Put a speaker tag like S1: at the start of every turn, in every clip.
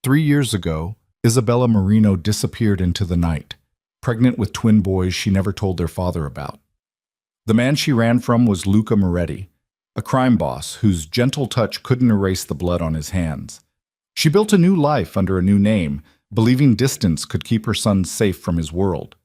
S1: 3 years ago, Isabella Marino disappeared into the night, pregnant with twin boys she never told their father about. The man she ran from was Luca Moretti, a crime boss whose gentle touch couldn't erase the blood on his hands. She built a new life under a new name, believing distance could keep her son safe from his world.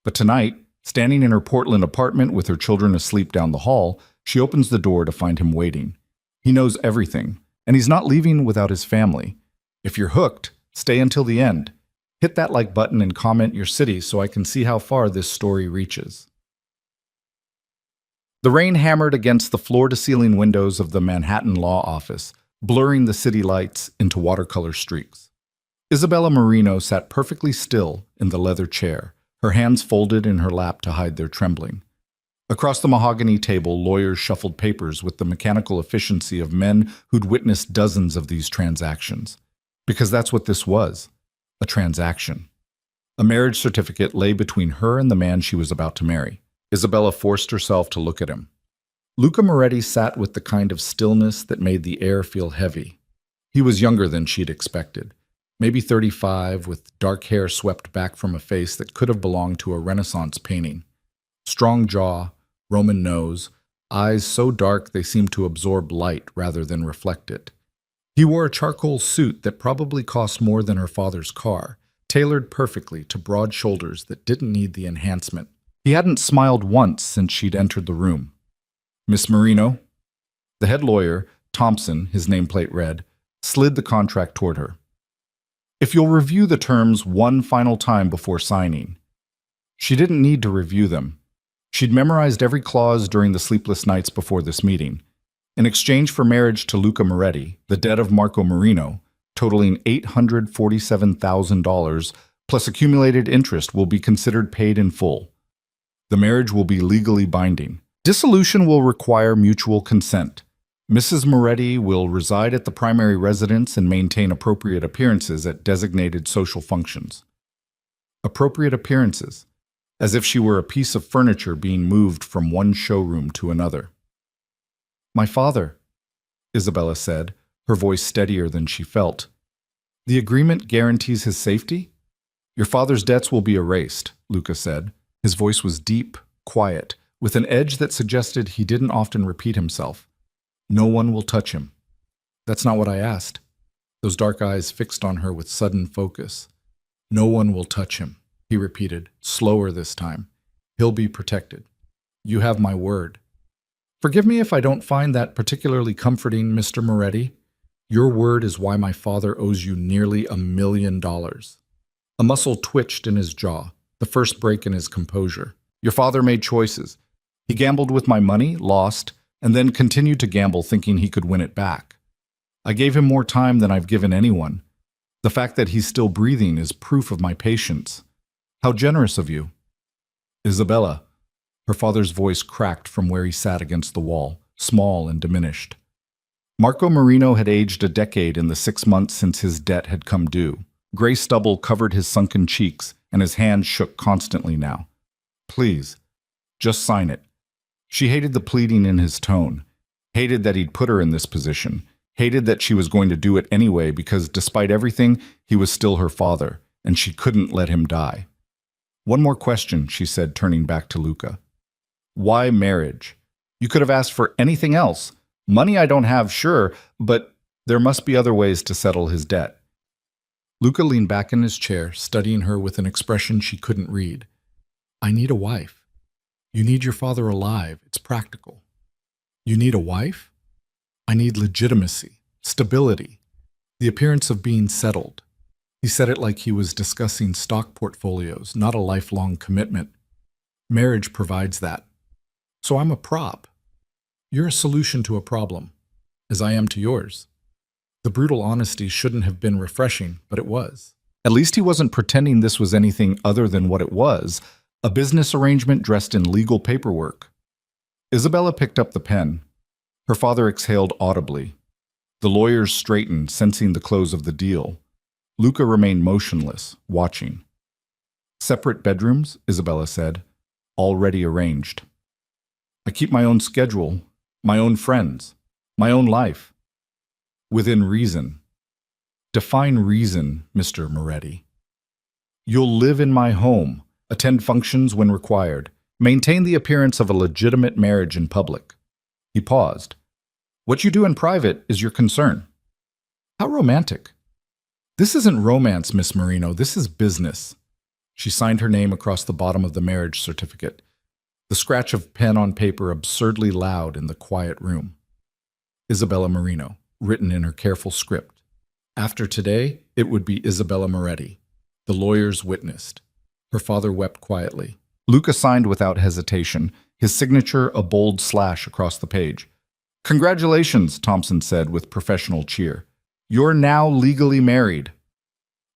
S1: But tonight, standing in her Portland apartment with her children asleep down the hall, she opens the door to find him waiting. He knows everything, and he's not leaving without his family. If you're hooked, stay until the end. Hit that like button and comment your city so I can see how far this story reaches. The rain hammered against the floor-to-ceiling windows of the Manhattan law office, blurring the city lights into watercolor streaks. Isabella Marino sat perfectly still in the leather chair, her hands folded in her lap to hide their trembling. Across the mahogany table, lawyers shuffled papers with the mechanical efficiency of men who'd witnessed dozens of these transactions. Because that's what this was, a transaction. A marriage certificate lay between her and the man she was about to marry. Isabella forced herself to look at him. Luca Moretti sat with the kind of stillness that made the air feel heavy. He was younger than she'd expected, maybe 35, with dark hair swept back from a face that could have belonged to a Renaissance painting. Strong jaw, Roman nose, eyes so dark they seemed to absorb light rather than reflect it. He wore a charcoal suit that probably cost more than her father's car, tailored perfectly to broad shoulders that didn't need the enhancement. He hadn't smiled once since she'd entered the room. "Miss Marino?" The head lawyer, Thompson, his nameplate read, slid the contract toward her. "If you'll review the terms one final time before signing." She didn't need to review them. She'd memorized every clause during the sleepless nights before this meeting. In exchange for marriage to Luca Moretti, the debt of Marco Marino, totaling $847,000 plus accumulated interest, will be considered paid in full. The marriage will be legally binding. Dissolution will require mutual consent. Mrs. Moretti will reside at the primary residence and maintain appropriate appearances at designated social functions. Appropriate appearances, as if she were a piece of furniture being moved from one showroom to another. "My father," Isabella said, her voice steadier than she felt. "The agreement guarantees his safety?" "Your father's debts will be erased," Luca said. His voice was deep, quiet, with an edge that suggested he didn't often repeat himself. "No one will touch him." "That's not what I asked." Those dark eyes fixed on her with sudden focus. "No one will touch him," he repeated, slower this time. "He'll be protected. You have my word." "Forgive me if I don't find that particularly comforting, Mr. Moretti. Your word is why my father owes you nearly $1 million. A muscle twitched in his jaw, the first break in his composure. "Your father made choices. He gambled with my money, lost, and then continued to gamble thinking he could win it back. I gave him more time than I've given anyone. The fact that he's still breathing is proof of my patience. How generous of you." "Isabella." Her father's voice cracked from where he sat against the wall, small and diminished. Marco Marino had aged a decade in the 6 months since his debt had come due. Gray stubble covered his sunken cheeks, and his hands shook constantly now. "Please, just sign it." She hated the pleading in his tone, hated that he'd put her in this position, hated that she was going to do it anyway because, despite everything, he was still her father, and she couldn't let him die. "One more question," she said, turning back to Luca. "Why marriage? You could have asked for anything else. Money I don't have, sure, but there must be other ways to settle his debt." Luca leaned back in his chair, studying her with an expression she couldn't read. "I need a wife. You need your father alive. It's practical." "You need a wife?" "I need legitimacy, stability, the appearance of being settled." He said it like he was discussing stock portfolios, not a lifelong commitment. "Marriage provides that. So I'm a prop. You're a solution to a problem, as I am to yours." The brutal honesty shouldn't have been refreshing, but it was. At least he wasn't pretending this was anything other than what it was, a business arrangement dressed in legal paperwork. Isabella picked up the pen. Her father exhaled audibly. The lawyers straightened, sensing the close of the deal. Luca remained motionless, watching. "Separate bedrooms," Isabella said, "already arranged. I keep my own schedule, my own friends, my own life. Within reason." Define reason, Mr. Moretti. You'll live in my home, attend functions when required, maintain the appearance of a legitimate marriage in public. He paused. What you do in private is your concern. How romantic. This isn't romance, Miss Marino. This is business. She signed her name across the bottom of the marriage certificate, the scratch of pen on paper absurdly loud in the quiet room. Isabella Marino, written in her careful script. After today, it would be Isabella Moretti. The lawyers witnessed. Her father wept quietly. Luca signed without hesitation, his signature a bold slash across the page. Congratulations, Thompson said with professional cheer. You're now legally married.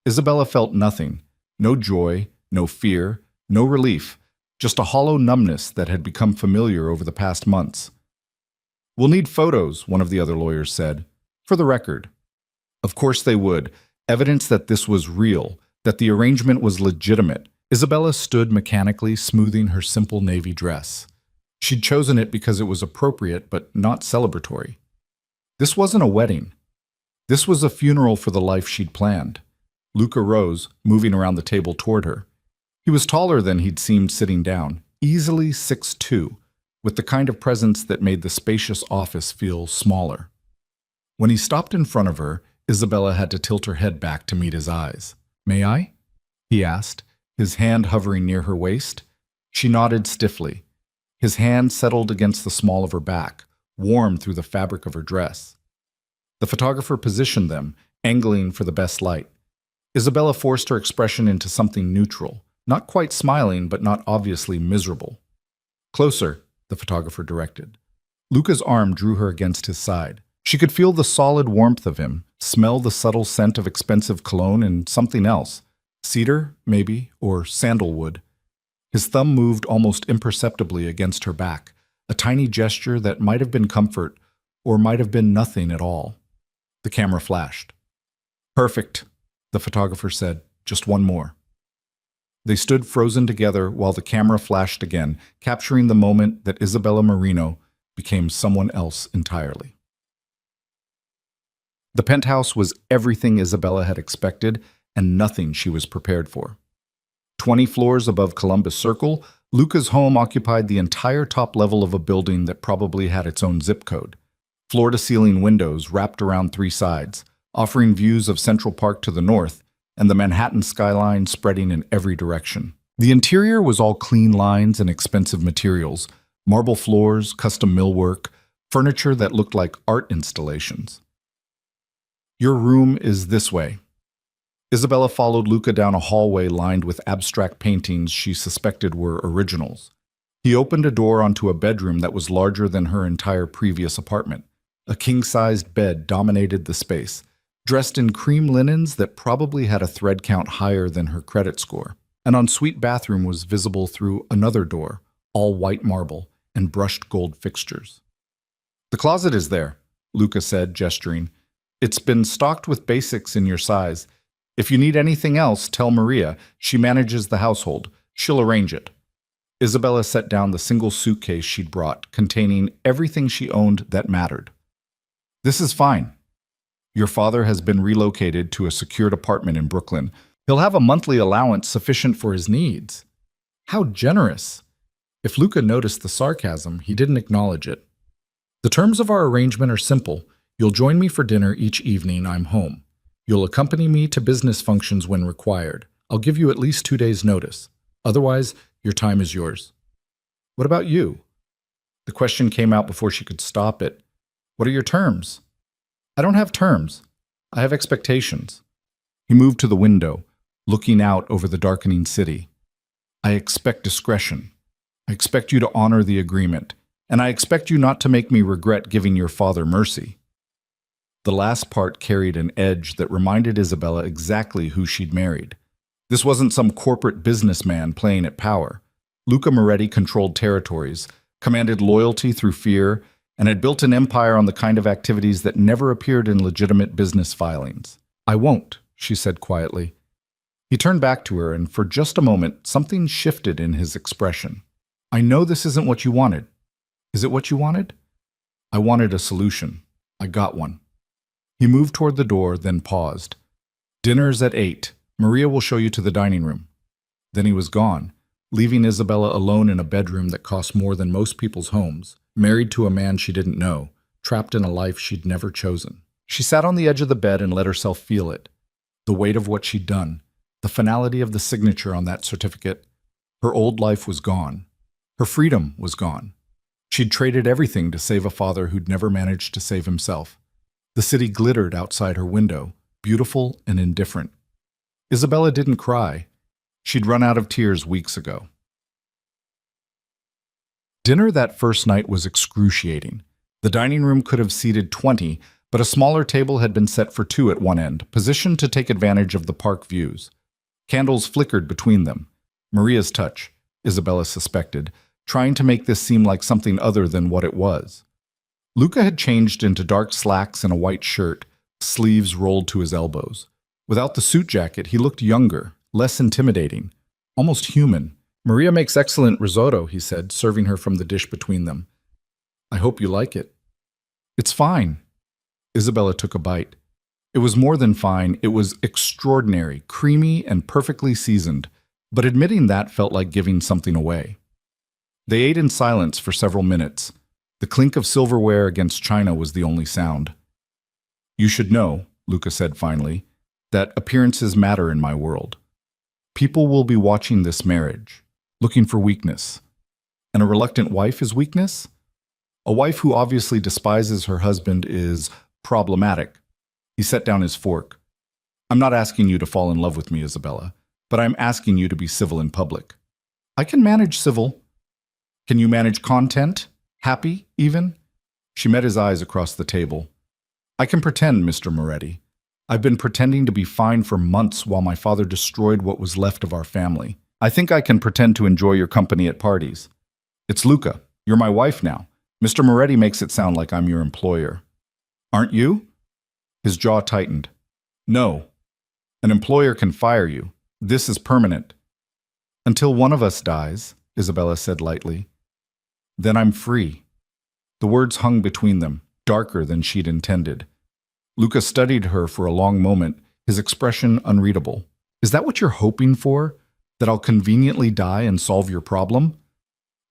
S1: Isabella felt nothing. No joy, no fear, no relief. Just a hollow numbness that had become familiar over the past months. We'll need photos, one of the other lawyers said. For the record. Of course they would. Evidence that this was real, that the arrangement was legitimate. Isabella stood mechanically, smoothing her simple navy dress. She'd chosen it because it was appropriate, but not celebratory. This wasn't a wedding. This was a funeral for the life she'd planned. Luca rose, moving around the table toward her. He was taller than he'd seemed sitting down, easily 6'2", with the kind of presence that made the spacious office feel smaller. When he stopped in front of her, Isabella had to tilt her head back to meet his eyes. May I? He asked, his hand hovering near her waist. She nodded stiffly. His hand settled against the small of her back, warm through the fabric of her dress. The photographer positioned them, angling for the best light. Isabella forced her expression into something neutral, not quite smiling, but not obviously miserable. Closer, the photographer directed. Luca's arm drew her against his side. She could feel the solid warmth of him, smell the subtle scent of expensive cologne and something else. Cedar, maybe, or sandalwood. His thumb moved almost imperceptibly against her back, a tiny gesture that might have been comfort, or might have been nothing at all. The camera flashed. Perfect, the photographer said. Just one more. They stood frozen together while the camera flashed again, capturing the moment that Isabella Marino became someone else entirely. The penthouse was everything Isabella had expected and nothing she was prepared for. 20 floors above Columbus Circle, Luca's home occupied the entire top level of a building that probably had its own zip code. Floor-to-ceiling windows wrapped around 3 sides, offering views of Central Park to the north and the Manhattan skyline spreading in every direction. The interior was all clean lines and expensive materials, marble floors, custom millwork, furniture that looked like art installations. Your room is this way. Isabella followed Luca down a hallway lined with abstract paintings she suspected were originals. He opened a door onto a bedroom that was larger than her entire previous apartment. A king-sized bed dominated the space, dressed in cream linens that probably had a thread count higher than her credit score. An ensuite bathroom was visible through another door, all white marble and brushed gold fixtures. The closet is there, Luca said, gesturing. It's been stocked with basics in your size. If you need anything else, tell Maria. She manages the household. She'll arrange it. Isabella set down the single suitcase she'd brought, containing everything she owned that mattered. This is fine. Your father has been relocated to a secured apartment in Brooklyn. He'll have a monthly allowance sufficient for his needs. How generous! If Luca noticed the sarcasm, he didn't acknowledge it. The terms of our arrangement are simple. You'll join me for dinner each evening I'm home. You'll accompany me to business functions when required. I'll give you at least 2 days' notice. Otherwise, your time is yours. What about you? The question came out before she could stop it. What are your terms? I don't have terms. I have expectations. He moved to the window, looking out over the darkening city. I expect discretion. I expect you to honor the agreement, and I expect you not to make me regret giving your father mercy. The last part carried an edge that reminded Isabella exactly who she'd married. This wasn't some corporate businessman playing at power. Luca Moretti controlled territories, commanded loyalty through fear, and had built an empire on the kind of activities that never appeared in legitimate business filings. I won't, she said quietly. He turned back to her, and for just a moment, something shifted in his expression. I know this isn't what you wanted. Is it what you wanted? I wanted a solution. I got one. He moved toward the door, then paused. Dinner's at 8. Maria will show you to the dining room. Then he was gone, leaving Isabella alone in a bedroom that cost more than most people's homes, married to a man she didn't know, trapped in a life she'd never chosen. She sat on the edge of the bed and let herself feel it. The weight of what she'd done, the finality of the signature on that certificate. Her old life was gone. Her freedom was gone. She'd traded everything to save a father who'd never managed to save himself. The city glittered outside her window, beautiful and indifferent. Isabella didn't cry. She'd run out of tears weeks ago. Dinner that first night was excruciating. The dining room could have seated 20, but a smaller table had been set for 2 at one end, positioned to take advantage of the park views. Candles flickered between them. Maria's touch, Isabella suspected, trying to make this seem like something other than what it was. Luca had changed into dark slacks and a white shirt, sleeves rolled to his elbows. Without the suit jacket, he looked younger, less intimidating, almost human. "Maria makes excellent risotto," he said, serving her from the dish between them. "I hope you like it." "It's fine." Isabella took a bite. It was more than fine, it was extraordinary, creamy and perfectly seasoned, but admitting that felt like giving something away. They ate in silence for several minutes. The clink of silverware against china was the only sound. "You should know," Luca said finally, "that appearances matter in my world. People will be watching this marriage, looking for weakness. And a reluctant wife is weakness? A wife who obviously despises her husband is problematic." He set down his fork. "I'm not asking you to fall in love with me, Isabella, but I'm asking you to be civil in public." "I can manage civil." "Can you manage content? Happy, even?" She met his eyes across the table. "I can pretend, Mr. Moretti. I've been pretending to be fine for months while my father destroyed what was left of our family. I think I can pretend to enjoy your company at parties. It's Luca. You're my wife now. Mr. Moretti makes it sound like I'm your employer." "Aren't you?" His jaw tightened. "No. An employer can fire you. This is permanent." "Until one of us dies," Isabella said lightly. "Then I'm free." The words hung between them, darker than she'd intended. Luca studied her for a long moment, his expression unreadable. "Is that what you're hoping for? That I'll conveniently die and solve your problem?"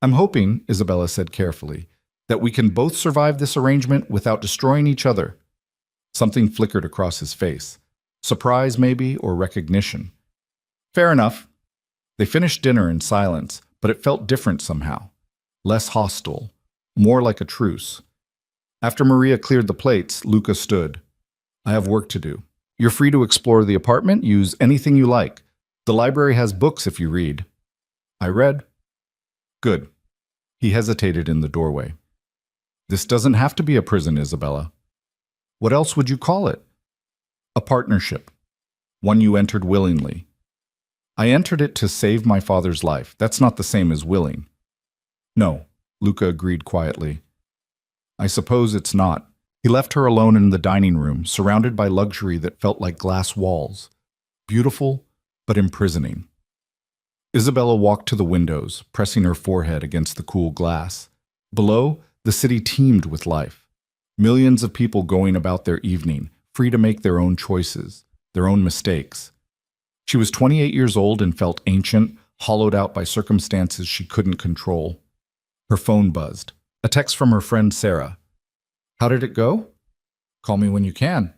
S1: "I'm hoping," Isabella said carefully, "that we can both survive this arrangement without destroying each other." Something flickered across his face. Surprise, maybe, or recognition. "Fair enough." They finished dinner in silence, but it felt different somehow. Less hostile, more like a truce. After Maria cleared the plates, Luca stood. "I have work to do. You're free to explore the apartment, use anything you like. The library has books if you read." "I read." "Good." He hesitated in the doorway. "This doesn't have to be a prison, Isabella." "What else would you call it?" "A partnership. One you entered willingly." "I entered it to save my father's life. That's not the same as willing." "No," Luca agreed quietly. "I suppose it's not." He left her alone in the dining room, surrounded by luxury that felt like glass walls. Beautiful, but imprisoning. Isabella walked to the windows, pressing her forehead against the cool glass. Below, the city teemed with life. Millions of people going about their evening, free to make their own choices, their own mistakes. She was 28 years old and felt ancient, hollowed out by circumstances she couldn't control. Her phone buzzed. A text from her friend Sarah. "How did it go?" "Call me when you can."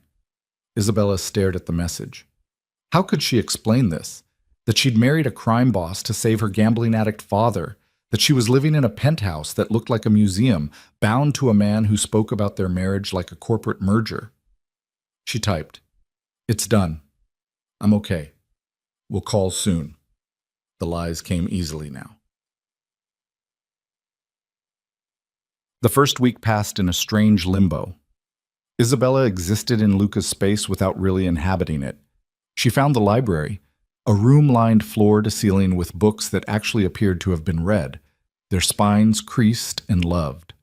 S1: Isabella stared at the message. How could she explain this? That she'd married a crime boss to save her gambling addict father, that she was living in a penthouse that looked like a museum, bound to a man who spoke about their marriage like a corporate merger. She typed, "It's done. I'm okay. We'll call soon." The lies came easily now. The first week passed in a strange limbo. Isabella existed in Luca's space without really inhabiting it. She found the library, a room lined floor to ceiling with books that actually appeared to have been read, their spines creased and loved.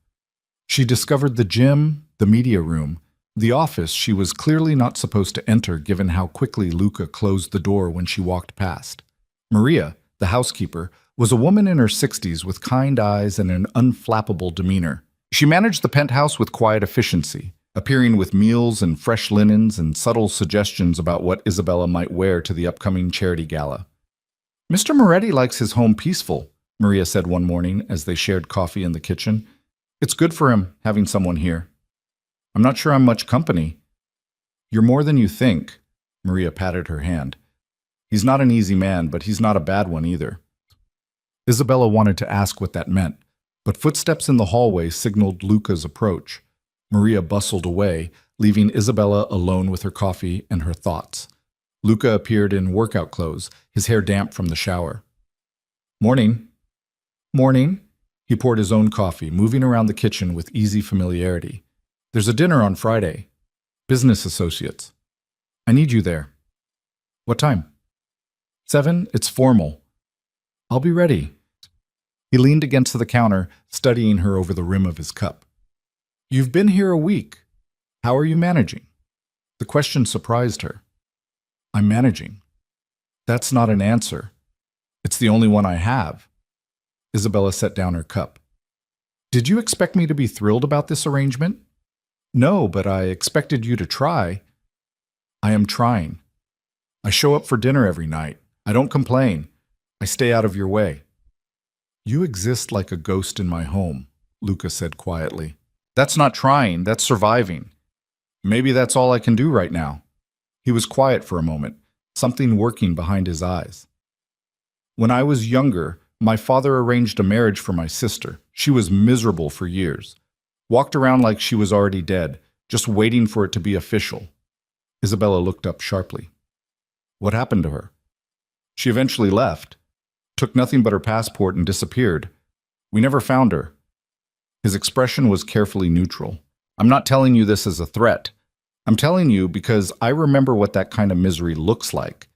S1: She discovered the gym, the media room, the office she was clearly not supposed to enter given how quickly Luca closed the door when she walked past. Maria, the housekeeper, was a woman in her 60s with kind eyes and an unflappable demeanor. She managed the penthouse with quiet efficiency, appearing with meals and fresh linens and subtle suggestions about what Isabella might wear to the upcoming charity gala. Mr. Moretti likes his home peaceful, Maria said one morning as they shared coffee in the kitchen. It's good for him, having someone here. I'm not sure I'm much company. You're more than you think, Maria patted her hand. He's not an easy man, but he's not a bad one either. Isabella wanted to ask what that meant, but footsteps in the hallway signaled Luca's approach. Maria bustled away, leaving Isabella alone with her coffee and her thoughts. Luca appeared in workout clothes, his hair damp from the shower. Morning. Morning. He poured his own coffee, moving around the kitchen with easy familiarity. There's a dinner on Friday. Business associates. I need you there. What time? 7. It's formal. I'll be ready. He leaned against the counter, studying her over the rim of his cup. You've been here a week. How are you managing? The question surprised her. I'm managing. That's not an answer. It's the only one I have. Isabella set down her cup. Did you expect me to be thrilled about this arrangement? No, but I expected you to try. I am trying. I show up for dinner every night. I don't complain. I stay out of your way. You exist like a ghost in my home, Luca said quietly. That's not trying, that's surviving. Maybe that's all I can do right now. He was quiet for a moment, something working behind his eyes. When I was younger, my father arranged a marriage for my sister. She was miserable for years. Walked around like she was already dead, just waiting for it to be official. Isabella looked up sharply. What happened to her? She eventually left, took nothing but her passport and disappeared. We never found her. His expression was carefully neutral. I'm not telling you this as a threat. I'm telling you because I remember what that kind of misery looks like,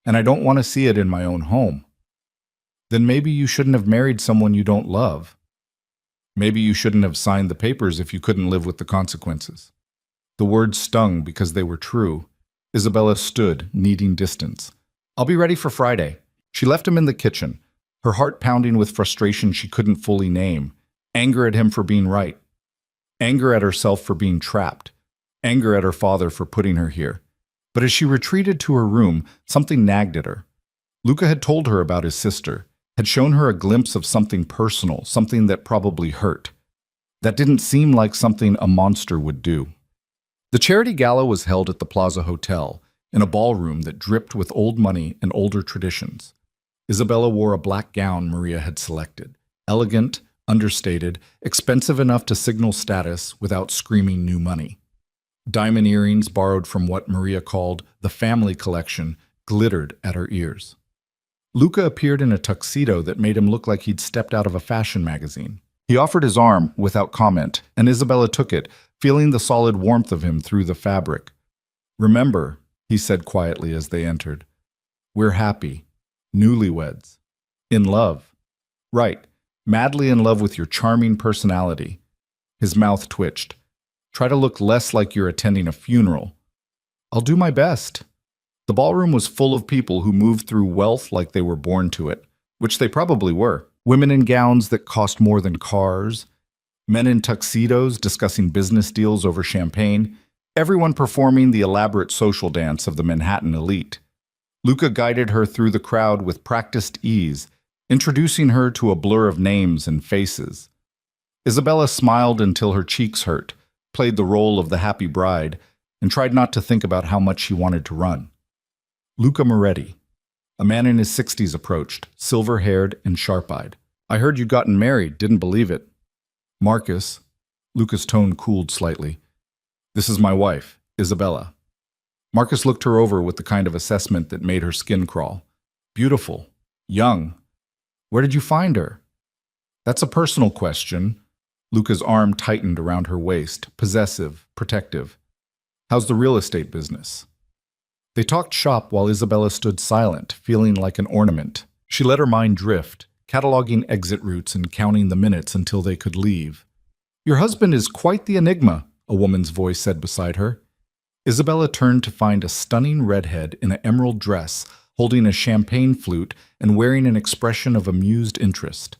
S1: and I don't want to see it in my own home. Then maybe you shouldn't have married someone you don't love. Maybe you shouldn't have signed the papers if you couldn't live with the consequences. The words stung because they were true. Isabella stood, needing distance. I'll be ready for Friday. She left him in the kitchen, her heart pounding with frustration she couldn't fully name. Anger at him for being right. Anger at herself for being trapped. Anger at her father for putting her here. But as she retreated to her room, something nagged at her. Luca had told her about his sister, had shown her a glimpse of something personal, something that probably hurt. That didn't seem like something a monster would do. The charity gala was held at the Plaza Hotel, in a ballroom that dripped with old money and older traditions. Isabella wore a black gown Maria had selected, elegant, understated, expensive enough to signal status without screaming new money. Diamond earrings borrowed from what Maria called the family collection glittered at her ears. Luca appeared in a tuxedo that made him look like he'd stepped out of a fashion magazine. He offered his arm without comment, and Isabella took it, feeling the solid warmth of him through the fabric. Remember, he said quietly as they entered, we're happy, newlyweds, in love. Right, madly in love with your charming personality. His mouth twitched. Try to look less like you're attending a funeral. I'll do my best. The ballroom was full of people who moved through wealth like they were born to it, which they probably were. Women in gowns that cost more than cars, men in tuxedos discussing business deals over champagne, everyone performing the elaborate social dance of the Manhattan elite. Luca guided her through the crowd with practiced ease, introducing her to a blur of names and faces. Isabella smiled until her cheeks hurt, played the role of the happy bride, and tried not to think about how much she wanted to run. Luca Moretti, a man in his 60s, approached, silver-haired and sharp-eyed. I heard you'd gotten married, didn't believe it. Marcus, Luca's tone cooled slightly. This is my wife, Isabella. Marcus looked her over with the kind of assessment that made her skin crawl. Beautiful, young. Where did you find her? That's a personal question. Luca's arm tightened around her waist, possessive, protective. How's the real estate business? They talked shop while Isabella stood silent, feeling like an ornament. She let her mind drift, cataloging exit routes and counting the minutes until they could leave. Your husband is quite the enigma, a woman's voice said beside her. Isabella turned to find a stunning redhead in an emerald dress, holding a champagne flute and wearing an expression of amused interest.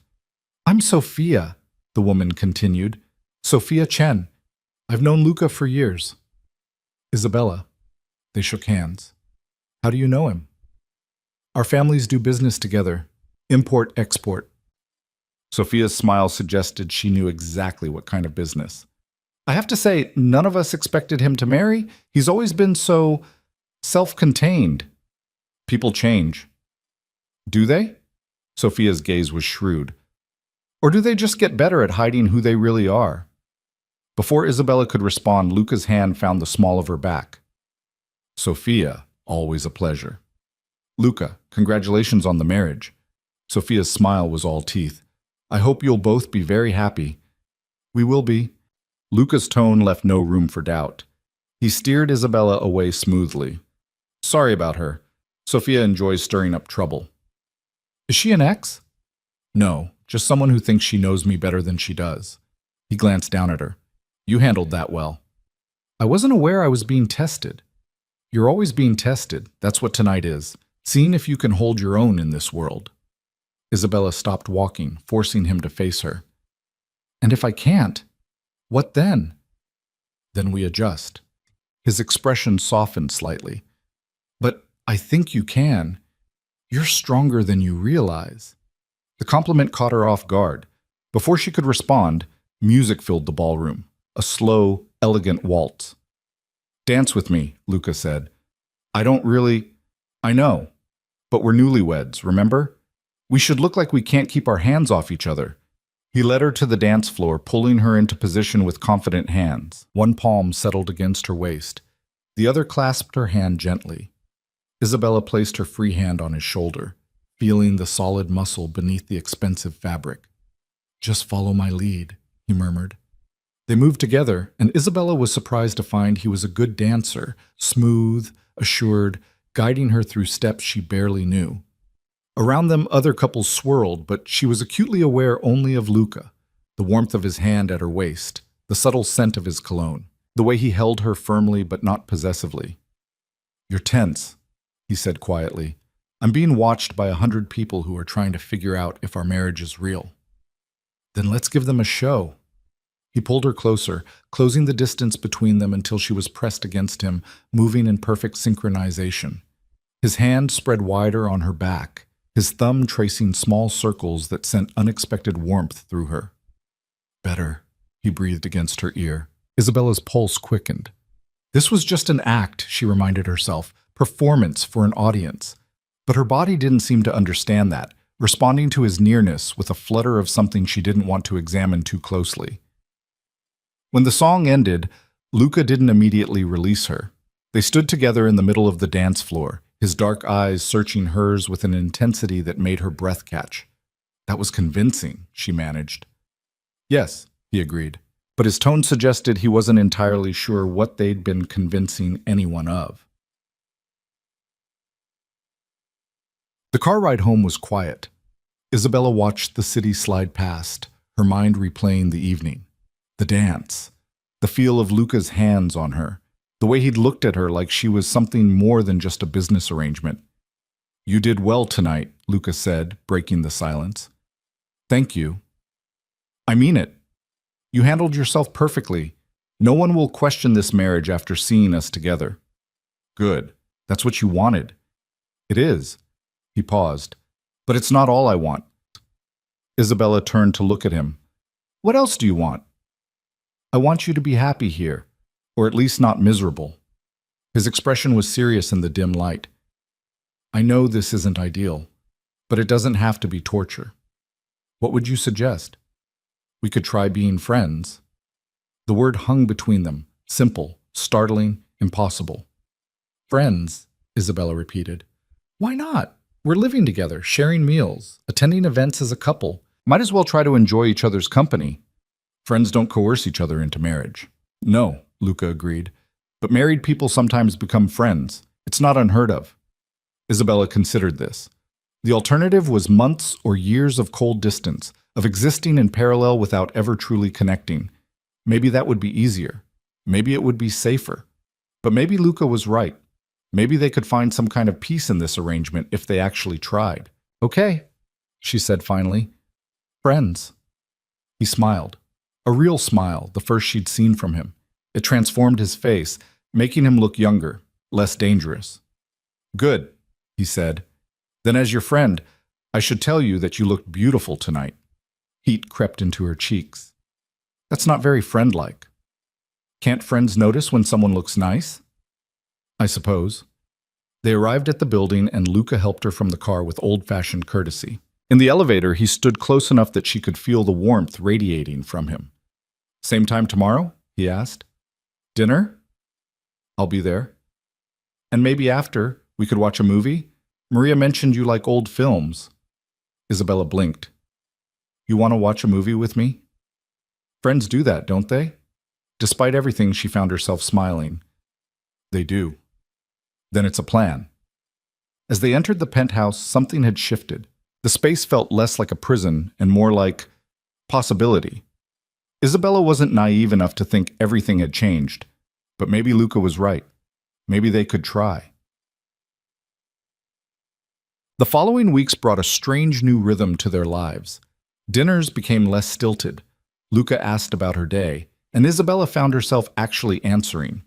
S1: I'm Sophia, the woman continued. Sophia Chen. I've known Luca for years. Isabella. They shook hands. How do you know him? Our families do business together. Import-export. Sophia's smile suggested she knew exactly what kind of business. I have to say, none of us expected him to marry. He's always been so self-contained. People change. Do they? Sophia's gaze was shrewd. Or do they just get better at hiding who they really are? Before Isabella could respond, Luca's hand found the small of her back. Sophia, always a pleasure. Luca, congratulations on the marriage. Sophia's smile was all teeth. I hope you'll both be very happy. We will be. Luca's tone left no room for doubt. He steered Isabella away smoothly. Sorry about her. Sophia enjoys stirring up trouble. Is she an ex? No, just someone who thinks she knows me better than she does. He glanced down at her. You handled that well. I wasn't aware I was being tested. You're always being tested. That's what tonight is. Seeing if you can hold your own in this world. Isabella stopped walking, forcing him to face her. And if I can't, what then? Then we adjust. His expression softened slightly. But I think you can. You're stronger than you realize. The compliment caught her off guard. Before she could respond, music filled the ballroom, a slow, elegant waltz. Dance with me, Luca said. I know, but we're newlyweds, remember? We should look like we can't keep our hands off each other. He led her to the dance floor, pulling her into position with confident hands. One palm settled against her waist. The other clasped her hand gently. Isabella placed her free hand on his shoulder, feeling the solid muscle beneath the expensive fabric. Just follow my lead, he murmured. They moved together, and Isabella was surprised to find he was a good dancer, smooth, assured, guiding her through steps she barely knew. Around them, other couples swirled, but she was acutely aware only of Luca, the warmth of his hand at her waist, the subtle scent of his cologne, the way he held her firmly but not possessively. You're tense, he said quietly. I'm being watched by 100 people who are trying to figure out if our marriage is real. Then let's give them a show. He pulled her closer, closing the distance between them until she was pressed against him, moving in perfect synchronization. His hand spread wider on her back, his thumb tracing small circles that sent unexpected warmth through her. Better, he breathed against her ear. Isabella's pulse quickened. This was just an act, she reminded herself, performance for an audience. But her body didn't seem to understand that, responding to his nearness with a flutter of something she didn't want to examine too closely. When the song ended, Luca didn't immediately release her. They stood together in the middle of the dance floor, his dark eyes searching hers with an intensity that made her breath catch. That was convincing, she managed. Yes, he agreed, but his tone suggested he wasn't entirely sure what they'd been convincing anyone of. The car ride home was quiet. Isabella watched the city slide past, her mind replaying the evening. The dance, the feel of Luca's hands on her, the way he'd looked at her like she was something more than just a business arrangement. You did well tonight, Luca said, breaking the silence. Thank you. I mean it. You handled yourself perfectly. No one will question this marriage after seeing us together. Good. That's what you wanted. It is. He paused. But it's not all I want. Isabella turned to look at him. What else do you want? I want you to be happy here, or at least not miserable. His expression was serious in the dim light. I know this isn't ideal, but it doesn't have to be torture. What would you suggest? We could try being friends. The word hung between them, simple, startling, impossible. Friends, Isabella repeated. Why not? We're living together, sharing meals, attending events as a couple. Might as well try to enjoy each other's company. Friends don't coerce each other into marriage. No, Luca agreed. But married people sometimes become friends. It's not unheard of. Isabella considered this. The alternative was months or years of cold distance, of existing in parallel without ever truly connecting. Maybe that would be easier. Maybe it would be safer. But maybe Luca was right. Maybe they could find some kind of peace in this arrangement if they actually tried. Okay, she said finally. Friends. He smiled. A real smile, the first she'd seen from him. It transformed his face, making him look younger, less dangerous. "Good," he said. "Then as your friend, I should tell you that you looked beautiful tonight." Heat crept into her cheeks. "That's not very friend-like. Can't friends notice when someone looks nice?" "I suppose." They arrived at the building and Luca helped her from the car with old-fashioned courtesy. In the elevator, he stood close enough that she could feel the warmth radiating from him. "Same time tomorrow?" he asked. "Dinner?" "I'll be there." "And maybe after, we could watch a movie? Maria mentioned you like old films." Isabella blinked. "You want to watch a movie with me?" Friends do that, don't they? Despite everything, she found herself smiling. They do. Then it's a plan. As they entered the penthouse, something had shifted. The space felt less like a prison and more like possibility. Isabella wasn't naive enough to think everything had changed, but maybe Luca was right. Maybe they could try. The following weeks brought a strange new rhythm to their lives. Dinners became less stilted. Luca asked about her day, and Isabella found herself actually answering.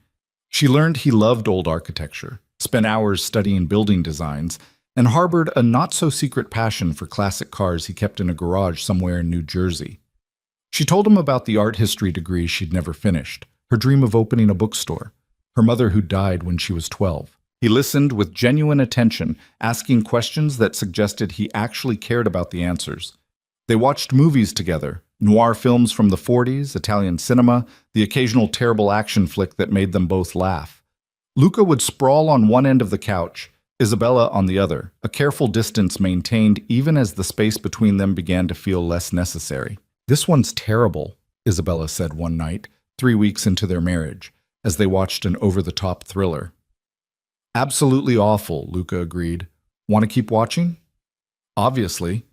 S1: She learned he loved old architecture, spent hours studying building designs, and harbored a not-so-secret passion for classic cars he kept in a garage somewhere in New Jersey. She told him about the art history degree she'd never finished, her dream of opening a bookstore, her mother who died when she was 12. He listened with genuine attention, asking questions that suggested he actually cared about the answers. They watched movies together, noir films from the 40s, Italian cinema, the occasional terrible action flick that made them both laugh. Luca would sprawl on one end of the couch, Isabella on the other, a careful distance maintained even as the space between them began to feel less necessary. "This one's terrible," Isabella said one night, 3 weeks into their marriage, as they watched an over-the-top thriller. "Absolutely awful," Luca agreed. "Want to keep watching?" "Obviously."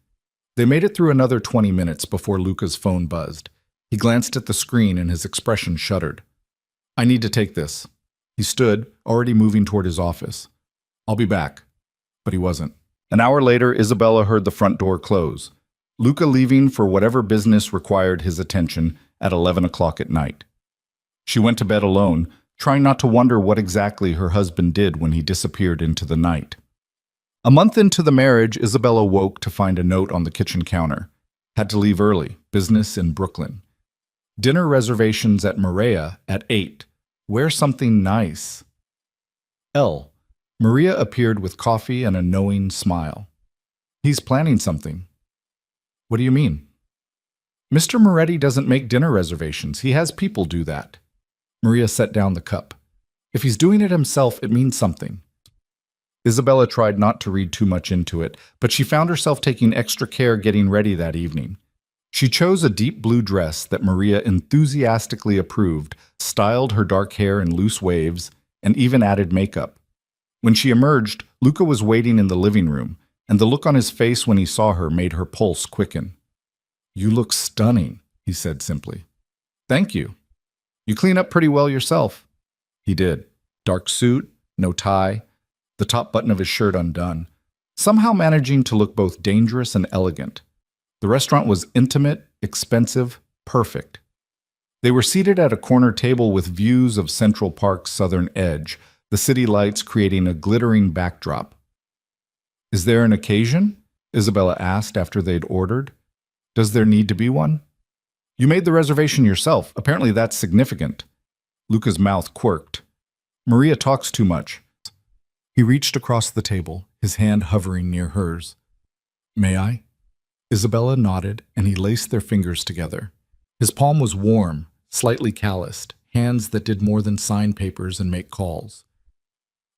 S1: They made it through another 20 minutes before Luca's phone buzzed. He glanced at the screen and his expression shuddered. "I need to take this." He stood, already moving toward his office. "I'll be back." But he wasn't. An hour later, Isabella heard the front door close. Luca leaving for whatever business required his attention at 11 o'clock at night. She went to bed alone, trying not to wonder what exactly her husband did when he disappeared into the night. A month into the marriage, Isabella woke to find a note on the kitchen counter. Had to leave early, business in Brooklyn. Dinner reservations at Maria at 8. Wear something nice. L. Maria appeared with coffee and a knowing smile. "He's planning something." "What do you mean?" "Mr. Moretti doesn't make dinner reservations. He has people do that." Maria set down the cup. "If he's doing it himself, it means something." Isabella tried not to read too much into it, but she found herself taking extra care getting ready that evening. She chose a deep blue dress that Maria enthusiastically approved, styled her dark hair in loose waves, and even added makeup. When she emerged, Luca was waiting in the living room, and the look on his face when he saw her made her pulse quicken. "You look stunning," he said simply. "Thank you. You clean up pretty well yourself." He did. Dark suit, no tie, the top button of his shirt undone, somehow managing to look both dangerous and elegant. The restaurant was intimate, expensive, perfect. They were seated at a corner table with views of Central Park's southern edge, the city lights creating a glittering backdrop. "Is there an occasion?" Isabella asked after they'd ordered. "Does there need to be one?" "You made the reservation yourself. Apparently that's significant." Luca's mouth quirked. "Maria talks too much." He reached across the table, his hand hovering near hers. "May I?" Isabella nodded, and he laced their fingers together. His palm was warm, slightly calloused, hands that did more than sign papers and make calls.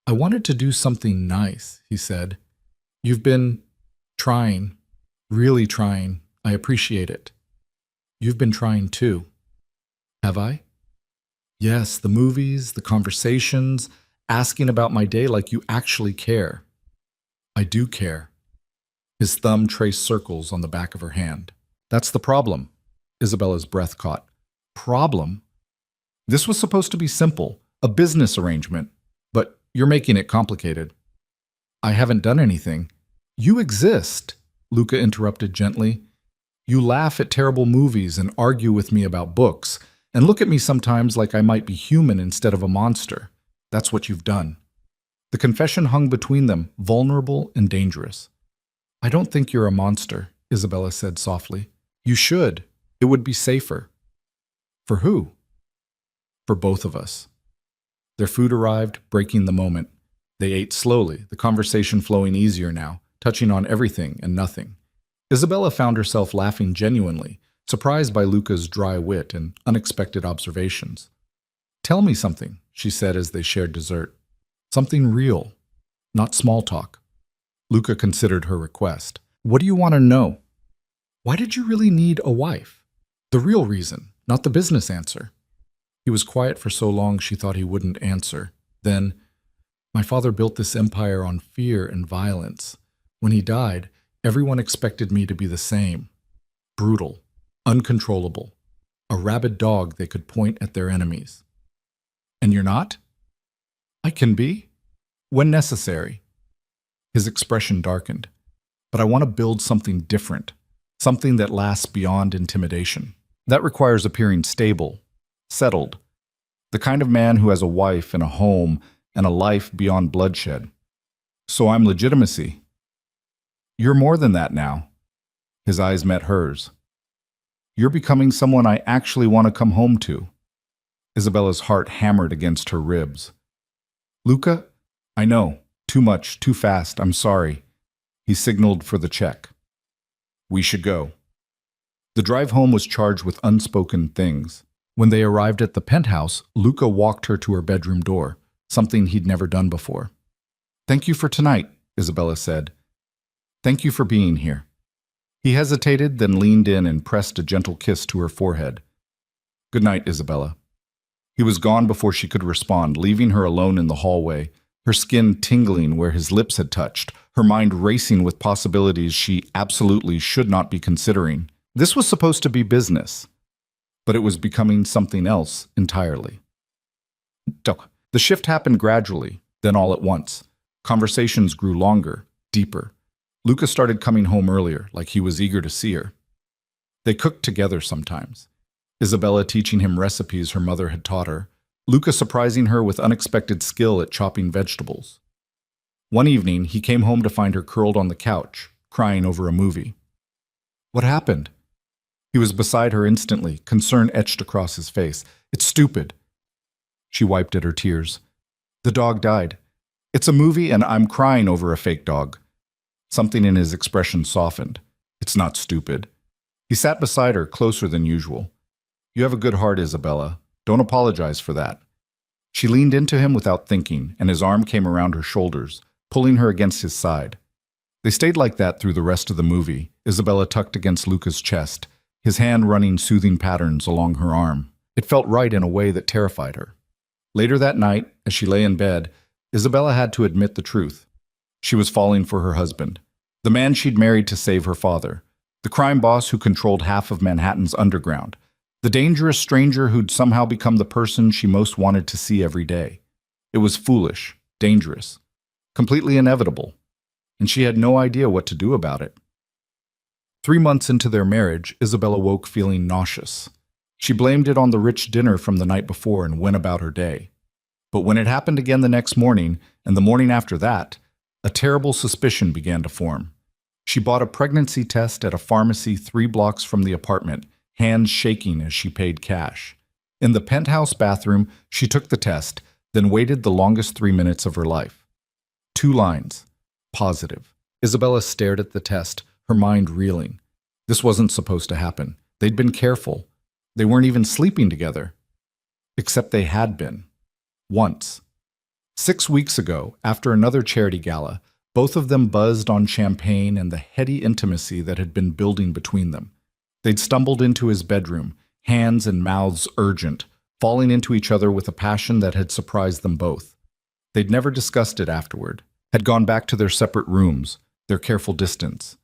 S1: "I wanted to do something nice," he said. "You've been trying, really trying. I appreciate it." "You've been trying too." "Have I?" "Yes, the movies, the conversations, asking about my day like you actually care." "I do care." His thumb traced circles on the back of her hand. "That's the problem." Isabella's breath caught. "Problem?" This was supposed to be simple, a business arrangement, but you're making it complicated. "I haven't done anything." "You exist," Luca interrupted gently. "You laugh at terrible movies and argue with me about books. and look at me sometimes like I might be human instead of a monster. That's what you've done." The confession hung between them, vulnerable and dangerous. "I don't think you're a monster," Isabella said softly. "You should. It would be safer." "For who?" "For both of us." Their food arrived, breaking the moment. They ate slowly, the conversation flowing easier now, touching on everything and nothing. Isabella found herself laughing genuinely, surprised by Luca's dry wit and unexpected observations. "Tell me something," she said as they shared dessert. "Something real, not small talk." Luca considered her request. "What do you want to know?" "Why did you really need a wife? The real reason, not the business answer." He was quiet for so long she thought he wouldn't answer. Then, "My father built this empire on fear and violence. When he died, everyone expected me to be the same. Brutal, uncontrollable, a rabid dog they could point at their enemies." "And you're not?" "I can be, when necessary." His expression darkened. "But I want to build something different, something that lasts beyond intimidation. That requires appearing stable, settled, the kind of man who has a wife and a home and a life beyond bloodshed. So I'm legitimacy." "You're more than that now." His eyes met hers. "You're becoming someone I actually want to come home to." Isabella's heart hammered against her ribs. "Luca, I know. Too much, too fast. I'm sorry." He signaled for the check. "We should go." The drive home was charged with unspoken things. When they arrived at the penthouse, Luca walked her to her bedroom door, something he'd never done before. "Thank you for tonight," Isabella said. "Thank you for being here." He hesitated, then leaned in and pressed a gentle kiss to her forehead. "Good night, Isabella." He was gone before she could respond, leaving her alone in the hallway, her skin tingling where his lips had touched, her mind racing with possibilities she absolutely should not be considering. This was supposed to be business, but it was becoming something else entirely. The shift happened gradually, then all at once. Conversations grew longer, deeper. Luca started coming home earlier, like he was eager to see her. They cooked together sometimes, Isabella teaching him recipes her mother had taught her, Luca surprising her with unexpected skill at chopping vegetables. One evening, he came home to find her curled on the couch, crying over a movie. "What happened?" He was beside her instantly, concern etched across his face. "It's stupid." She wiped at her tears. "The dog died. It's a movie and I'm crying over a fake dog." Something in his expression softened. "It's not stupid." He sat beside her, closer than usual. "You have a good heart, Isabella. Don't apologize for that." She leaned into him without thinking, and his arm came around her shoulders, pulling her against his side. They stayed like that through the rest of the movie, Isabella tucked against Luca's chest, his hand running soothing patterns along her arm. It felt right in a way that terrified her. Later that night, as she lay in bed, Isabella had to admit the truth. She was falling for her husband, the man she'd married to save her father, the crime boss who controlled half of Manhattan's underground, the dangerous stranger who'd somehow become the person she most wanted to see every day. It was foolish, dangerous, completely inevitable, and she had no idea what to do about it. 3 months into their marriage, Isabella woke feeling nauseous. She blamed it on the rich dinner from the night before and went about her day. But when it happened again the next morning, and the morning after that, a terrible suspicion began to form. She bought a pregnancy test at a pharmacy 3 blocks from the apartment, hands shaking as she paid cash. In the penthouse bathroom, she took the test, then waited the longest 3 minutes of her life. 2 lines. Positive. Isabella stared at the test, her mind reeling. This wasn't supposed to happen. They'd been careful. They weren't even sleeping together. Except they had been. Once. 6 weeks ago, after another charity gala, both of them buzzed on champagne and the heady intimacy that had been building between them. They'd stumbled into his bedroom, hands and mouths urgent, falling into each other with a passion that had surprised them both. They'd never discussed it afterward, had gone back to their separate rooms, their careful distance.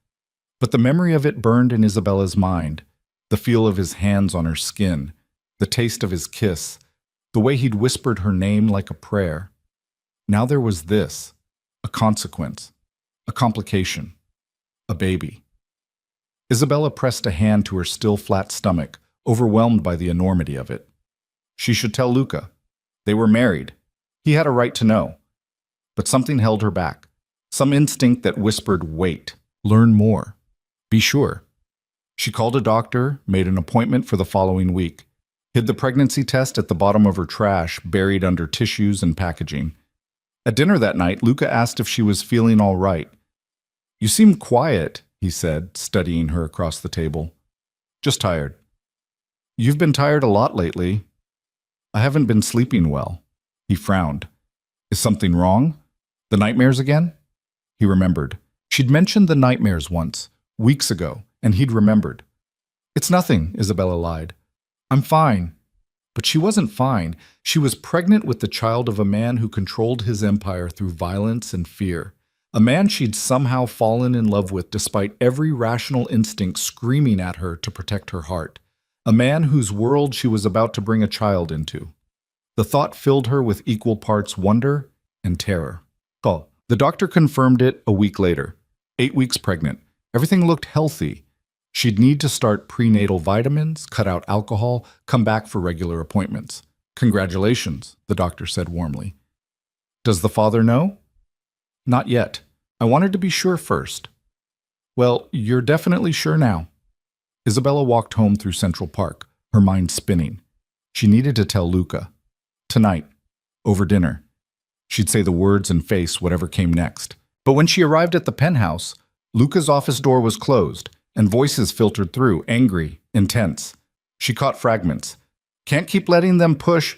S1: But the memory of it burned in Isabella's mind, the feel of his hands on her skin, the taste of his kiss, the way he'd whispered her name like a prayer. Now there was this, a consequence, a complication, a baby. Isabella pressed a hand to her still flat stomach, overwhelmed by the enormity of it. She should tell Luca. They were married. He had a right to know. But something held her back. Some instinct that whispered, wait, learn more, be sure. She called a doctor, made an appointment for the following week, hid the pregnancy test at the bottom of her trash, buried under tissues and packaging. At dinner that night, Luca asked if she was feeling all right. You seem quiet, he said, studying her across the table. Just tired. You've been tired a lot lately. I haven't been sleeping well. He frowned. Is something wrong? The nightmares again? He remembered. She'd mentioned the nightmares once, weeks ago, and he'd remembered. It's nothing, Isabella lied. I'm fine. But she wasn't fine. She was pregnant with the child of a man who controlled his empire through violence and fear. A man she'd somehow fallen in love with despite every rational instinct screaming at her to protect her heart. A man whose world she was about to bring a child into. The thought filled her with equal parts wonder and terror. Oh, the doctor confirmed it a week later. 8 weeks pregnant. Everything looked healthy. She'd need to start prenatal vitamins, cut out alcohol, come back for regular appointments. Congratulations, the doctor said warmly. Does the father know? Not yet. I wanted to be sure first. Well, you're definitely sure now. Isabella walked home through Central Park, her mind spinning. She needed to tell Luca. Tonight, over dinner. She'd say the words and face whatever came next. But when she arrived at the penthouse, Luca's office door was closed, and voices filtered through, angry, intense. She caught fragments. Can't keep letting them push.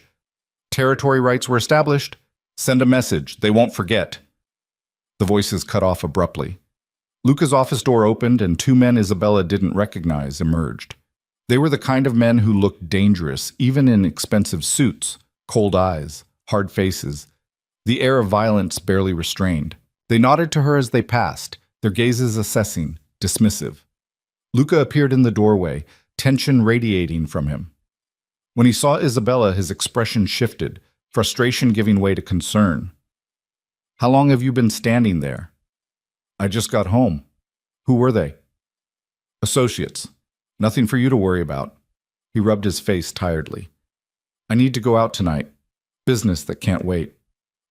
S1: Territory rights were established. Send a message. They won't forget. The voices cut off abruptly. Luca's office door opened, and 2 men Isabella didn't recognize emerged. They were the kind of men who looked dangerous, even in expensive suits, cold eyes, hard faces, the air of violence barely restrained. They nodded to her as they passed, their gazes assessing, dismissive. Luca appeared in the doorway, tension radiating from him. When he saw Isabella, his expression shifted, frustration giving way to concern. How long have you been standing there? I just got home. Who were they? Associates. Nothing for you to worry about. He rubbed his face tiredly. I need to go out tonight. Business that can't wait.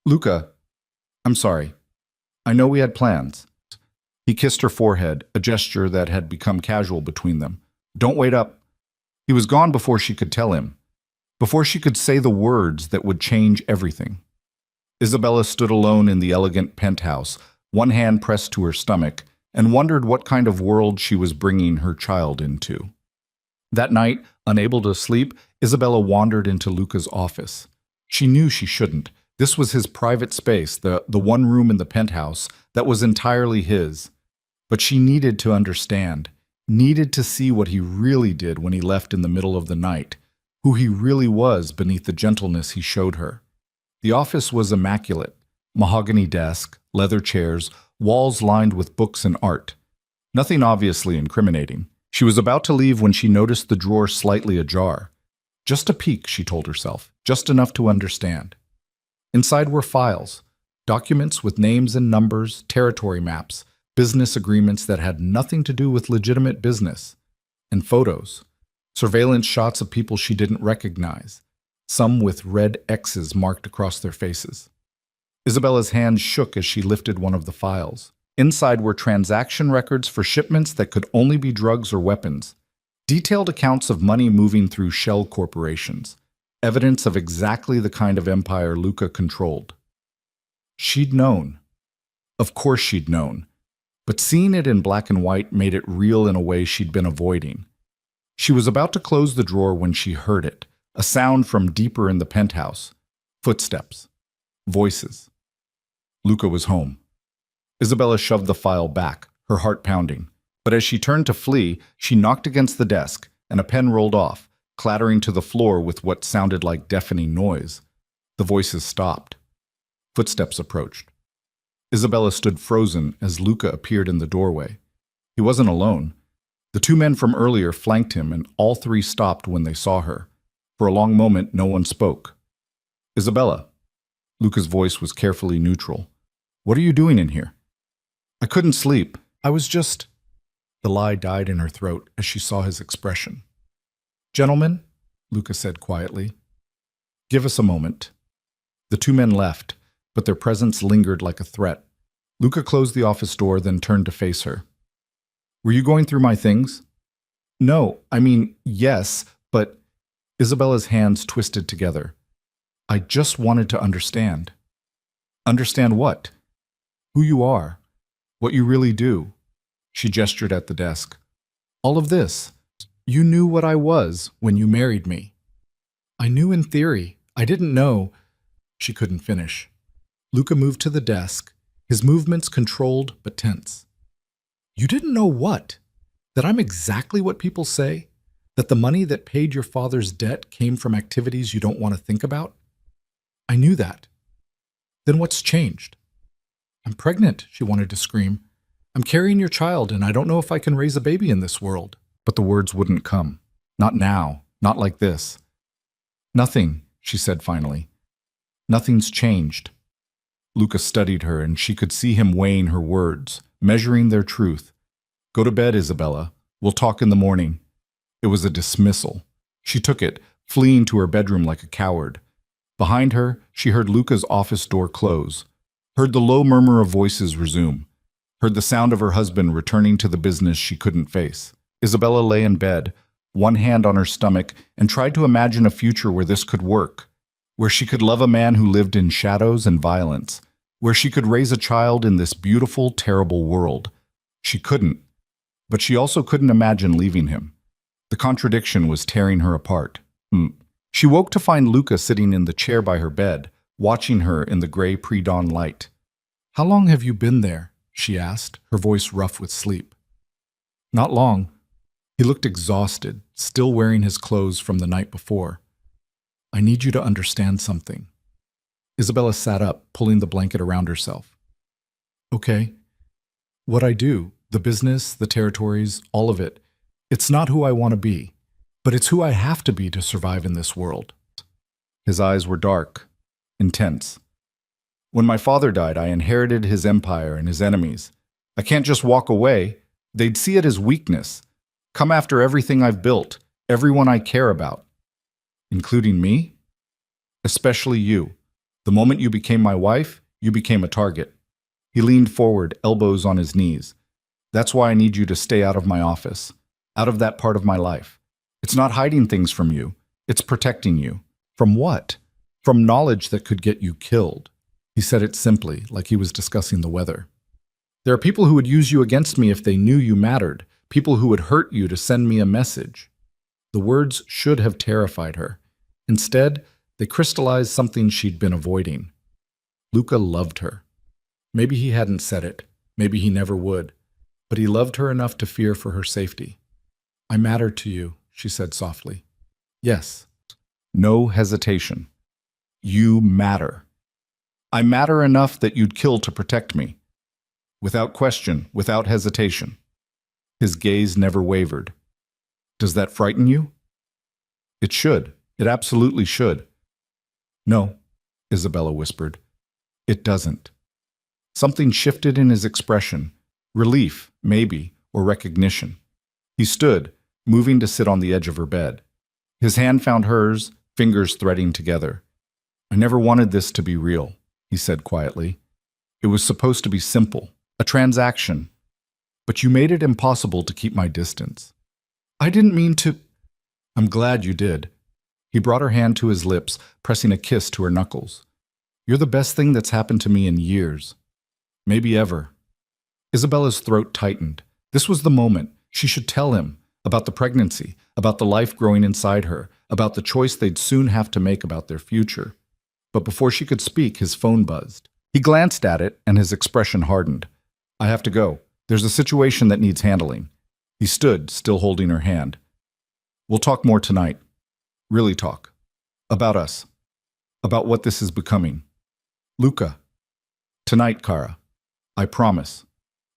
S1: Luca, I'm sorry. I know we had plans. He kissed her forehead, a gesture that had become casual between them. Don't wait up. He was gone before she could tell him, before she could say the words that would change everything. Isabella stood alone in the elegant penthouse, one hand pressed to her stomach, and wondered what kind of world she was bringing her child into. That night, unable to sleep, Isabella wandered into Luca's office. She knew she shouldn't. This was his private space, the one room in the penthouse that was entirely his. But she needed to understand, needed to see what he really did when he left in the middle of the night, who he really was beneath the gentleness he showed her. The office was immaculate. Mahogany desk, leather chairs, walls lined with books and art. Nothing obviously incriminating. She was about to leave when she noticed the drawer slightly ajar. Just a peek, she told herself, just enough to understand. Inside were files, documents with names and numbers, territory maps, business agreements that had nothing to do with legitimate business, and photos, surveillance shots of people she didn't recognize, some with red X's marked across their faces. Isabella's hand shook as she lifted one of the files. Inside were transaction records for shipments that could only be drugs or weapons, detailed accounts of money moving through shell corporations, evidence of exactly the kind of empire Luca controlled. She'd known. Of course she'd known. But seeing it in black and white made it real in a way she'd been avoiding. She was about to close the drawer when she heard it, a sound from deeper in the penthouse. Footsteps. Voices. Luca was home. Isabella shoved the file back, her heart pounding. But as she turned to flee, she knocked against the desk, and a pen rolled off, clattering to the floor with what sounded like deafening noise. The voices stopped. Footsteps approached. Isabella stood frozen as Luca appeared in the doorway. He wasn't alone. The 2 men from earlier flanked him, and all 3 stopped when they saw her. For a long moment, no one spoke. Isabella. Luca's voice was carefully neutral. What are you doing in here? I couldn't sleep. I was just... The lie died in her throat as she saw his expression. Gentlemen, Luca said quietly, Give us a moment. The two men left, but their presence lingered like a threat. Luca closed the office door, then turned to face her. Were you going through my things? No, I mean, yes, but Isabella's hands twisted together. I just wanted to understand. Understand what? Who you are. What you really do. She gestured at the desk. All of this. You knew what I was when you married me. I knew in theory. I didn't know. She couldn't finish. Luca moved to the desk, his movements controlled but tense. You didn't know what? That I'm exactly what people say? That the money that paid your father's debt came from activities you don't want to think about? I knew that. Then what's changed? I'm pregnant, she wanted to scream. I'm carrying your child, and I don't know if I can raise a baby in this world. But the words wouldn't come. Not now. Not like this. Nothing, she said finally. Nothing's changed. Luca studied her, and she could see him weighing her words, measuring their truth. Go to bed, Isabella. We'll talk in the morning. It was a dismissal. She took it, fleeing to her bedroom like a coward. Behind her, she heard Luca's office door close, heard the low murmur of voices resume, heard the sound of her husband returning to the business she couldn't face. Isabella lay in bed, one hand on her stomach, and tried to imagine a future where this could work, where she could love a man who lived in shadows and violence, where she could raise a child in this beautiful, terrible world. She couldn't, but she also couldn't imagine leaving him. The contradiction was tearing her apart. She woke to find Luca sitting in the chair by her bed, watching her in the gray pre-dawn light. How long have you been there? She asked, her voice rough with sleep. Not long. He looked exhausted, still wearing his clothes from the night before. I need you to understand something. Isabella sat up, pulling the blanket around herself. Okay. What I do, the business, the territories, all of it, it's not who I want to be, but it's who I have to be to survive in this world. His eyes were dark, intense. When my father died, I inherited his empire and his enemies. I can't just walk away. They'd see it as weakness. Come after everything I've built, everyone I care about. Including me? Especially you. The moment you became my wife, you became a target. He leaned forward, elbows on his knees. That's why I need you to stay out of my office, out of that part of my life. It's not hiding things from you. It's protecting you. From what? From knowledge that could get you killed. He said it simply, like he was discussing the weather. There are people who would use you against me if they knew you mattered, people who would hurt you to send me a message. The words should have terrified her. Instead, they crystallized something she'd been avoiding. Luca loved her. Maybe he hadn't said it. Maybe he never would. But he loved her enough to fear for her safety. I matter to you, she said softly. Yes. No hesitation. You matter. I matter enough that you'd kill to protect me. Without question, without hesitation. His gaze never wavered. Does that frighten you? It should. It absolutely should. No, Isabella whispered. It doesn't. Something shifted in his expression. Relief, maybe, or recognition. He stood, moving to sit on the edge of her bed. His hand found hers, fingers threading together. I never wanted this to be real, he said quietly. It was supposed to be simple, a transaction. But you made it impossible to keep my distance. I didn't mean to. I'm glad you did. He brought her hand to his lips, pressing a kiss to her knuckles. You're the best thing that's happened to me in years. Maybe ever. Isabella's throat tightened. This was the moment. She should tell him about the pregnancy, about the life growing inside her, about the choice they'd soon have to make about their future. But before she could speak, his phone buzzed. He glanced at it, and his expression hardened. I have to go. There's a situation that needs handling. He stood, still holding her hand. We'll talk more tonight. Really talk. About us. About what this is becoming. Luca. Tonight, Cara. I promise.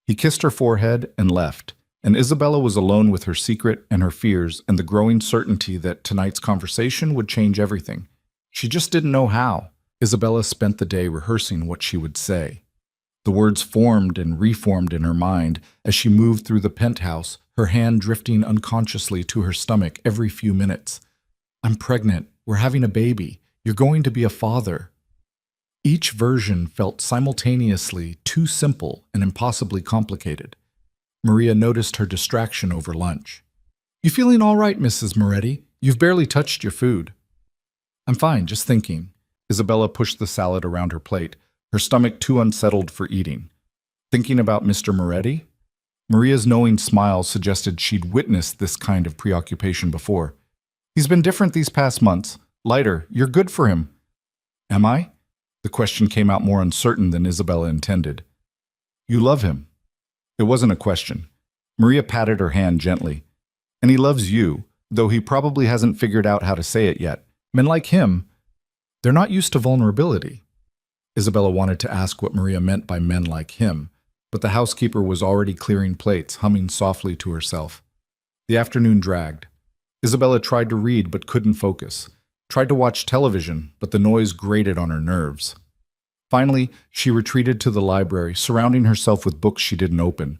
S1: He kissed her forehead and left, and Isabella was alone with her secret and her fears and the growing certainty that tonight's conversation would change everything. She just didn't know how. Isabella spent the day rehearsing what she would say. The words formed and reformed in her mind as she moved through the penthouse, her hand drifting unconsciously to her stomach every few minutes. I'm pregnant. We're having a baby. You're going to be a father. Each version felt simultaneously too simple and impossibly complicated. Maria noticed her distraction over lunch. You feeling all right, Mrs. Moretti? You've barely touched your food. I'm fine, just thinking. Isabella pushed the salad around her plate, her stomach too unsettled for eating. Thinking about Mr. Moretti? Maria's knowing smile suggested she'd witnessed this kind of preoccupation before. He's been different these past months. Lighter. You're good for him. Am I? The question came out more uncertain than Isabella intended. You love him. It wasn't a question. Maria patted her hand gently. And he loves you, though he probably hasn't figured out how to say it yet. Men like him, they're not used to vulnerability. Isabella wanted to ask what Maria meant by men like him, but the housekeeper was already clearing plates, humming softly to herself. The afternoon dragged. Isabella tried to read but couldn't focus. Tried to watch television, but the noise grated on her nerves. Finally, she retreated to the library, surrounding herself with books she didn't open,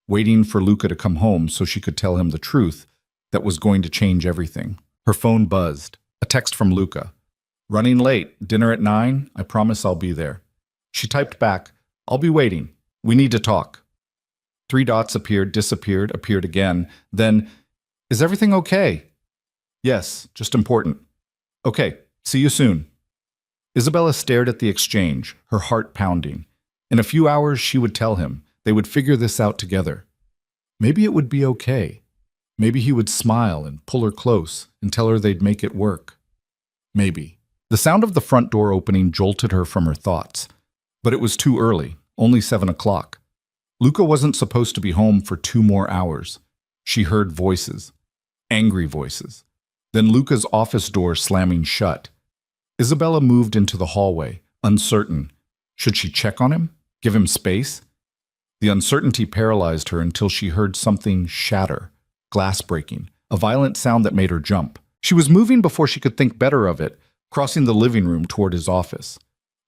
S1: waiting for Luca to come home so she could tell him the truth that was going to change everything. Her phone buzzed. A text from Luca. Running late. Dinner at 9. I promise I'll be there. She typed back, I'll be waiting. We need to talk. 3 dots appeared, disappeared, appeared again. Then, is everything okay? Yes, just important. Okay, see you soon. Isabella stared at the exchange, her heart pounding. In a few hours, she would tell him. They would figure this out together. Maybe it would be okay. Maybe he would smile and pull her close and tell her they'd make it work. Maybe. The sound of the front door opening jolted her from her thoughts. But it was too early, only 7 o'clock. Luca wasn't supposed to be home for 2 more hours. She heard voices. Angry voices. Then Luca's office door slamming shut. Isabella moved into the hallway, uncertain. Should she check on him? Give him space? The uncertainty paralyzed her until she heard something shatter. Glass breaking, a violent sound that made her jump. She was moving before she could think better of it, crossing the living room toward his office.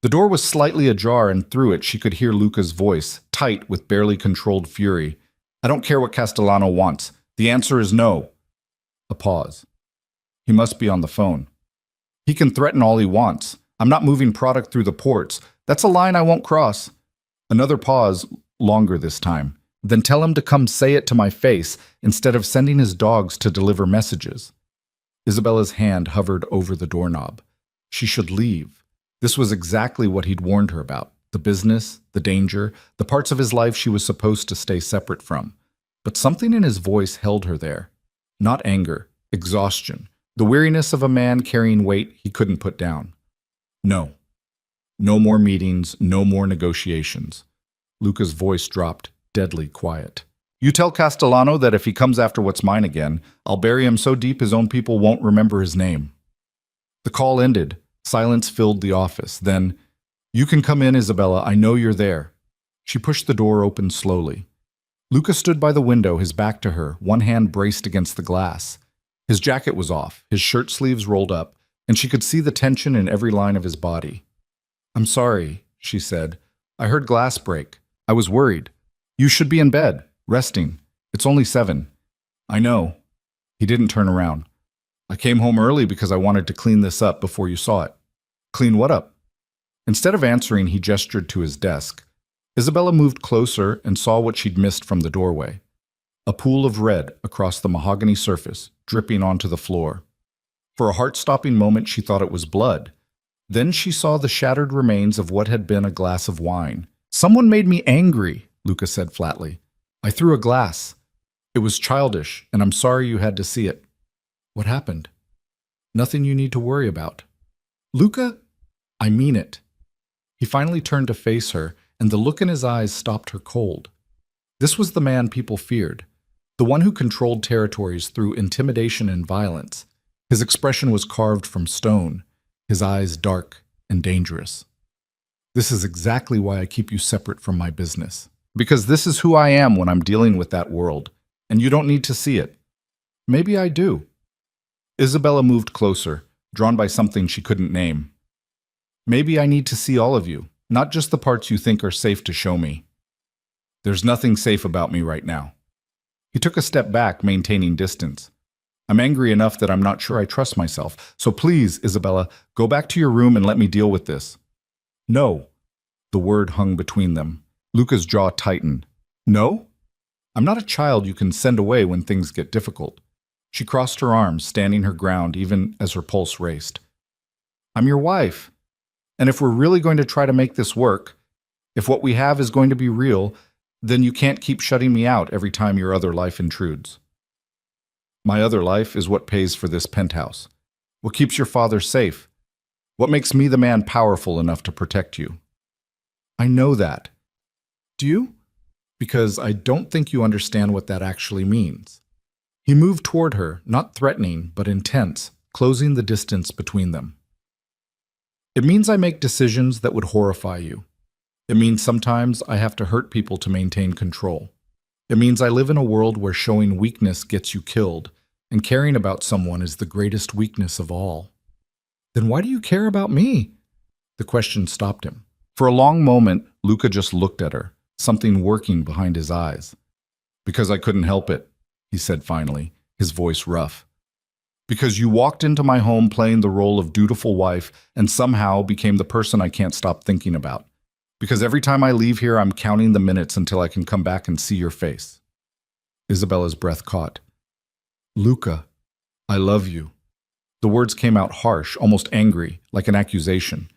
S1: The door was slightly ajar, and through it she could hear Luca's voice, tight with barely controlled fury. I don't care what Castellano wants. The answer is no. A pause. He must be on the phone. He can threaten all he wants. I'm not moving product through the ports. That's a line I won't cross. Another pause, longer this time. Then tell him to come say it to my face instead of sending his dogs to deliver messages. Isabella's hand hovered over the doorknob. She should leave. This was exactly what he'd warned her about. The business, the danger, the parts of his life she was supposed to stay separate from. But something in his voice held her there. Not anger, exhaustion, the weariness of a man carrying weight he couldn't put down. No. No more meetings, no more negotiations. Luca's voice dropped. Deadly quiet. You tell Castellano that if he comes after what's mine again, I'll bury him so deep his own people won't remember his name. The call ended. Silence filled the office. Then, you can come in, Isabella. I know you're there. She pushed the door open slowly. Luca stood by the window, his back to her, one hand braced against the glass. His jacket was off, his shirt sleeves rolled up, and she could see the tension in every line of his body. I'm sorry, she said. I heard glass break. I was worried. You should be in bed, resting. It's only 7. I know. He didn't turn around. I came home early because I wanted to clean this up before you saw it. Clean what up? Instead of answering, he gestured to his desk. Isabella moved closer and saw what she'd missed from the doorway. A pool of red across the mahogany surface, dripping onto the floor. For a heart-stopping moment, she thought it was blood. Then she saw the shattered remains of what had been a glass of wine. Someone made me angry, Luca said flatly. I threw a glass. It was childish, and I'm sorry you had to see it. What happened? Nothing you need to worry about. Luca, I mean it. He finally turned to face her, and the look in his eyes stopped her cold. This was the man people feared, the one who controlled territories through intimidation and violence. His expression was carved from stone, his eyes dark and dangerous. This is exactly why I keep you separate from my business. Because this is who I am when I'm dealing with that world, and you don't need to see it. Maybe I do. Isabella moved closer, drawn by something she couldn't name. Maybe I need to see all of you, not just the parts you think are safe to show me. There's nothing safe about me right now. He took a step back, maintaining distance. I'm angry enough that I'm not sure I trust myself. So please, Isabella, go back to your room and let me deal with this. No. The word hung between them. Luca's jaw tightened. No? I'm not a child you can send away when things get difficult. She crossed her arms, standing her ground even as her pulse raced. I'm your wife. And if we're really going to try to make this work, if what we have is going to be real, then you can't keep shutting me out every time your other life intrudes. My other life is what pays for this penthouse. What keeps your father safe. What makes me the man powerful enough to protect you. I know that. Do you? Because I don't think you understand what that actually means. He moved toward her, not threatening, but intense, closing the distance between them. It means I make decisions that would horrify you. It means sometimes I have to hurt people to maintain control. It means I live in a world where showing weakness gets you killed, and caring about someone is the greatest weakness of all. Then why do you care about me? The question stopped him. For a long moment, Luca just looked at her, something working behind his eyes. Because I couldn't help it, he said finally, his voice rough. Because you walked into my home playing the role of dutiful wife and somehow became the person I can't stop thinking about. Because every time I leave here, I'm counting the minutes until I can come back and see your face. Isabella's breath caught. Luca, I love you. The words came out harsh, almost angry, like an accusation.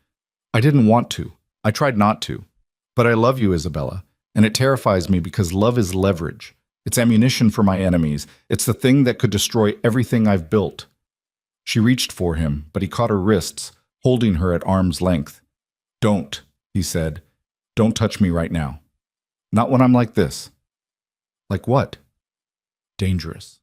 S1: I didn't want to. I tried not to. But I love you, Isabella, and it terrifies me because love is leverage. It's ammunition for my enemies. It's the thing that could destroy everything I've built. She reached for him, but he caught her wrists, holding her at arm's length. Don't, he said. Don't touch me right now. Not when I'm like this. Like what? Dangerous.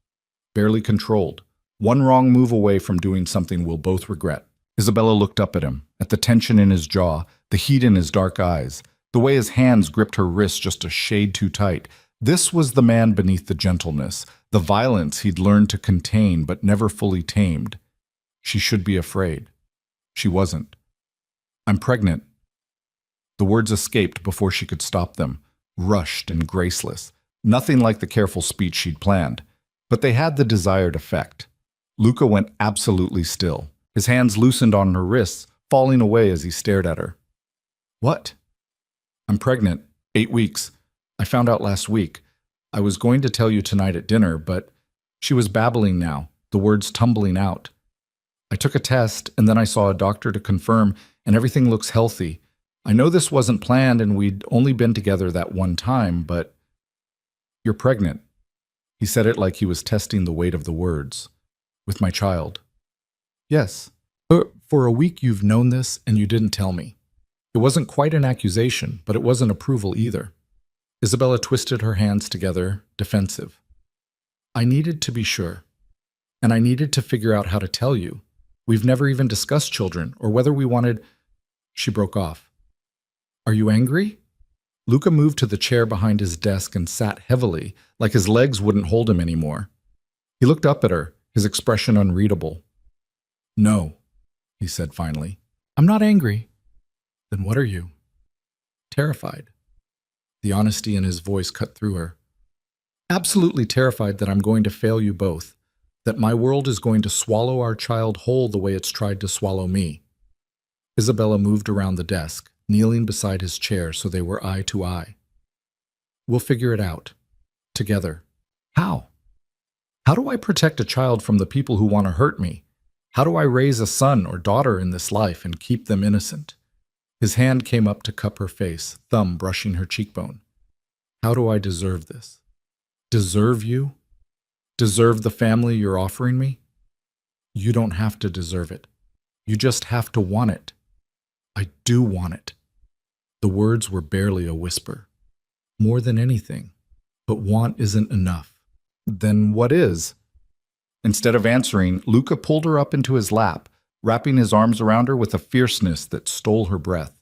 S1: Barely controlled. One wrong move away from doing something we'll both regret. Isabella looked up at him, at the tension in his jaw, the heat in his dark eyes, the way his hands gripped her wrist just a shade too tight. This was the man beneath the gentleness, the violence he'd learned to contain but never fully tamed. She should be afraid. She wasn't. I'm pregnant. The words escaped before she could stop them, rushed and graceless, nothing like the careful speech she'd planned. But they had the desired effect. Luca went absolutely still. His hands loosened on her wrists, falling away as he stared at her. What? I'm pregnant. 8 weeks. I found out last week. I was going to tell you tonight at dinner, but she was babbling now, the words tumbling out. I took a test, and then I saw a doctor to confirm, and everything looks healthy. I know this wasn't planned, and we'd only been together that one time, but you're pregnant. He said it like he was testing the weight of the words. With my child. Yes. For a week you've known this, and you didn't tell me. It wasn't quite an accusation, but it wasn't approval either. Isabella twisted her hands together, defensive. I needed to be sure. And I needed to figure out how to tell you. We've never even discussed children, or whether we wanted... She broke off. Are you angry? Luca moved to the chair behind his desk and sat heavily, like his legs wouldn't hold him anymore. He looked up at her, his expression unreadable. No, he said finally. I'm not angry. Then what are you? Terrified. The honesty in his voice cut through her. Absolutely terrified that I'm going to fail you both, that my world is going to swallow our child whole the way it's tried to swallow me. Isabella moved around the desk, kneeling beside his chair so they were eye to eye. We'll figure it out. Together. How? How do I protect a child from the people who want to hurt me? How do I raise a son or daughter in this life and keep them innocent? His hand came up to cup her face, thumb brushing her cheekbone. How do I deserve this? Deserve you? Deserve the family you're offering me? You don't have to deserve it. You just have to want it. I do want it. The words were barely a whisper. More than anything. But want isn't enough. Then what is? Instead of answering, Luca pulled her up into his lap, wrapping his arms around her with a fierceness that stole her breath.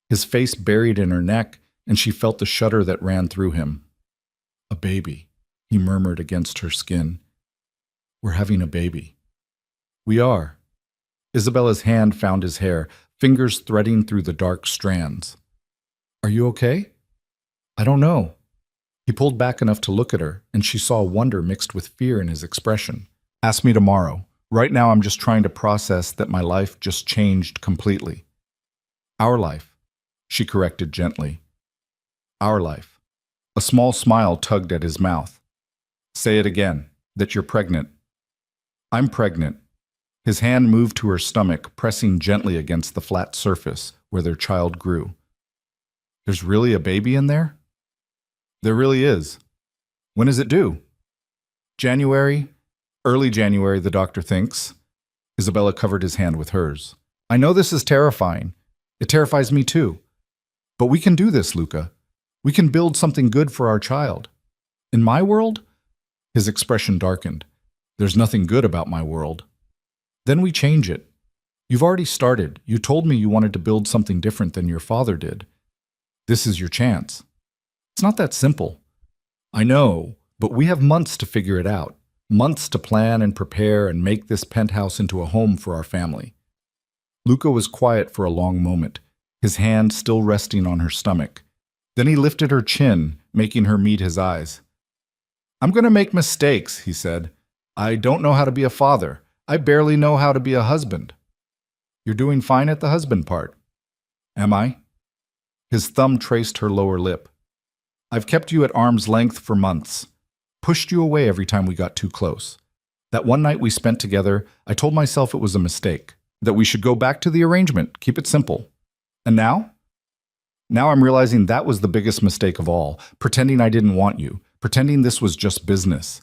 S1: His face buried in her neck, and she felt the shudder that ran through him. A baby, he murmured against her skin. We're having a baby. We are. Isabella's hand found his hair, fingers threading through the dark strands. Are you okay? I don't know. He pulled back enough to look at her, and she saw wonder mixed with fear in his expression. Ask me tomorrow. Right now, I'm just trying to process that my life just changed completely. Our life, she corrected gently. Our life. A small smile tugged at his mouth. Say it again, that you're pregnant. I'm pregnant. His hand moved to her stomach, pressing gently against the flat surface where their child grew. There's really a baby in there? There really is. When is it due? January? Early January, the doctor thinks. Isabella covered his hand with hers. I know this is terrifying. It terrifies me too. But we can do this, Luca. We can build something good for our child. In my world? His expression darkened. There's nothing good about my world. Then we change it. You've already started. You told me you wanted to build something different than your father did. This is your chance. It's not that simple. I know, but we have months to figure it out. Months to plan and prepare and make this penthouse into a home for our family. Luca was quiet for a long moment, his hand still resting on her stomach. Then he lifted her chin, making her meet his eyes. I'm going to make mistakes, he said. I don't know how to be a father. I barely know how to be a husband. You're doing fine at the husband part. Am I? His thumb traced her lower lip. I've kept you at arm's length for months. Pushed you away every time we got too close. That one night we spent together, I told myself it was a mistake, that we should go back to the arrangement, keep it simple. And now? Now I'm realizing that was the biggest mistake of all, pretending I didn't want you, pretending this was just business.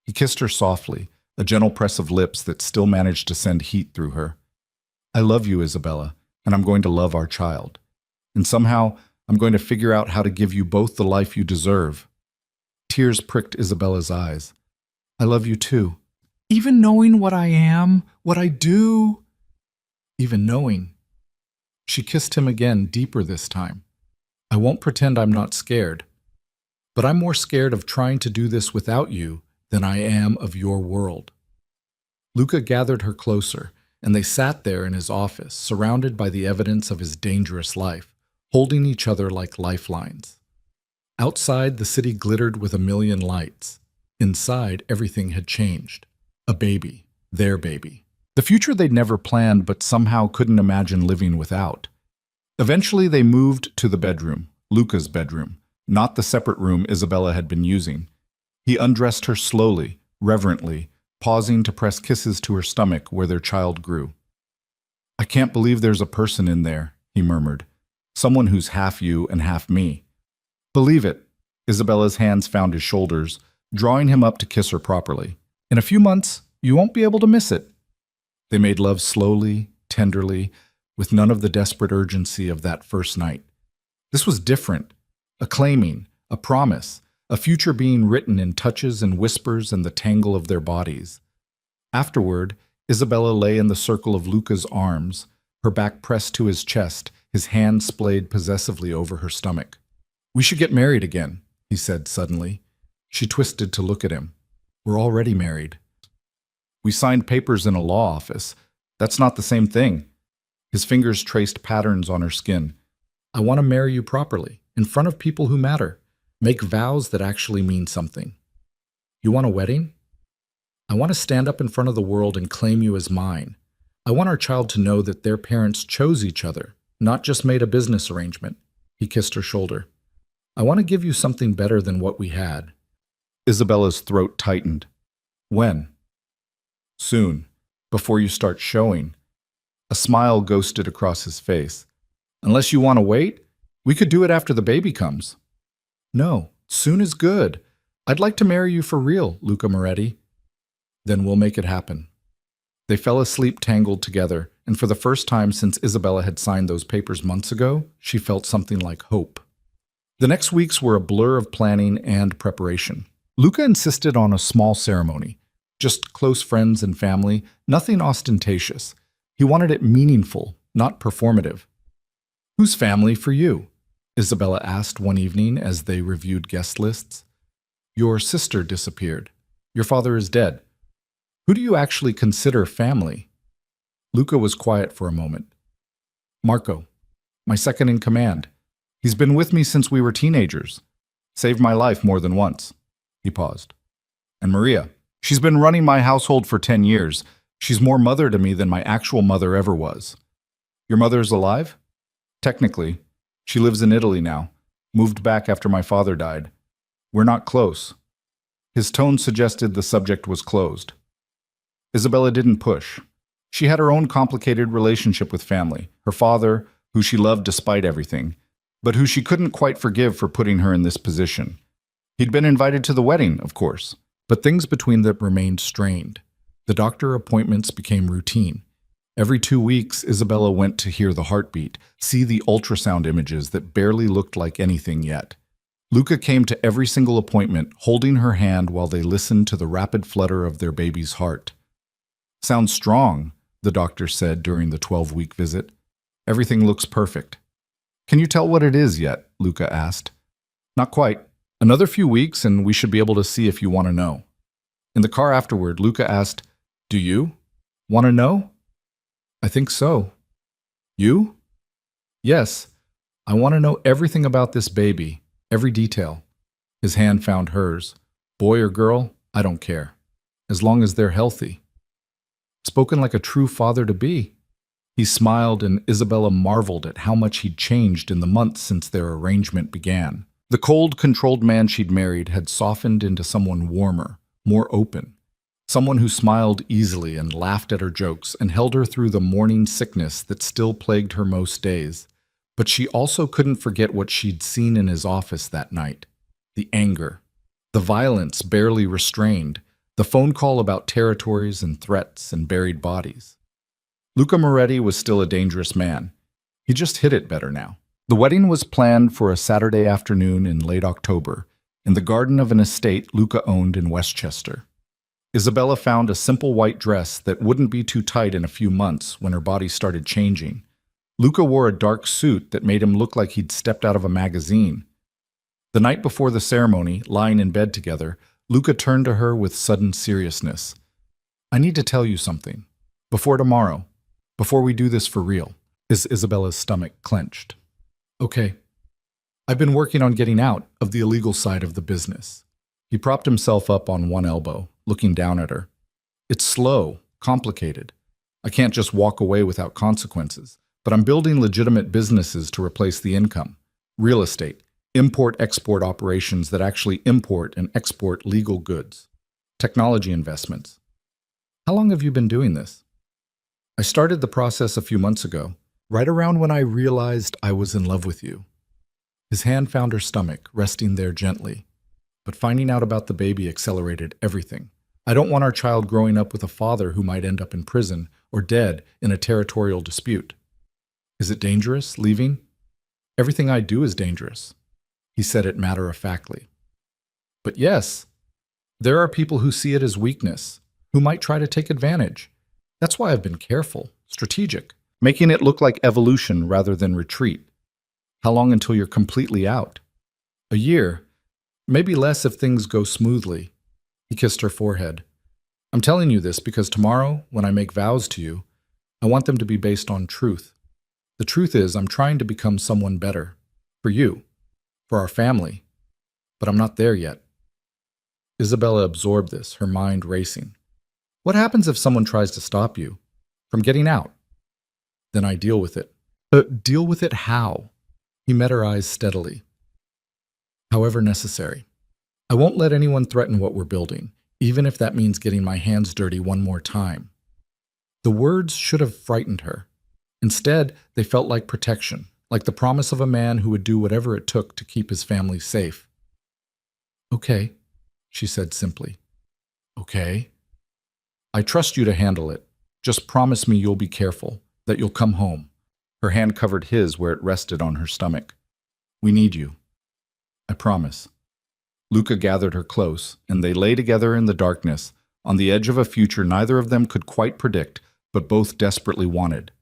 S1: He kissed her softly, a gentle press of lips that still managed to send heat through her. I love you, Isabella, and I'm going to love our child. And somehow, I'm going to figure out how to give you both the life you deserve. Tears pricked Isabella's eyes. I love you too. Even knowing what I am, what I do. Even knowing. She kissed him again, deeper this time. I won't pretend I'm not scared. But I'm more scared of trying to do this without you than I am of your world. Luca gathered her closer, and they sat there in his office, surrounded by the evidence of his dangerous life, holding each other like lifelines. Outside, the city glittered with a million lights. Inside, everything had changed. A baby. Their baby. The future they'd never planned but somehow couldn't imagine living without. Eventually, they moved to the bedroom, Luca's bedroom, not the separate room Isabella had been using. He undressed her slowly, reverently, pausing to press kisses to her stomach where their child grew. I can't believe there's a person in there, he murmured. Someone who's half you and half me. Believe it. Isabella's hands found his shoulders, drawing him up to kiss her properly. In a few months, you won't be able to miss it. They made love slowly, tenderly, with none of the desperate urgency of that first night. This was different. A claiming, a promise, a future being written in touches and whispers and the tangle of their bodies. Afterward, Isabella lay in the circle of Luca's arms, her back pressed to his chest, his hand splayed possessively over her stomach. We should get married again, he said suddenly. She twisted to look at him. We're already married. We signed papers in a law office. That's not the same thing. His fingers traced patterns on her skin. I want to marry you properly, in front of people who matter. Make vows that actually mean something. You want a wedding? I want to stand up in front of the world and claim you as mine. I want our child to know that their parents chose each other, not just made a business arrangement. He kissed her shoulder. I want to give you something better than what we had. Isabella's throat tightened. When? Soon, before you start showing. A smile ghosted across his face. Unless you want to wait, we could do it after the baby comes. No, soon is good. I'd like to marry you for real, Luca Moretti. Then we'll make it happen. They fell asleep tangled together, and for the first time since Isabella had signed those papers months ago, she felt something like hope. The next weeks were a blur of planning and preparation. Luca insisted on a small ceremony, just close friends and family, nothing ostentatious. He wanted it meaningful, not performative. Whose family for you? Isabella asked one evening as they reviewed guest lists. Your sister disappeared. Your father is dead. Who do you actually consider family? Luca was quiet for a moment. Marco, my second in command. He's been with me since we were teenagers. Saved my life more than once. He paused. And Maria, She's been running my household for 10 years. She's more mother to me than my actual mother ever was. Your mother's alive? Technically. She lives in Italy now. Moved back after my father died. We're not close. His tone suggested the subject was closed. Isabella didn't push. She had her own complicated relationship with family. Her father, who she loved despite everything, but who she couldn't quite forgive for putting her in this position. He'd been invited to the wedding, of course, but things between them remained strained. The doctor appointments became routine. Every 2 weeks, Isabella went to hear the heartbeat, see the ultrasound images that barely looked like anything yet. Luca came to every single appointment, holding her hand while they listened to the rapid flutter of their baby's heart. Sounds strong, the doctor said during the 12-week visit. Everything looks perfect. Can you tell what it is yet? Luca asked. Not quite. Another few weeks and we should be able to see if you want to know. In the car afterward, Luca asked, Do you want to know? I think so. You? Yes. I want to know everything about this baby, every detail. His hand found hers. Boy or girl, I don't care. As long as they're healthy. Spoken like a true father-to-be. He smiled and Isabella marveled at how much he'd changed in the months since their arrangement began. The cold, controlled man she'd married had softened into someone warmer, more open. Someone who smiled easily and laughed at her jokes and held her through the morning sickness that still plagued her most days. But she also couldn't forget what she'd seen in his office that night. The anger, the violence barely restrained, the phone call about territories and threats and buried bodies. Luca Moretti was still a dangerous man. He just hid it better now. The wedding was planned for a Saturday afternoon in late October, in the garden of an estate Luca owned in Westchester. Isabella found a simple white dress that wouldn't be too tight in a few months when her body started changing. Luca wore a dark suit that made him look like he'd stepped out of a magazine. The night before the ceremony, lying in bed together, Luca turned to her with sudden seriousness. I need to tell you something. Before tomorrow. Before we do this for real. Isabella's stomach clenched. Okay. I've been working on getting out of the illegal side of the business. He propped himself up on one elbow, looking down at her. It's slow, complicated. I can't just walk away without consequences, but I'm building legitimate businesses to replace the income. Real estate, import-export operations that actually import and export legal goods. Technology investments. How long have you been doing this? I started the process a few months ago, right around when I realized I was in love with you. His hand found her stomach, resting there gently. But finding out about the baby accelerated everything. I don't want our child growing up with a father who might end up in prison or dead in a territorial dispute. Is it dangerous, leaving? Everything I do is dangerous. He said it matter-of-factly. But yes, there are people who see it as weakness, who might try to take advantage. That's why I've been careful, strategic, making it look like evolution rather than retreat. How long until you're completely out? A year, maybe less if things go smoothly. He kissed her forehead. I'm telling you this because tomorrow, when I make vows to you, I want them to be based on truth. The truth is, I'm trying to become someone better. For you. For our family. But I'm not there yet. Isabella absorbed this, her mind racing. What happens if someone tries to stop you from getting out? Then I deal with it. Deal with it how? He met her eyes steadily. However necessary. I won't let anyone threaten what we're building, even if that means getting my hands dirty one more time. The words should have frightened her. Instead, they felt like protection, like the promise of a man who would do whatever it took to keep his family safe. Okay, she said simply. Okay. I trust you to handle it. Just promise me you'll be careful, that you'll come home. Her hand covered his where it rested on her stomach. We need you. I promise. Luca gathered her close, and they lay together in the darkness, on the edge of a future neither of them could quite predict, but both desperately wanted.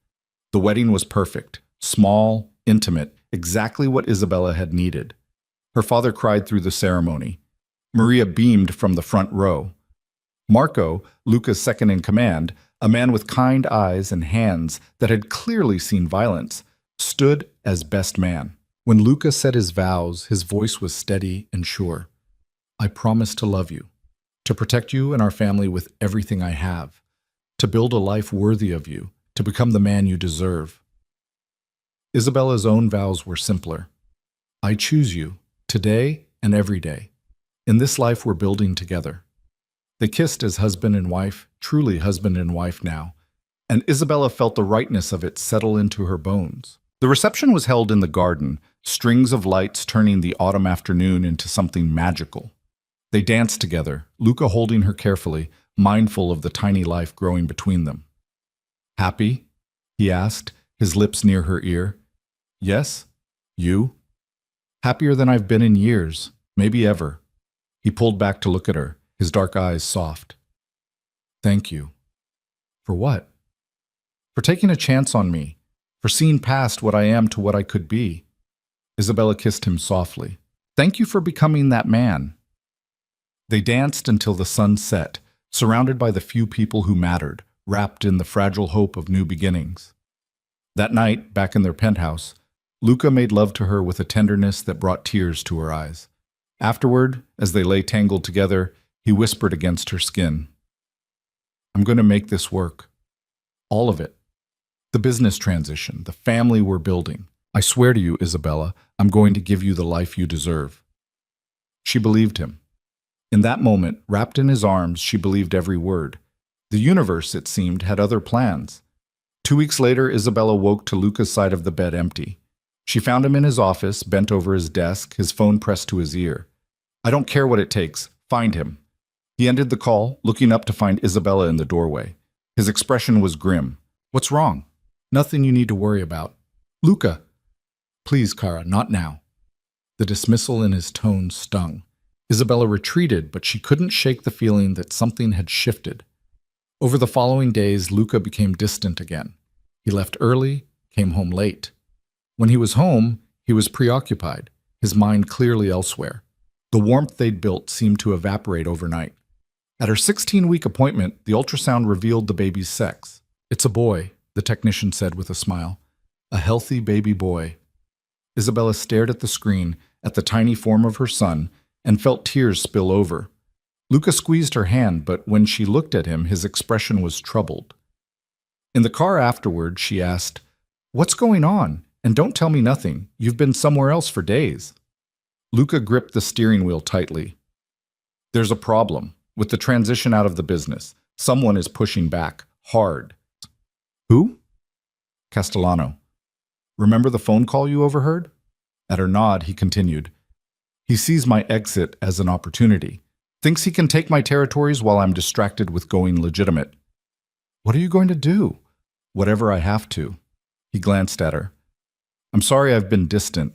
S1: The wedding was perfect, small, intimate, exactly what Isabella had needed. Her father cried through the ceremony. Maria beamed from the front row. Marco, Luca's second in command, a man with kind eyes and hands that had clearly seen violence, stood as best man. When Luca said his vows, his voice was steady and sure. I promise to love you, to protect you and our family with everything I have, to build a life worthy of you, to become the man you deserve. Isabella's own vows were simpler. I choose you, today and every day. In this life we're building together. They kissed as husband and wife, truly husband and wife now, and Isabella felt the rightness of it settle into her bones. The reception was held in the garden, strings of lights turning the autumn afternoon into something magical. They danced together, Luca holding her carefully, mindful of the tiny life growing between them. Happy? He asked, his lips near her ear. Yes? You? Happier than I've been in years, maybe ever. He pulled back to look at her, his dark eyes soft. Thank you. For what? For taking a chance on me, for seeing past what I am to what I could be. Isabella kissed him softly. Thank you for becoming that man. They danced until the sun set, surrounded by the few people who mattered, wrapped in the fragile hope of new beginnings. That night, back in their penthouse, Luca made love to her with a tenderness that brought tears to her eyes. Afterward, as they lay tangled together, he whispered against her skin. I'm going to make this work. All of it. The business transition, the family we're building. I swear to you, Isabella, I'm going to give you the life you deserve. She believed him. In that moment, wrapped in his arms, she believed every word. The universe, it seemed, had other plans. 2 weeks later, Isabella woke to Luca's side of the bed empty. She found him in his office, bent over his desk, his phone pressed to his ear. I don't care what it takes. Find him. He ended the call, looking up to find Isabella in the doorway. His expression was grim. What's wrong? Nothing you need to worry about. Luca. Please, Cara, not now. The dismissal in his tone stung. Isabella retreated, but she couldn't shake the feeling that something had shifted. Over the following days, Luca became distant again. He left early, came home late. When he was home, he was preoccupied, his mind clearly elsewhere. The warmth they'd built seemed to evaporate overnight. At her 16-week appointment, the ultrasound revealed the baby's sex. It's a boy, the technician said with a smile. A healthy baby boy. Isabella stared at the screen, at the tiny form of her son, and felt tears spill over. Luca squeezed her hand, but when she looked at him, his expression was troubled. In the car afterward, she asked, What's going on? And don't tell me nothing. You've been somewhere else for days. Luca gripped the steering wheel tightly. There's a problem. With the transition out of the business, someone is pushing back, hard. Who? Castellano. Remember the phone call you overheard? At her nod, he continued. He sees my exit as an opportunity. Thinks he can take my territories while I'm distracted with going legitimate. What are you going to do? Whatever I have to. He glanced at her. I'm sorry I've been distant.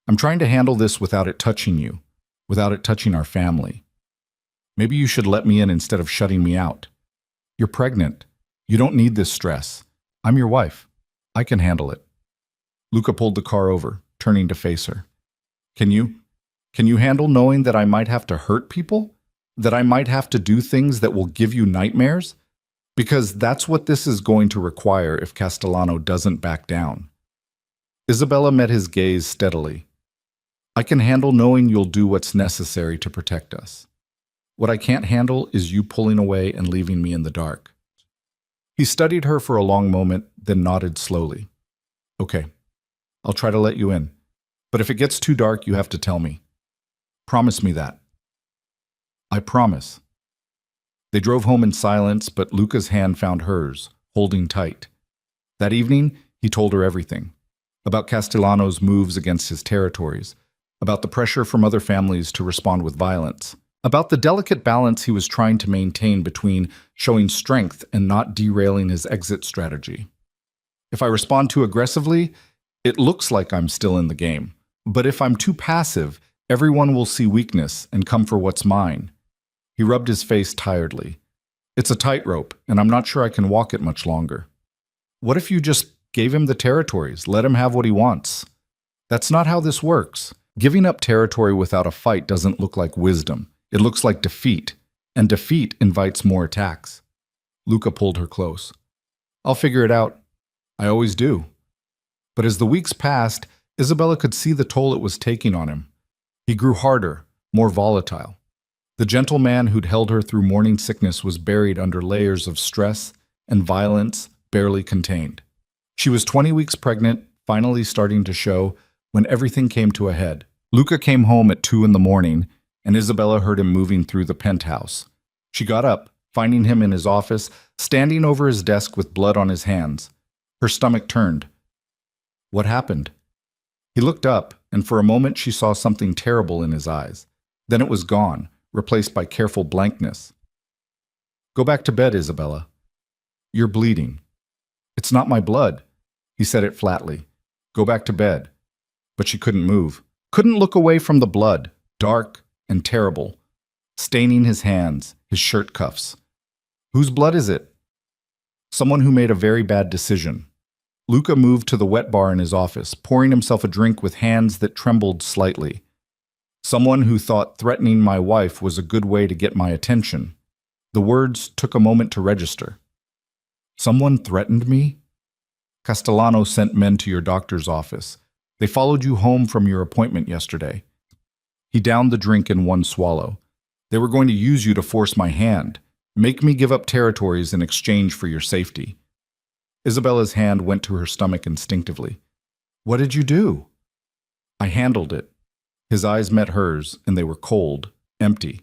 S1: I'm trying to handle this without it touching you, without it touching our family. Maybe you should let me in instead of shutting me out. You're pregnant. You don't need this stress. I'm your wife. I can handle it. Luca pulled the car over, turning to face her. Can you handle knowing that I might have to hurt people? That I might have to do things that will give you nightmares? Because that's what this is going to require if Castellano doesn't back down. Isabella met his gaze steadily. I can handle knowing you'll do what's necessary to protect us. What I can't handle is you pulling away and leaving me in the dark. He studied her for a long moment, then nodded slowly. Okay, I'll try to let you in. But if it gets too dark, you have to tell me. Promise me that. I promise. They drove home in silence, but Luca's hand found hers, holding tight. That evening, he told her everything. About Castellano's moves against his territories, about the pressure from other families to respond with violence, about the delicate balance he was trying to maintain between showing strength and not derailing his exit strategy. If I respond too aggressively, it looks like I'm still in the game. But if I'm too passive, everyone will see weakness and come for what's mine. He rubbed his face tiredly. It's a tightrope, and I'm not sure I can walk it much longer. What if you just gave him the territories, let him have what he wants? That's not how this works. Giving up territory without a fight doesn't look like wisdom. It looks like defeat, and defeat invites more attacks. Luca pulled her close. I'll figure it out. I always do. But as the weeks passed, Isabella could see the toll it was taking on him. He grew harder, more volatile. The gentle man who'd held her through morning sickness was buried under layers of stress and violence barely contained. She was 20 weeks pregnant, finally starting to show, when everything came to a head. Luca came home at 2 in the morning, and Isabella heard him moving through the penthouse. She got up, finding him in his office, standing over his desk with blood on his hands. Her stomach turned. What happened? He looked up, and for a moment she saw something terrible in his eyes. Then it was gone, replaced by careful blankness. Go back to bed, Isabella. You're bleeding. It's not my blood. He said it flatly. Go back to bed. But she couldn't move, couldn't look away from the blood, dark and terrible, staining his hands, his shirt cuffs. Whose blood is it? Someone who made a very bad decision. Luca moved to the wet bar in his office, pouring himself a drink with hands that trembled slightly. Someone who thought threatening my wife was a good way to get my attention. The words took a moment to register. Someone threatened me? Castellano sent men to your doctor's office. They followed you home from your appointment yesterday. He downed the drink in one swallow. They were going to use you to force my hand, make me give up territories in exchange for your safety. Isabella's hand went to her stomach instinctively. What did you do? I handled it. His eyes met hers, and they were cold, empty.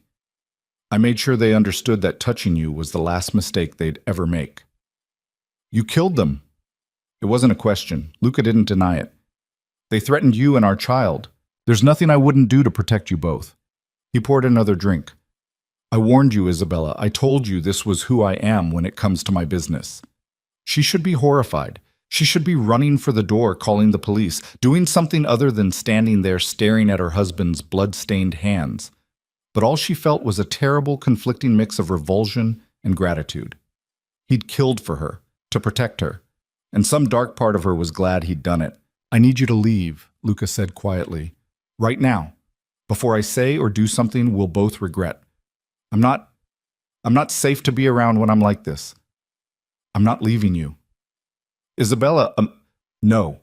S1: I made sure they understood that touching you was the last mistake they'd ever make. You killed them. It wasn't a question. Luca didn't deny it. They threatened you and our child. There's nothing I wouldn't do to protect you both. He poured another drink. I warned you, Isabella. I told you this was who I am when it comes to my business. She should be horrified. She should be running for the door, calling the police, doing something other than standing there staring at her husband's blood-stained hands. But all she felt was a terrible, conflicting mix of revulsion and gratitude. He'd killed for her, to protect her, and some dark part of her was glad he'd done it. I need you to leave, Luca said quietly. Right now. Before I say or do something we'll both regret. I'm not safe to be around when I'm like this. I'm not leaving you. Isabella, no.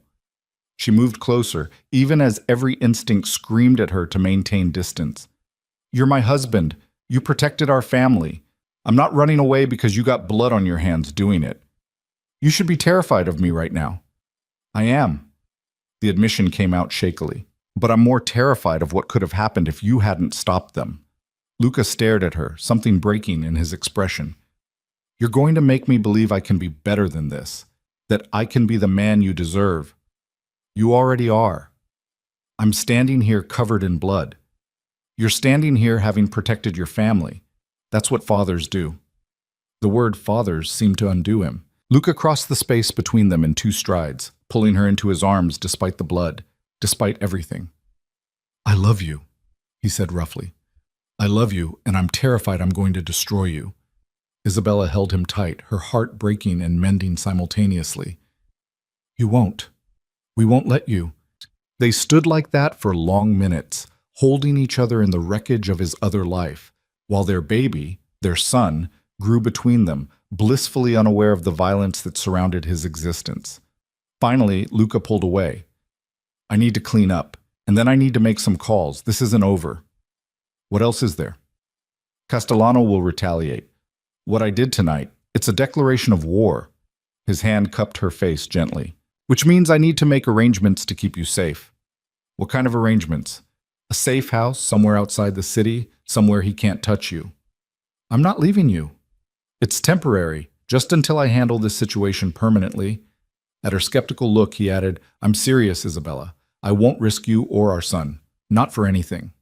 S1: She moved closer, even as every instinct screamed at her to maintain distance. You're my husband. You protected our family. I'm not running away because you got blood on your hands doing it. You should be terrified of me right now. I am. The admission came out shakily. But I'm more terrified of what could have happened if you hadn't stopped them. Luca stared at her, something breaking in his expression. You're going to make me believe I can be better than this, that I can be the man you deserve. You already are. I'm standing here covered in blood. You're standing here having protected your family. That's what fathers do. The word fathers seemed to undo him. Luca crossed the space between them in 2 strides, pulling her into his arms despite the blood, despite everything. I love you, he said roughly. I love you, and I'm terrified I'm going to destroy you. Isabella held him tight, her heart breaking and mending simultaneously. You won't. We won't let you. They stood like that for long minutes, holding each other in the wreckage of his other life, while their baby, their son, grew between them, blissfully unaware of the violence that surrounded his existence. Finally, Luca pulled away. I need to clean up, and then I need to make some calls. This isn't over. What else is there? Castellano will retaliate. What I did tonight, it's a declaration of war. His hand cupped her face gently. Which means I need to make arrangements to keep you safe. What kind of arrangements? A safe house somewhere outside the city, somewhere he can't touch you. I'm not leaving you. It's temporary, just until I handle this situation permanently. At her skeptical look, he added, I'm serious, Isabella. I won't risk you or our son. Not for anything.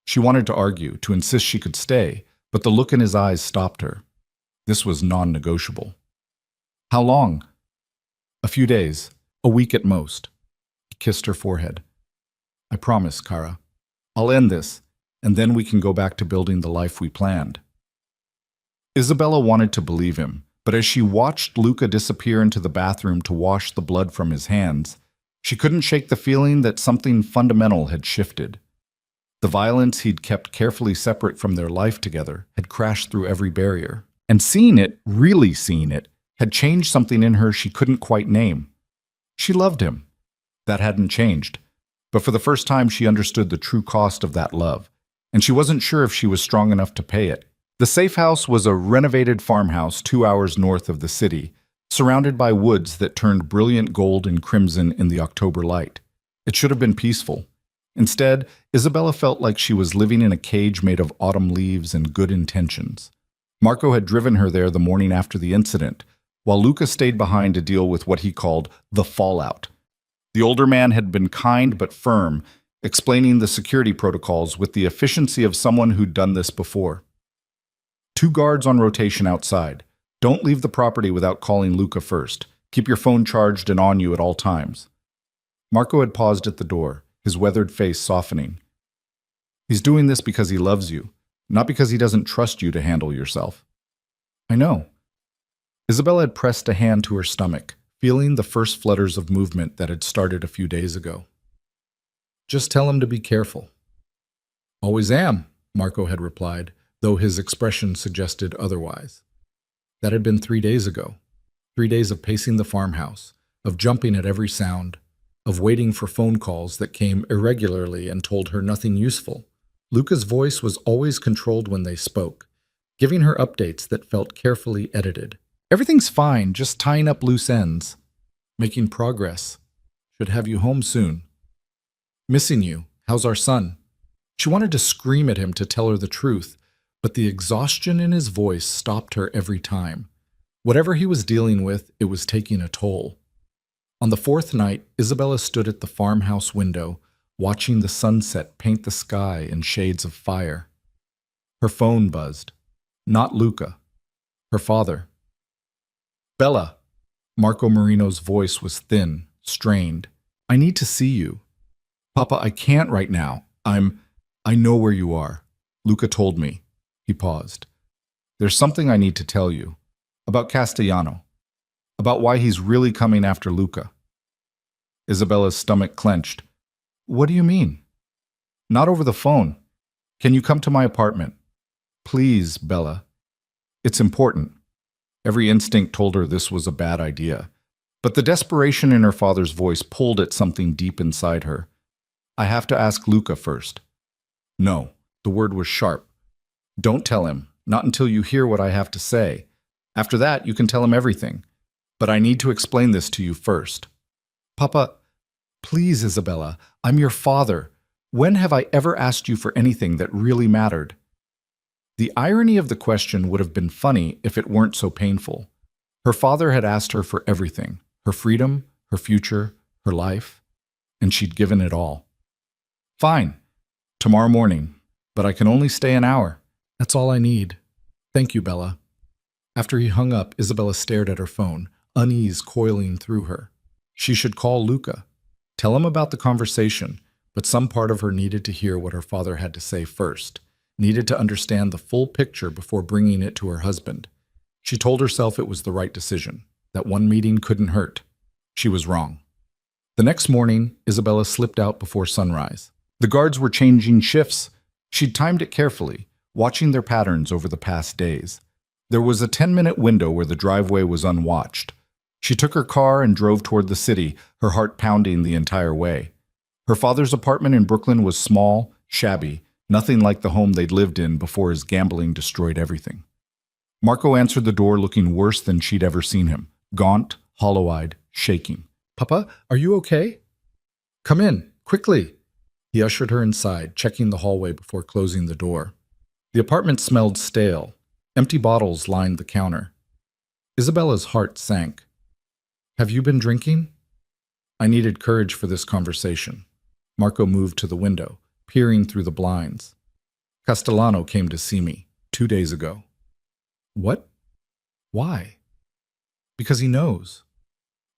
S1: She wanted to argue, to insist she could stay, but the look in his eyes stopped her. This was non-negotiable. How long? A few days. A week at most. He kissed her forehead. I promise, Cara. I'll end this, and then we can go back to building the life we planned. Isabella wanted to believe him, but as she watched Luca disappear into the bathroom to wash the blood from his hands, she couldn't shake the feeling that something fundamental had shifted. The violence he'd kept carefully separate from their life together had crashed through every barrier. And seeing it, really seeing it, had changed something in her she couldn't quite name. She loved him. That hadn't changed. But for the first time she understood the true cost of that love. and she wasn't sure if she was strong enough to pay it. The safe house was a renovated farmhouse 2 hours north of the city, surrounded by woods that turned brilliant gold and crimson in the October light. It should have been peaceful. Instead, Isabella felt like she was living in a cage made of autumn leaves and good intentions. Marco had driven her there the morning after the incident, while Luca stayed behind to deal with what he called the fallout. The older man had been kind but firm, explaining the security protocols with the efficiency of someone who'd done this before. 2 guards on rotation outside. Don't leave the property without calling Luca first. Keep your phone charged and on you at all times. Marco had paused at the door, his weathered face softening. He's doing this because he loves you, not because he doesn't trust you to handle yourself. I know. Isabella had pressed a hand to her stomach, feeling the first flutters of movement that had started a few days ago. Just tell him to be careful. Always am, Marco had replied, though his expression suggested otherwise. That had been 3 days ago. 3 days of pacing the farmhouse, of jumping at every sound, of waiting for phone calls that came irregularly and told her nothing useful. Luca's voice was always controlled when they spoke, giving her updates that felt carefully edited. Everything's fine, just tying up loose ends. Making progress. Should have you home soon. Missing you. How's our son? She wanted to scream at him to tell her the truth, but the exhaustion in his voice stopped her every time. Whatever he was dealing with, it was taking a toll. On the 4th night, Isabella stood at the farmhouse window, watching the sunset paint the sky in shades of fire. Her phone buzzed. Not Luca. Her father. Bella. Marco Marino's voice was thin, strained. I need to see you. Papa, I can't right now. I know where you are. Luca told me. He paused. There's something I need to tell you. About Castellano. About why he's really coming after Luca. Isabella's stomach clenched. What do you mean? Not over the phone. Can you come to my apartment? Please, Bella. It's important. Every instinct told her this was a bad idea, but the desperation in her father's voice pulled at something deep inside her. I have to ask Luca first. No, the word was sharp. Don't tell him, not until you hear what I have to say. After that, you can tell him everything. But I need to explain this to you first. Papa, please, Isabella, I'm your father. When have I ever asked you for anything that really mattered? The irony of the question would have been funny if it weren't so painful. Her father had asked her for everything, her freedom, her future, her life, and she'd given it all. Fine, tomorrow morning, but I can only stay an hour. That's all I need. Thank you, Bella. After he hung up, Isabella stared at her phone, unease coiling through her. She should call Luca, tell him about the conversation, but some part of her needed to hear what her father had to say first, needed to understand the full picture before bringing it to her husband. She told herself it was the right decision, that one meeting couldn't hurt. She was wrong. The next morning, Isabella slipped out before sunrise. The guards were changing shifts. She'd timed it carefully, watching their patterns over the past days. There was a 10-minute window where the driveway was unwatched. She took her car and drove toward the city, her heart pounding the entire way. Her father's apartment in Brooklyn was small, shabby, nothing like the home they'd lived in before his gambling destroyed everything. Marco answered the door looking worse than she'd ever seen him, gaunt, hollow-eyed, shaking. Papa, are you okay? Come in, quickly. He ushered her inside, checking the hallway before closing the door. The apartment smelled stale. Empty bottles lined the counter. Isabella's heart sank. Have you been drinking? I needed courage for this conversation. Marco moved to the window, peering through the blinds. Castellano came to see me 2 days ago. What? Why? Because he knows.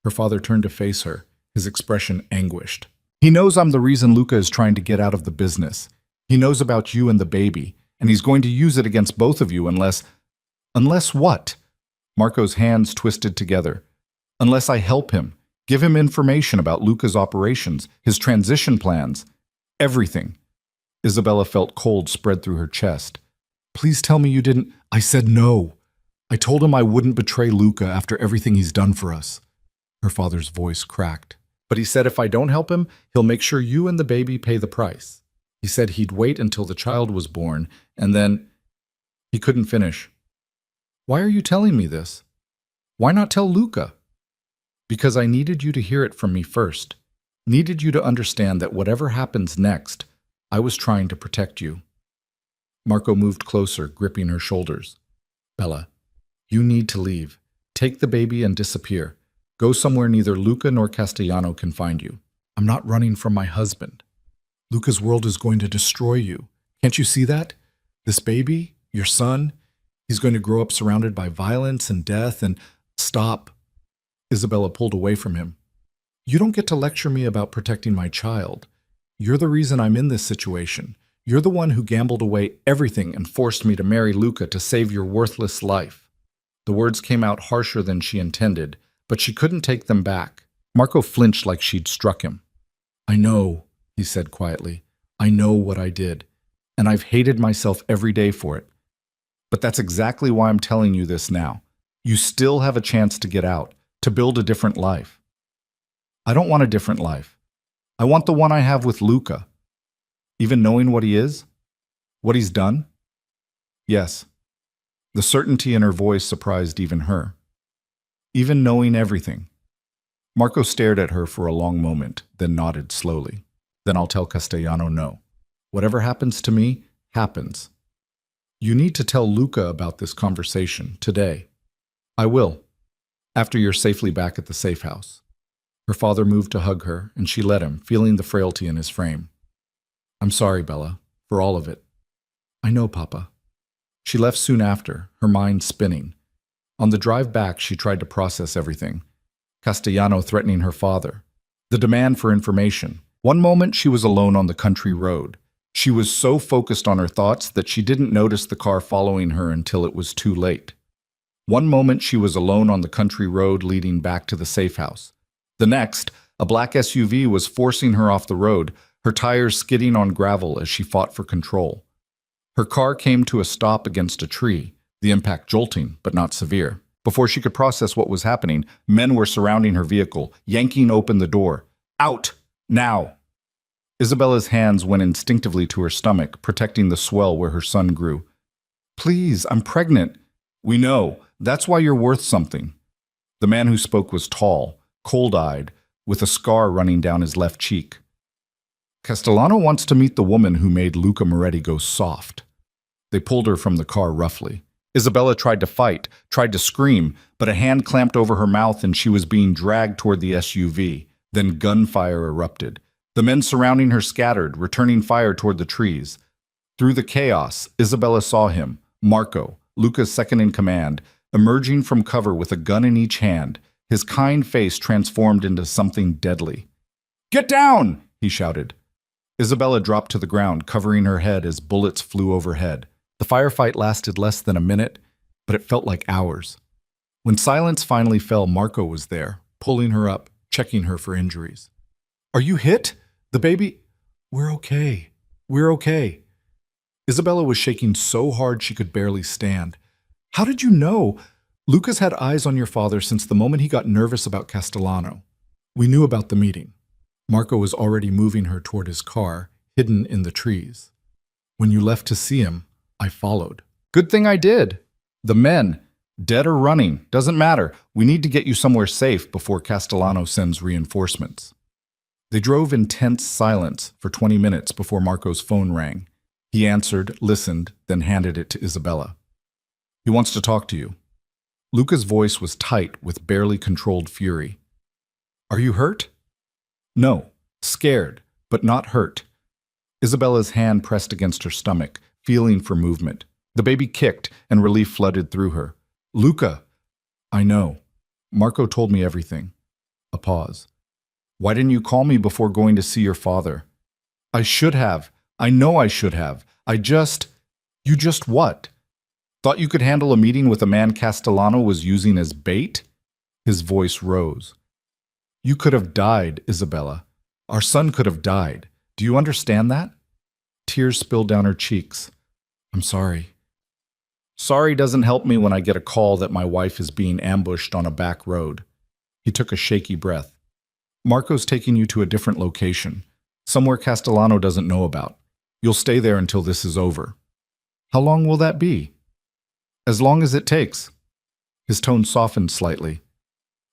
S1: Her father turned to face her, his expression anguished. He knows I'm the reason Luca is trying to get out of the business. He knows about you and the baby, and he's going to use it against both of you unless... Unless what? Marco's hands twisted together. Unless I help him, give him information about Luca's operations, his transition plans, everything. Isabella felt cold spread through her chest. Please tell me you didn't... I said no. I told him I wouldn't betray Luca after everything he's done for us. Her father's voice cracked. But he said if I don't help him, he'll make sure you and the baby pay the price. He said he'd wait until the child was born, and then he couldn't finish. Why are you telling me this? Why not tell Luca? Because I needed you to hear it from me first. Needed you to understand that whatever happens next, I was trying to protect you. Marco moved closer, gripping her shoulders. Bella, you need to leave. Take the baby and disappear. Go somewhere neither Luca nor Castellano can find you. I'm not running from my husband. Luca's world is going to destroy you. Can't you see that? This baby, your son, he's going to grow up surrounded by violence and death and... Stop. Isabella pulled away from him. You don't get to lecture me about protecting my child. You're the reason I'm in this situation. You're the one who gambled away everything and forced me to marry Luca to save your worthless life. The words came out harsher than she intended, but she couldn't take them back. Marco flinched like she'd struck him. I know, he said quietly. I know what I did, and I've hated myself every day for it. But that's exactly why I'm telling you this now. You still have a chance to get out, to build a different life. I don't want a different life. I want the one I have with Luca. Even knowing what he is? What he's done? Yes. The certainty in her voice surprised even her. Even knowing everything. Marco stared at her for a long moment, then nodded slowly. Then I'll tell Castellano no. Whatever happens to me, happens. You need to tell Luca about this conversation today. I will, after you're safely back at the safe house. Her father moved to hug her, and she let him, feeling the frailty in his frame. I'm sorry, Bella, for all of it. I know, Papa. She left soon after, her mind spinning. On the drive back, she tried to process everything. Castellano threatening her father. The demand for information. One moment she was alone on the country road. She was so focused on her thoughts that she didn't notice the car following her until it was too late. One moment she was alone on the country road leading back to the safe house. The next, a black SUV was forcing her off the road, her tires skidding on gravel as she fought for control. Her car came to a stop against a tree, the impact jolting, but not severe. Before she could process what was happening, men were surrounding her vehicle, yanking open the door. Out! Now! Isabella's hands went instinctively to her stomach, protecting the swell where her son grew. Please, I'm pregnant. We know. That's why you're worth something. The man who spoke was tall, cold-eyed, with a scar running down his left cheek. Castellano wants to meet the woman who made Luca Moretti go soft. They pulled her from the car roughly. Isabella tried to fight, tried to scream, but a hand clamped over her mouth and she was being dragged toward the SUV. Then gunfire erupted. The men surrounding her scattered, returning fire toward the trees. Through the chaos, Isabella saw him, Marco, Luca's second-in-command, emerging from cover with a gun in each hand, his kind face transformed into something deadly. Get down! He shouted. Isabella dropped to the ground, covering her head as bullets flew overhead. The firefight lasted less than a minute, but it felt like hours. When silence finally fell, Marco was there, pulling her up, checking her for injuries. Are you hit? The baby? We're okay. We're okay. Isabella was shaking so hard she could barely stand. How did you know? Lucas had eyes on your father since the moment he got nervous about Castellano. We knew about the meeting. Marco was already moving her toward his car, hidden in the trees. When you left to see him, I followed. Good thing I did. The men, dead or running, doesn't matter. We need to get you somewhere safe before Castellano sends reinforcements. They drove in tense silence for 20 minutes before Marco's phone rang. He answered, listened, then handed it to Isabella. He wants to talk to you. Luca's voice was tight with barely controlled fury. Are you hurt? No, scared, but not hurt. Isabella's hand pressed against her stomach, feeling for movement. The baby kicked, and relief flooded through her. Luca! I know. Marco told me everything. A pause. Why didn't you call me before going to see your father? I should have. I know I should have. You just what? Thought you could handle a meeting with a man Castellano was using as bait? His voice rose. You could have died, Isabella. Our son could have died. Do you understand that? Tears spilled down her cheeks. I'm sorry. Sorry doesn't help me when I get a call that my wife is being ambushed on a back road. He took a shaky breath. Marco's taking you to a different location, somewhere Castellano doesn't know about. You'll stay there until this is over. How long will that be? As long as it takes. His tone softened slightly.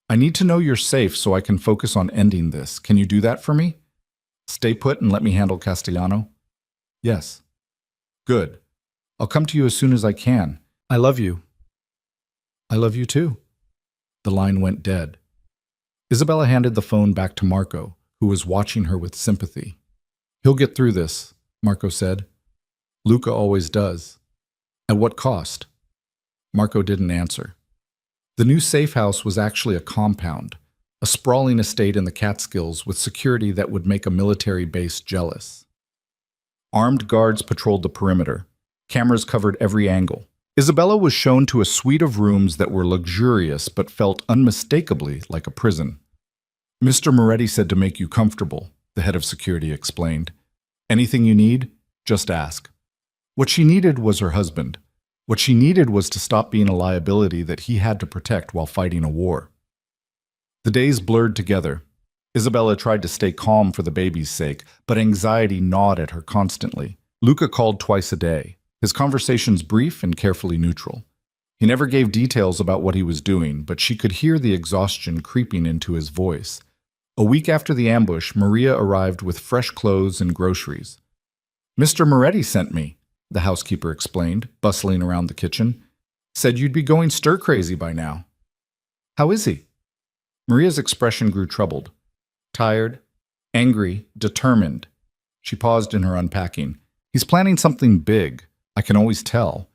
S1: I need to know you're safe so I can focus on ending this. Can you do that for me? Stay put and let me handle Castellano? Yes. Good. I'll come to you as soon as I can. I love you. I love you too. The line went dead. Isabella handed the phone back to Marco, who was watching her with sympathy. He'll get through this, Marco said. Luca always does. At what cost? Marco didn't answer. The new safe house was actually a compound, a sprawling estate in the Catskills with security that would make a military base jealous. Armed guards patrolled the perimeter. Cameras covered every angle. Isabella was shown to a suite of rooms that were luxurious but felt unmistakably like a prison. Mr. Moretti said to make you comfortable, the head of security explained. Anything you need, just ask. What she needed was her husband. What she needed was to stop being a liability that he had to protect while fighting a war. The days blurred together. Isabella tried to stay calm for the baby's sake, but anxiety gnawed at her constantly. Luca called twice a day, his conversations brief and carefully neutral. He never gave details about what he was doing, but she could hear the exhaustion creeping into his voice. A week after the ambush, Maria arrived with fresh clothes and groceries. Mr. Moretti sent me, the housekeeper explained, bustling around the kitchen. Said you'd be going stir-crazy by now. How is he? Maria's expression grew troubled. Tired, angry, determined. She paused in her unpacking. He's planning something big. I can always tell.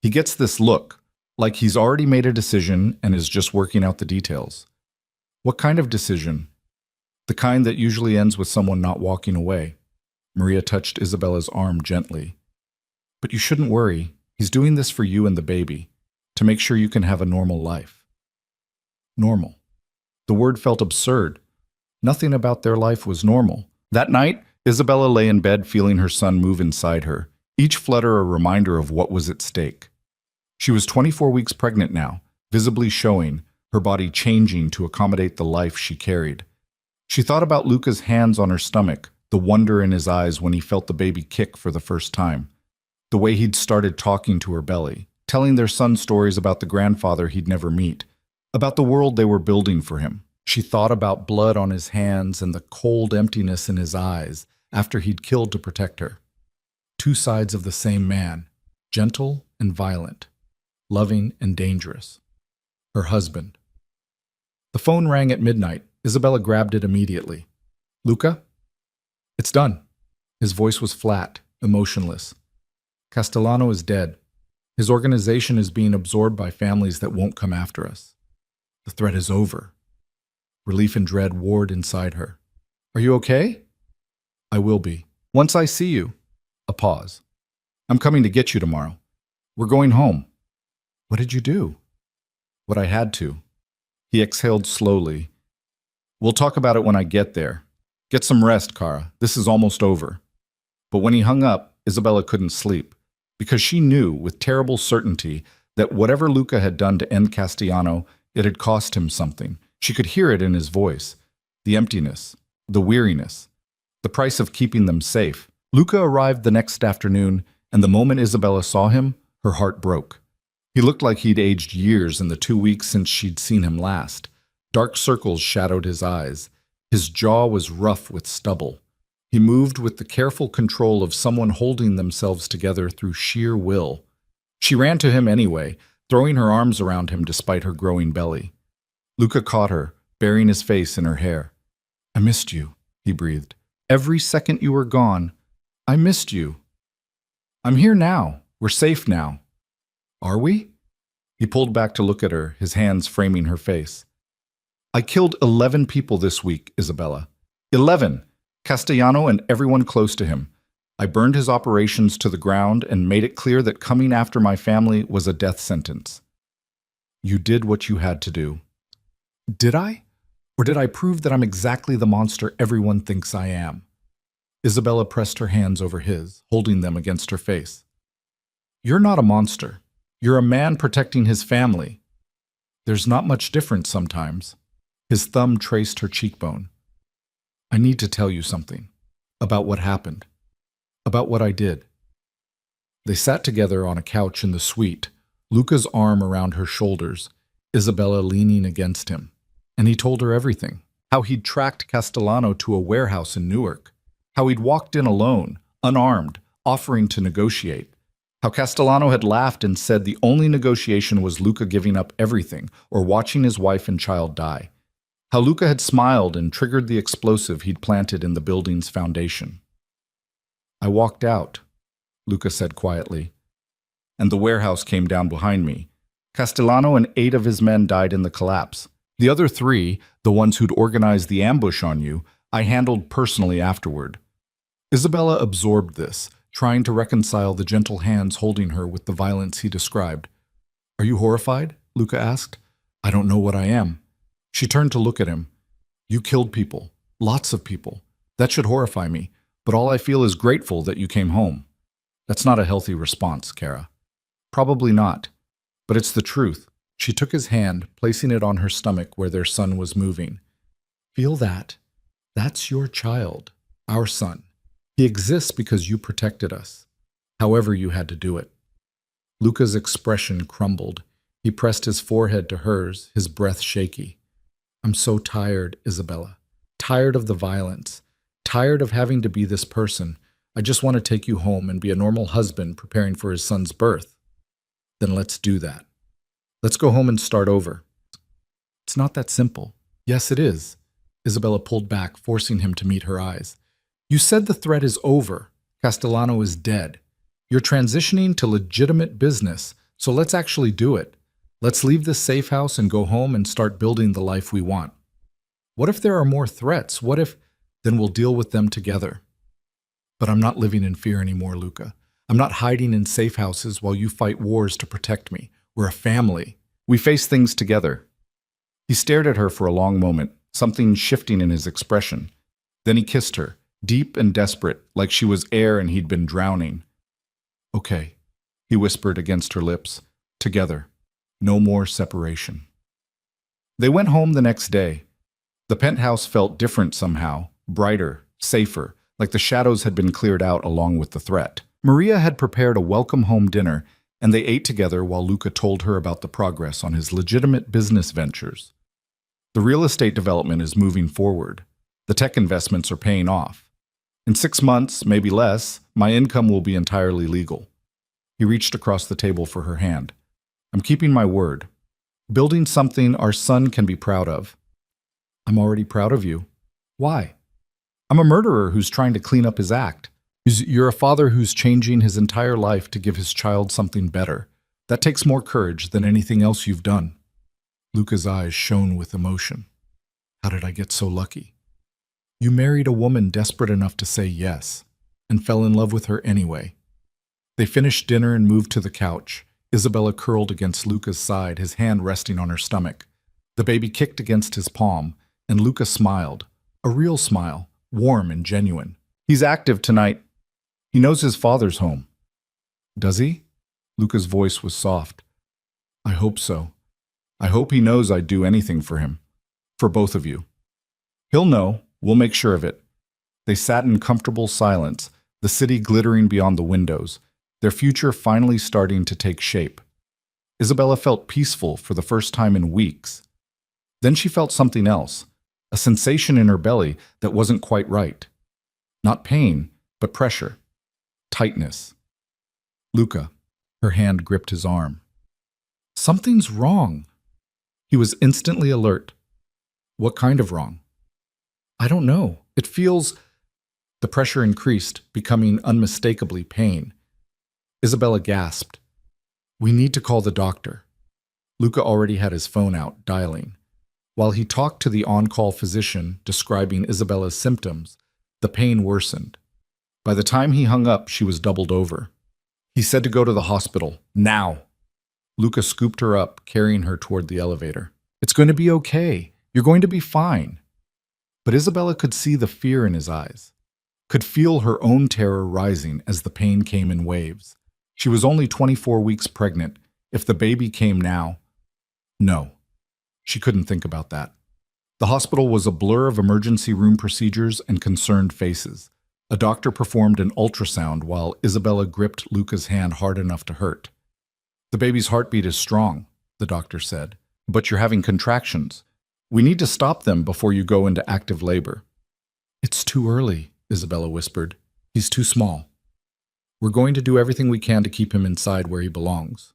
S1: He gets this look, like he's already made a decision and is just working out the details. What kind of decision? The kind that usually ends with someone not walking away. Maria touched Isabella's arm gently. But you shouldn't worry. He's doing this for you and the baby, to make sure you can have a normal life. Normal. The word felt absurd. Nothing about their life was normal. That night, Isabella lay in bed feeling her son move inside her, each flutter a reminder of what was at stake. She was 24 weeks pregnant now, visibly showing, her body changing to accommodate the life she carried. She thought about Luca's hands on her stomach, the wonder in his eyes when he felt the baby kick for the first time. The way he'd started talking to her belly, telling their son stories about the grandfather he'd never meet, about the world they were building for him. She thought about blood on his hands and the cold emptiness in his eyes after he'd killed to protect her. Two sides of the same man, gentle and violent, loving and dangerous. Her husband. The phone rang at midnight. Isabella grabbed it immediately. Luca? It's done. His voice was flat, emotionless. Castellano is dead. His organization is being absorbed by families that won't come after us. The threat is over. Relief and dread warred inside her. Are you okay? I will be. Once I see you. A pause. I'm coming to get you tomorrow. We're going home. What did you do? What I had to. He exhaled slowly. We'll talk about it when I get there. Get some rest, Cara. This is almost over. But when he hung up, Isabella couldn't sleep, because she knew with terrible certainty that whatever Luca had done to end Castellano, it had cost him something. She could hear it in his voice. The emptiness, the weariness, the price of keeping them safe. Luca arrived the next afternoon, and the moment Isabella saw him, her heart broke. He looked like he'd aged years in the 2 weeks since she'd seen him last. Dark circles shadowed his eyes. His jaw was rough with stubble. He moved with the careful control of someone holding themselves together through sheer will. She ran to him anyway, throwing her arms around him despite her growing belly. Luca caught her, burying his face in her hair. I missed you, he breathed. Every second you were gone, I missed you. I'm here now. We're safe now. Are we? He pulled back to look at her, his hands framing her face. I killed 11 people this week, Isabella. 11! Castellano and everyone close to him. I burned his operations to the ground and made it clear that coming after my family was a death sentence. You did what you had to do. Did I? Or did I prove that I'm exactly the monster everyone thinks I am? Isabella pressed her hands over his, holding them against her face. You're not a monster. You're a man protecting his family. There's not much difference sometimes. His thumb traced her cheekbone. I need to tell you something about what happened. About what I did. They sat together on a couch in the suite, Luca's arm around her shoulders, Isabella leaning against him. And he told her everything. How he'd tracked Castellano to a warehouse in Newark. How he'd walked in alone, unarmed, offering to negotiate. How Castellano had laughed and said the only negotiation was Luca giving up everything or watching his wife and child die. How Luca had smiled and triggered the explosive he'd planted in the building's foundation. I walked out, Luca said quietly, and the warehouse came down behind me. Castellano and 8 of his men died in the collapse. The other 3, the ones who'd organized the ambush on you, I handled personally afterward. Isabella absorbed this, trying to reconcile the gentle hands holding her with the violence he described. Are you horrified? Luca asked. I don't know what I am. She turned to look at him. You killed people. Lots of people. That should horrify me, but all I feel is grateful that you came home. That's not a healthy response, Kara. Probably not, but it's the truth. She took his hand, placing it on her stomach where their son was moving. Feel that. That's your child, our son. He exists because you protected us, however you had to do it. Luca's expression crumbled. He pressed his forehead to hers, his breath shaky. I'm so tired, Isabella. Tired of the violence. Tired of having to be this person. I just want to take you home and be a normal husband preparing for his son's birth. Then let's do that. Let's go home and start over. It's not that simple. Yes, it is. Isabella pulled back, forcing him to meet her eyes. You said the threat is over. Castellano is dead. You're transitioning to legitimate business, so let's actually do it. Let's leave this safe house and go home and start building the life we want. What if there are more threats? What if... Then we'll deal with them together. But I'm not living in fear anymore, Luca. I'm not hiding in safe houses while you fight wars to protect me. We're a family. We face things together. He stared at her for a long moment, something shifting in his expression. Then he kissed her, deep and desperate, like she was air and he'd been drowning. Okay, he whispered against her lips. Together. No more separation. They went home the next day. The penthouse felt different somehow, brighter, safer, like the shadows had been cleared out along with the threat. Maria had prepared a welcome home dinner, and they ate together while Luca told her about the progress on his legitimate business ventures. The real estate development is moving forward. The tech investments are paying off. In 6 months, maybe less, my income will be entirely legal. He reached across the table for her hand. I'm keeping my word. Building something our son can be proud of. I'm already proud of you. Why? I'm a murderer who's trying to clean up his act. You're a father who's changing his entire life to give his child something better. That takes more courage than anything else you've done. Luca's eyes shone with emotion. How did I get so lucky? You married a woman desperate enough to say yes, and fell in love with her anyway. They finished dinner and moved to the couch, Isabella curled against Luca's side, his hand resting on her stomach. The baby kicked against his palm, and Luca smiled. A real smile, warm and genuine. He's active tonight. He knows his father's home. Does he? Luca's voice was soft. I hope so. I hope he knows I'd do anything for him. For both of you. He'll know. We'll make sure of it. They sat in comfortable silence, the city glittering beyond the windows, their future finally starting to take shape. Isabella felt peaceful for the first time in weeks. Then she felt something else, a sensation in her belly that wasn't quite right. Not pain, but pressure. Tightness. Luca, her hand gripped his arm. Something's wrong. He was instantly alert. What kind of wrong? I don't know. It feels... The pressure increased, becoming unmistakably pain. Isabella gasped. We need to call the doctor. Luca already had his phone out, dialing. While he talked to the on-call physician, describing Isabella's symptoms, the pain worsened. By the time he hung up, she was doubled over. He said to go to the hospital, now. Luca scooped her up, carrying her toward the elevator. It's going to be okay. You're going to be fine. But Isabella could see the fear in his eyes, could feel her own terror rising as the pain came in waves. She was only 24 weeks pregnant. If the baby came now... No. She couldn't think about that. The hospital was a blur of emergency room procedures and concerned faces. A doctor performed an ultrasound while Isabella gripped Luca's hand hard enough to hurt. The baby's heartbeat is strong, the doctor said, but you're having contractions. We need to stop them before you go into active labor. It's too early, Isabella whispered. He's too small. We're going to do everything we can to keep him inside where he belongs.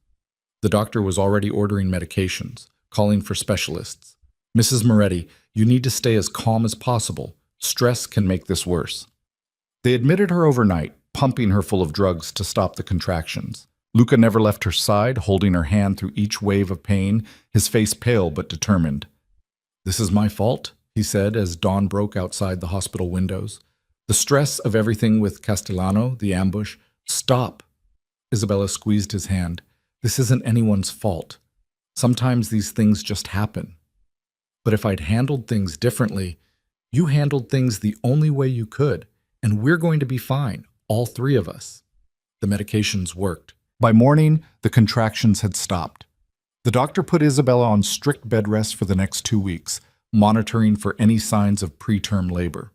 S1: The doctor was already ordering medications, calling for specialists. Mrs. Moretti, you need to stay as calm as possible. Stress can make this worse. They admitted her overnight, pumping her full of drugs to stop the contractions. Luca never left her side, holding her hand through each wave of pain, his face pale but determined. This is my fault, he said as dawn broke outside the hospital windows. The stress of everything with Castellano, the ambush. Stop. Isabella squeezed his hand. This isn't anyone's fault. Sometimes these things just happen. But if I'd handled things differently, you handled things the only way you could, and we're going to be fine, all three of us. The medications worked. By morning, the contractions had stopped. The doctor put Isabella on strict bed rest for the next 2 weeks, monitoring for any signs of preterm labor.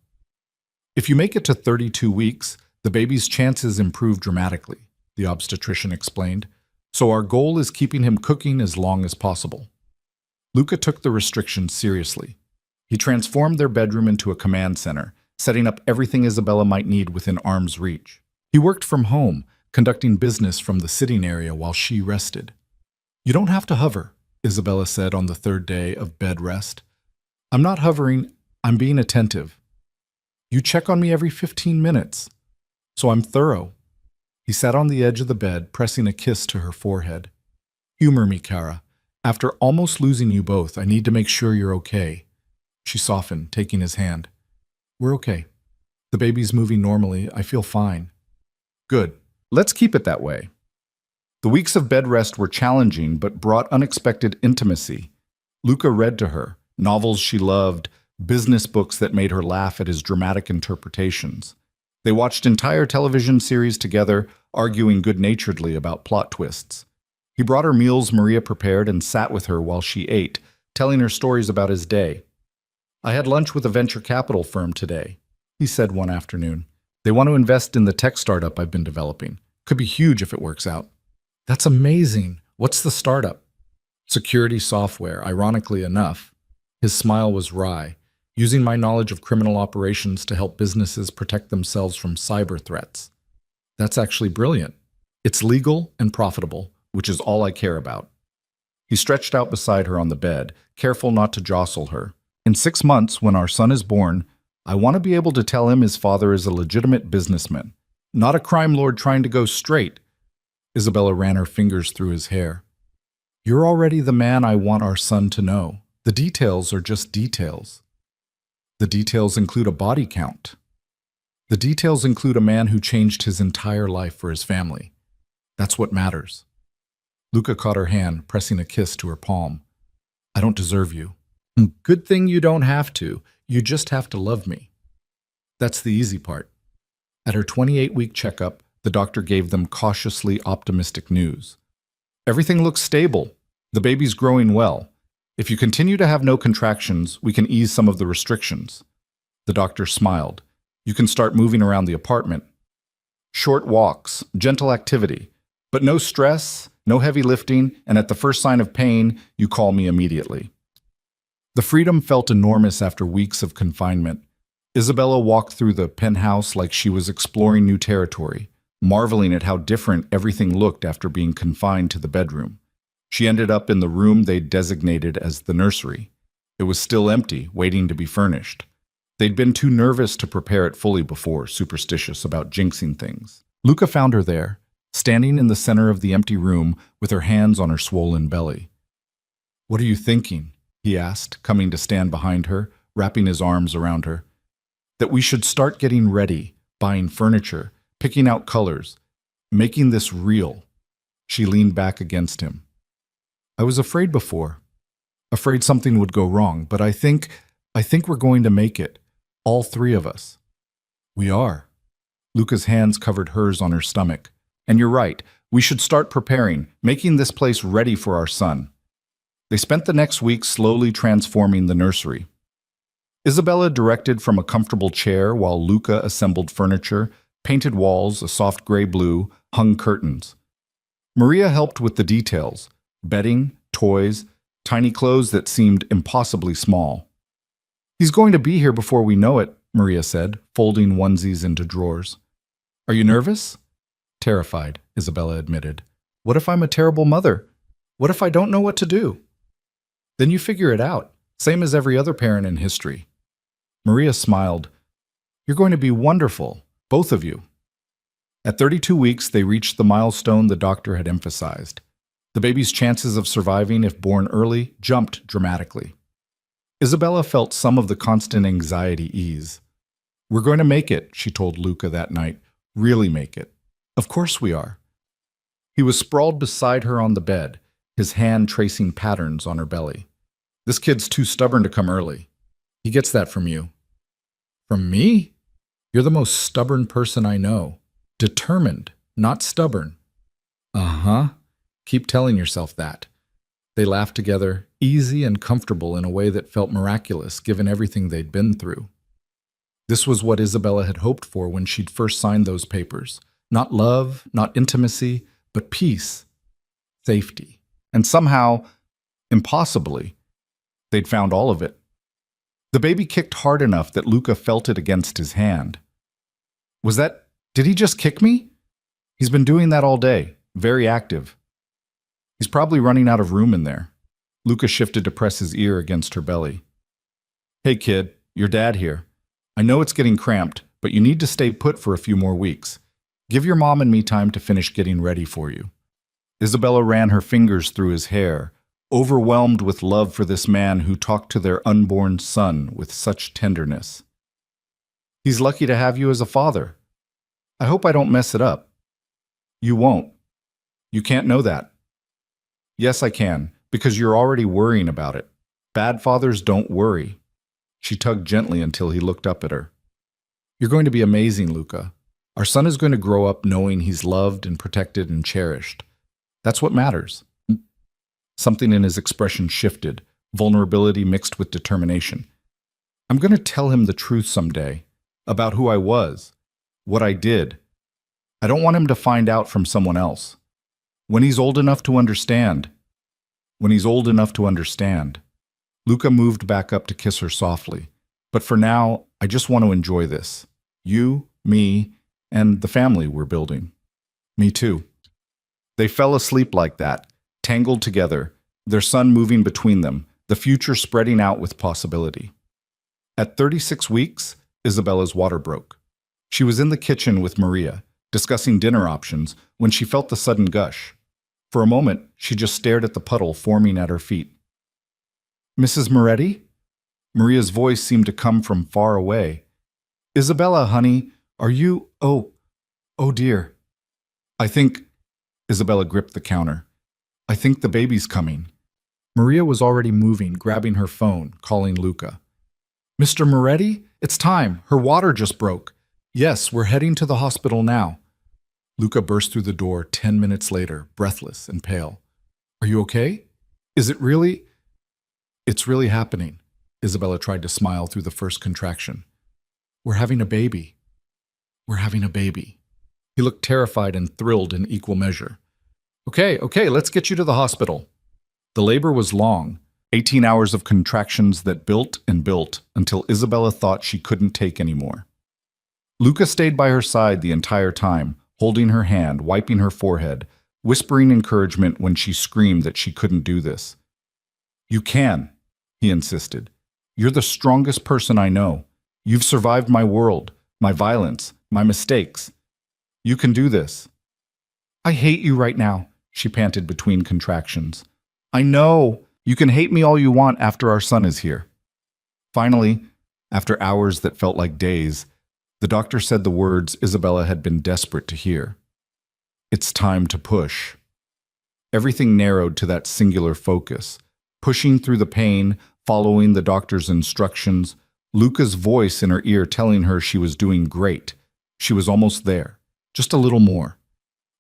S1: If you make it to 32 weeks, the baby's chances improve dramatically, the obstetrician explained. So our goal is keeping him cooking as long as possible. Luca took the restrictions seriously. He transformed their bedroom into a command center, setting up everything Isabella might need within arm's reach. He worked from home, conducting business from the sitting area while she rested. You don't have to hover, Isabella said on the third day of bed rest. I'm not hovering, I'm being attentive. You check on me every 15 minutes, so I'm thorough. He sat on the edge of the bed, pressing a kiss to her forehead. Humor me, Cara. After almost losing you both, I need to make sure you're okay. She softened, taking his hand. We're okay. The baby's moving normally. I feel fine. Good. Let's keep it that way. The weeks of bed rest were challenging, but brought unexpected intimacy. Luca read to her, novels she loved, business books that made her laugh at his dramatic interpretations. They watched entire television series together, arguing good-naturedly about plot twists. He brought her meals Maria prepared and sat with her while she ate, telling her stories about his day. I had lunch with a venture capital firm today, he said one afternoon. They want to invest in the tech startup I've been developing. Could be huge if it works out. That's amazing. What's the startup? Security software, ironically enough. His smile was wry. Using my knowledge of criminal operations to help businesses protect themselves from cyber threats. That's actually brilliant. It's legal and profitable, which is all I care about. He stretched out beside her on the bed, careful not to jostle her. In 6 months, when our son is born, I want to be able to tell him his father is a legitimate businessman, not a crime lord trying to go straight. Isabella ran her fingers through his hair. You're already the man I want our son to know. The details are just details. The details include a body count. The details include a man who changed his entire life for his family. That's what matters. Luca caught her hand, pressing a kiss to her palm. I don't deserve you. Good thing you don't have to. You just have to love me. That's the easy part. At her 28-week checkup, the doctor gave them cautiously optimistic news. Everything looks stable. The baby's growing well. If you continue to have no contractions, we can ease some of the restrictions. The doctor smiled. You can start moving around the apartment. Short walks, gentle activity, but no stress, no heavy lifting, and at the first sign of pain, you call me immediately. The freedom felt enormous after weeks of confinement. Isabella walked through the penthouse like she was exploring new territory, marveling at how different everything looked after being confined to the bedroom. She ended up in the room they'd designated as the nursery. It was still empty, waiting to be furnished. They'd been too nervous to prepare it fully before, superstitious about jinxing things. Luca found her there, standing in the center of the empty room with her hands on her swollen belly. What are you thinking? He asked, coming to stand behind her, wrapping his arms around her. That we should start getting ready, buying furniture, picking out colors, making this real. She leaned back against him. I was afraid before, afraid something would go wrong, but I think we're going to make it, all three of us. We are. Luca's hands covered hers on her stomach. And you're right, we should start preparing, making this place ready for our son. They spent the next week slowly transforming the nursery. Isabella directed from a comfortable chair while Luca assembled furniture, painted walls, a soft gray-blue, hung curtains. Maria helped with the details, bedding, toys, tiny clothes that seemed impossibly small. "He's going to be here before we know it," Maria said, folding onesies into drawers. "Are you nervous?" "Terrified," Isabella admitted. "What if I'm a terrible mother? What if I don't know what to do?" "Then you figure it out, same as every other parent in history." Maria smiled. "You're going to be wonderful, both of you." At 32 weeks, they reached the milestone the doctor had emphasized. The baby's chances of surviving, if born early, jumped dramatically. Isabella felt some of the constant anxiety ease. "We're going to make it," she told Luca that night. "Really make it." "Of course we are." He was sprawled beside her on the bed, his hand tracing patterns on her belly. "This kid's too stubborn to come early. He gets that from you." "From me? You're the most stubborn person I know. Determined, not stubborn." "Uh-huh. Keep telling yourself that." They laughed together, easy and comfortable in a way that felt miraculous given everything they'd been through. This was what Isabella had hoped for when she'd first signed those papers. Not love, not intimacy, but peace, safety. And somehow, impossibly, they'd found all of it. The baby kicked hard enough that Luca felt it against his hand. Did he just kick me? He's been doing that all day, very active. He's probably running out of room in there. Luca shifted to press his ear against her belly. "Hey kid, your dad here. I know it's getting cramped, but you need to stay put for a few more weeks. Give your mom and me time to finish getting ready for you." Isabella ran her fingers through his hair, overwhelmed with love for this man who talked to their unborn son with such tenderness. "He's lucky to have you as a father. I hope I don't mess it up." "You won't. You can't know that." "Yes, I can, because you're already worrying about it. Bad fathers don't worry." She tugged gently until he looked up at her. "You're going to be amazing, Luca. Our son is going to grow up knowing he's loved and protected and cherished. That's what matters." Something in his expression shifted, vulnerability mixed with determination. "I'm going to tell him the truth someday, about who I was, what I did. I don't want him to find out from someone else. When he's old enough to understand." When he's old enough to understand. Luca moved back up to kiss her softly. "But for now, I just want to enjoy this. You, me, and the family we're building." "Me too." They fell asleep like that, tangled together, their son moving between them, the future spreading out with possibility. At 36 weeks, Isabella's water broke. She was in the kitchen with Maria, discussing dinner options, when she felt the sudden gush. For a moment, she just stared at the puddle forming at her feet. "Mrs. Moretti?" Maria's voice seemed to come from far away. "Isabella, honey, are you— Oh dear. I think—" Isabella gripped the counter. "I think the baby's coming." Maria was already moving, grabbing her phone, calling Luca. "Mr. Moretti? It's time. Her water just broke." "Yes, we're heading to the hospital now." Luca burst through the door 10 minutes later, breathless and pale. "Are you okay? Is it really—" "It's really happening." Isabella tried to smile through the first contraction. "We're having a baby. We're having a baby." He looked terrified and thrilled in equal measure. Okay, let's get you to the hospital." The labor was long, 18 hours of contractions that built and built until Isabella thought she couldn't take any more. Luca stayed by her side the entire time, holding her hand, wiping her forehead, whispering encouragement when she screamed that she couldn't do this. "You can," he insisted. "You're the strongest person I know. You've survived my world, my violence, my mistakes. You can do this." "I hate you right now," she panted between contractions. "I know. You can hate me all you want after our son is here." Finally, after hours that felt like days, the doctor said the words Isabella had been desperate to hear. "It's time to push." Everything narrowed to that singular focus, pushing through the pain, following the doctor's instructions, Luca's voice in her ear telling her she was doing great. She was almost there, just a little more.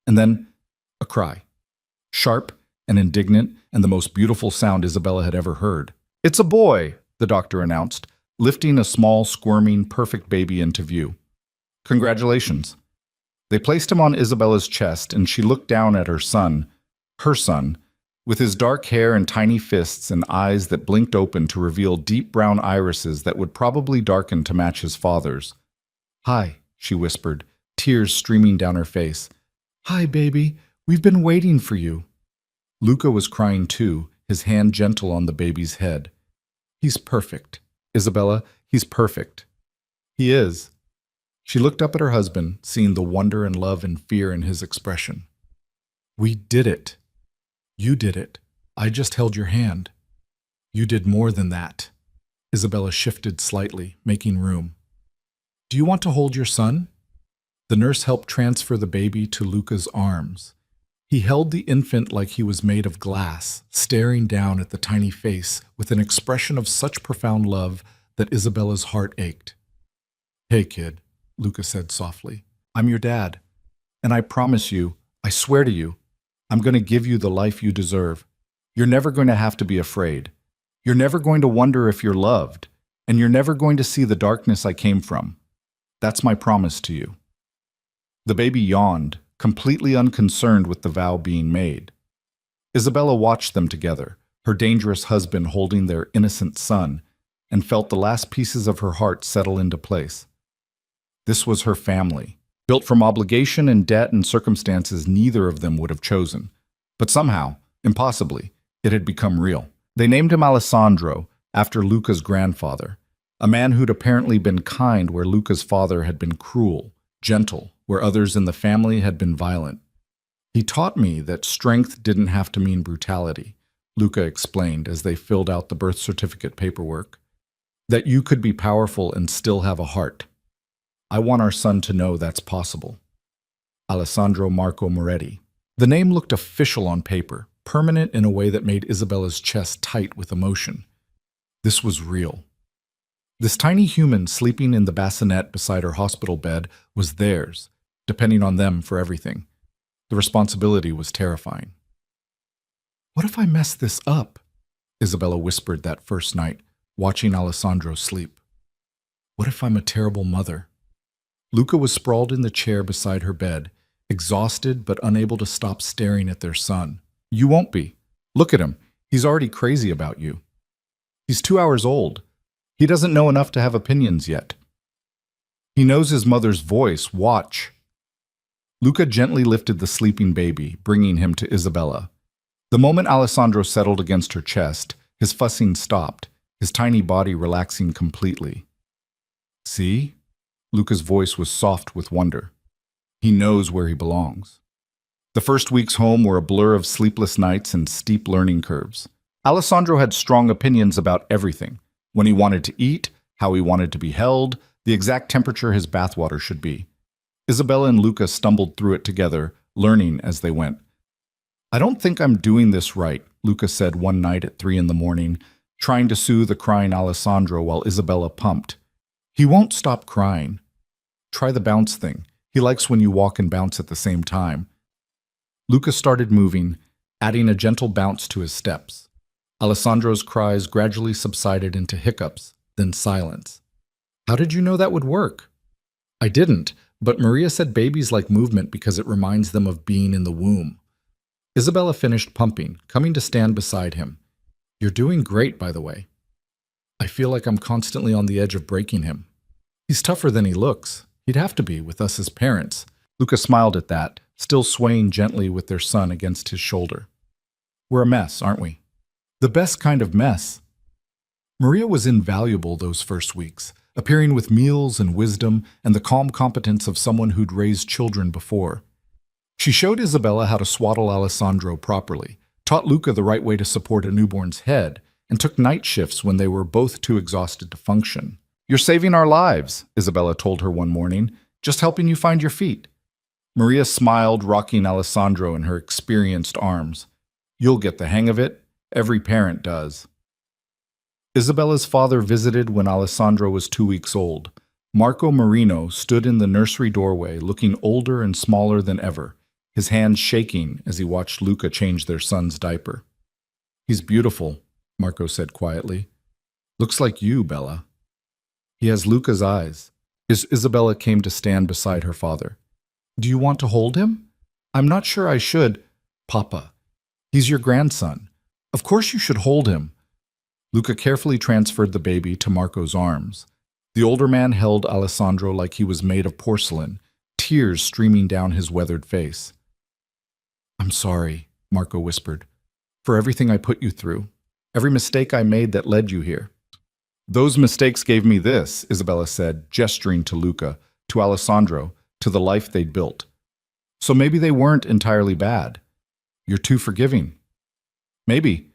S1: And then, a cry. Sharp and indignant, and the most beautiful sound Isabella had ever heard. "It's a boy," the doctor announced. lifting a small, squirming, perfect baby into view. Congratulations. They placed him on Isabella's chest, and she looked down at her son, with his dark hair and tiny fists and eyes that blinked open to reveal deep brown irises that would probably darken to match his father's. "Hi," she whispered, tears streaming down her face. "Hi, baby. We've been waiting for you." Luca was crying too, his hand gentle on the baby's head. "He's perfect. Isabella, he's perfect." "He is." She looked up at her husband, seeing the wonder and love and fear in his expression. "We did it. You did it. I just held your hand. You did more than that." Isabella shifted slightly, making room. "Do you want to hold your son?" The nurse helped transfer the baby to Luca's arms. He held the infant like he was made of glass, staring down at the tiny face with an expression of such profound love that Isabella's heart ached. "Hey, kid," Luca said softly. "I'm your dad, and I promise you, I swear to you, I'm going to give you the life you deserve. You're never going to have to be afraid. You're never going to wonder if you're loved, and you're never going to see the darkness I came from. That's my promise to you." The baby yawned, completely unconcerned with the vow being made. Isabella watched them together, her dangerous husband holding their innocent son, and felt the last pieces of her heart settle into place. This was her family, built from obligation and debt and circumstances neither of them would have chosen. But somehow, impossibly, it had become real. They named him Alessandro, after Luca's grandfather, a man who'd apparently been kind where Luca's father had been cruel, gentle where others in the family had been violent. "He taught me that strength didn't have to mean brutality," Luca explained as they filled out the birth certificate paperwork. "That you could be powerful and still have a heart. I want our son to know that's possible." Alessandro Marco Moretti. The name looked official on paper, permanent in a way that made Isabella's chest tight with emotion. This was real. This tiny human sleeping in the bassinet beside her hospital bed was theirs, depending on them for everything. The responsibility was terrifying. "What if I mess this up?" Isabella whispered that first night, watching Alessandro sleep. "What if I'm a terrible mother?" Luca was sprawled in the chair beside her bed, exhausted but unable to stop staring at their son. "You won't be. Look at him. He's already crazy about you. He's 2 hours old. He doesn't know enough to have opinions yet. He knows his mother's voice. Watch." Luca gently lifted the sleeping baby, bringing him to Isabella. The moment Alessandro settled against her chest, his fussing stopped, his tiny body relaxing completely. "See?" Luca's voice was soft with wonder. "He knows where he belongs." The first weeks home were a blur of sleepless nights and steep learning curves. Alessandro had strong opinions about everything: when he wanted to eat, how he wanted to be held, the exact temperature his bathwater should be. Isabella and Luca stumbled through it together, learning as they went. "I don't think I'm doing this right," Luca said one night at 3 a.m, trying to soothe a crying Alessandro while Isabella pumped. "He won't stop crying. Try the bounce thing. He likes when you walk and bounce at the same time." Luca started moving, adding a gentle bounce to his steps. Alessandro's cries gradually subsided into hiccups, then silence. "How did you know that would work?" "I didn't, but Maria said babies like movement because it reminds them of being in the womb." Isabella finished pumping, coming to stand beside him. "You're doing great, by the way." "I feel like I'm constantly on the edge of breaking him." "He's tougher than he looks. He'd have to be, with us as parents." Luca smiled at that, still swaying gently with their son against his shoulder. "We're a mess, aren't we?" "The best kind of mess." Maria was invaluable those first weeks, appearing with meals and wisdom and the calm competence of someone who'd raised children before. She showed Isabella how to swaddle Alessandro properly, taught Luca the right way to support a newborn's head, and took night shifts when they were both too exhausted to function. "You're saving our lives," Isabella told her one morning, "just helping you find your feet." Maria smiled, rocking Alessandro in her experienced arms. "You'll get the hang of it. Every parent does." Isabella's father visited when Alessandro was 2 weeks old. Marco Marino stood in the nursery doorway, looking older and smaller than ever, his hands shaking as he watched Luca change their son's diaper. "He's beautiful," Marco said quietly. "Looks like you, Bella." He has Luca's eyes. Isabella came to stand beside her father. Do you want to hold him? I'm not sure I should. Papa, he's your grandson. Of course you should hold him. Luca carefully transferred the baby to Marco's arms. The older man held Alessandro like he was made of porcelain, tears streaming down his weathered face. I'm sorry, Marco whispered, for everything I put you through, every mistake I made that led you here. Those mistakes gave me this, Isabella said, gesturing to Luca, to Alessandro, to the life they'd built. So maybe they weren't entirely bad. You're too forgiving. Maybe.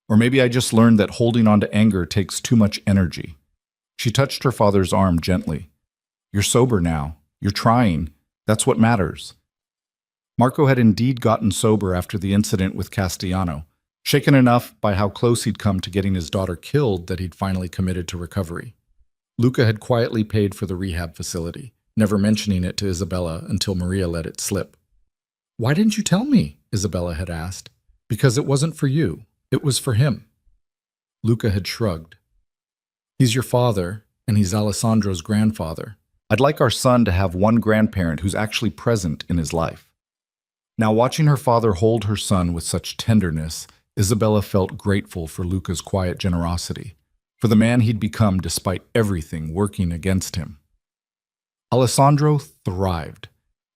S1: Or maybe I just learned that holding on to anger takes too much energy. She touched her father's arm gently. You're sober now. You're trying. That's what matters. Marco had indeed gotten sober after the incident with Castellano, shaken enough by how close he'd come to getting his daughter killed that he'd finally committed to recovery. Luca had quietly paid for the rehab facility, never mentioning it to Isabella until Maria let it slip. Why didn't you tell me? Isabella had asked. Because it wasn't for you. It was for him. Luca had shrugged. He's your father, and he's Alessandro's grandfather. I'd like our son to have one grandparent who's actually present in his life. Now, watching her father hold her son with such tenderness, Isabella felt grateful for Luca's quiet generosity, for the man he'd become despite everything working against him. Alessandro thrived.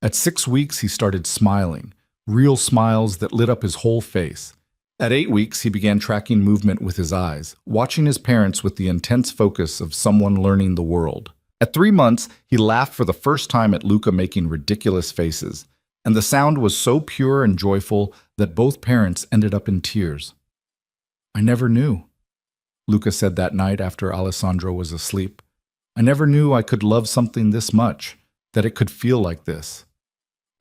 S1: At 6 weeks, he started smiling, real smiles that lit up his whole face. At 8 weeks, he began tracking movement with his eyes, watching his parents with the intense focus of someone learning the world. At 3 months, he laughed for the first time at Luca making ridiculous faces, and the sound was so pure and joyful that both parents ended up in tears. I never knew, Luca said that night after Alessandro was asleep. I never knew I could love something this much, that it could feel like this.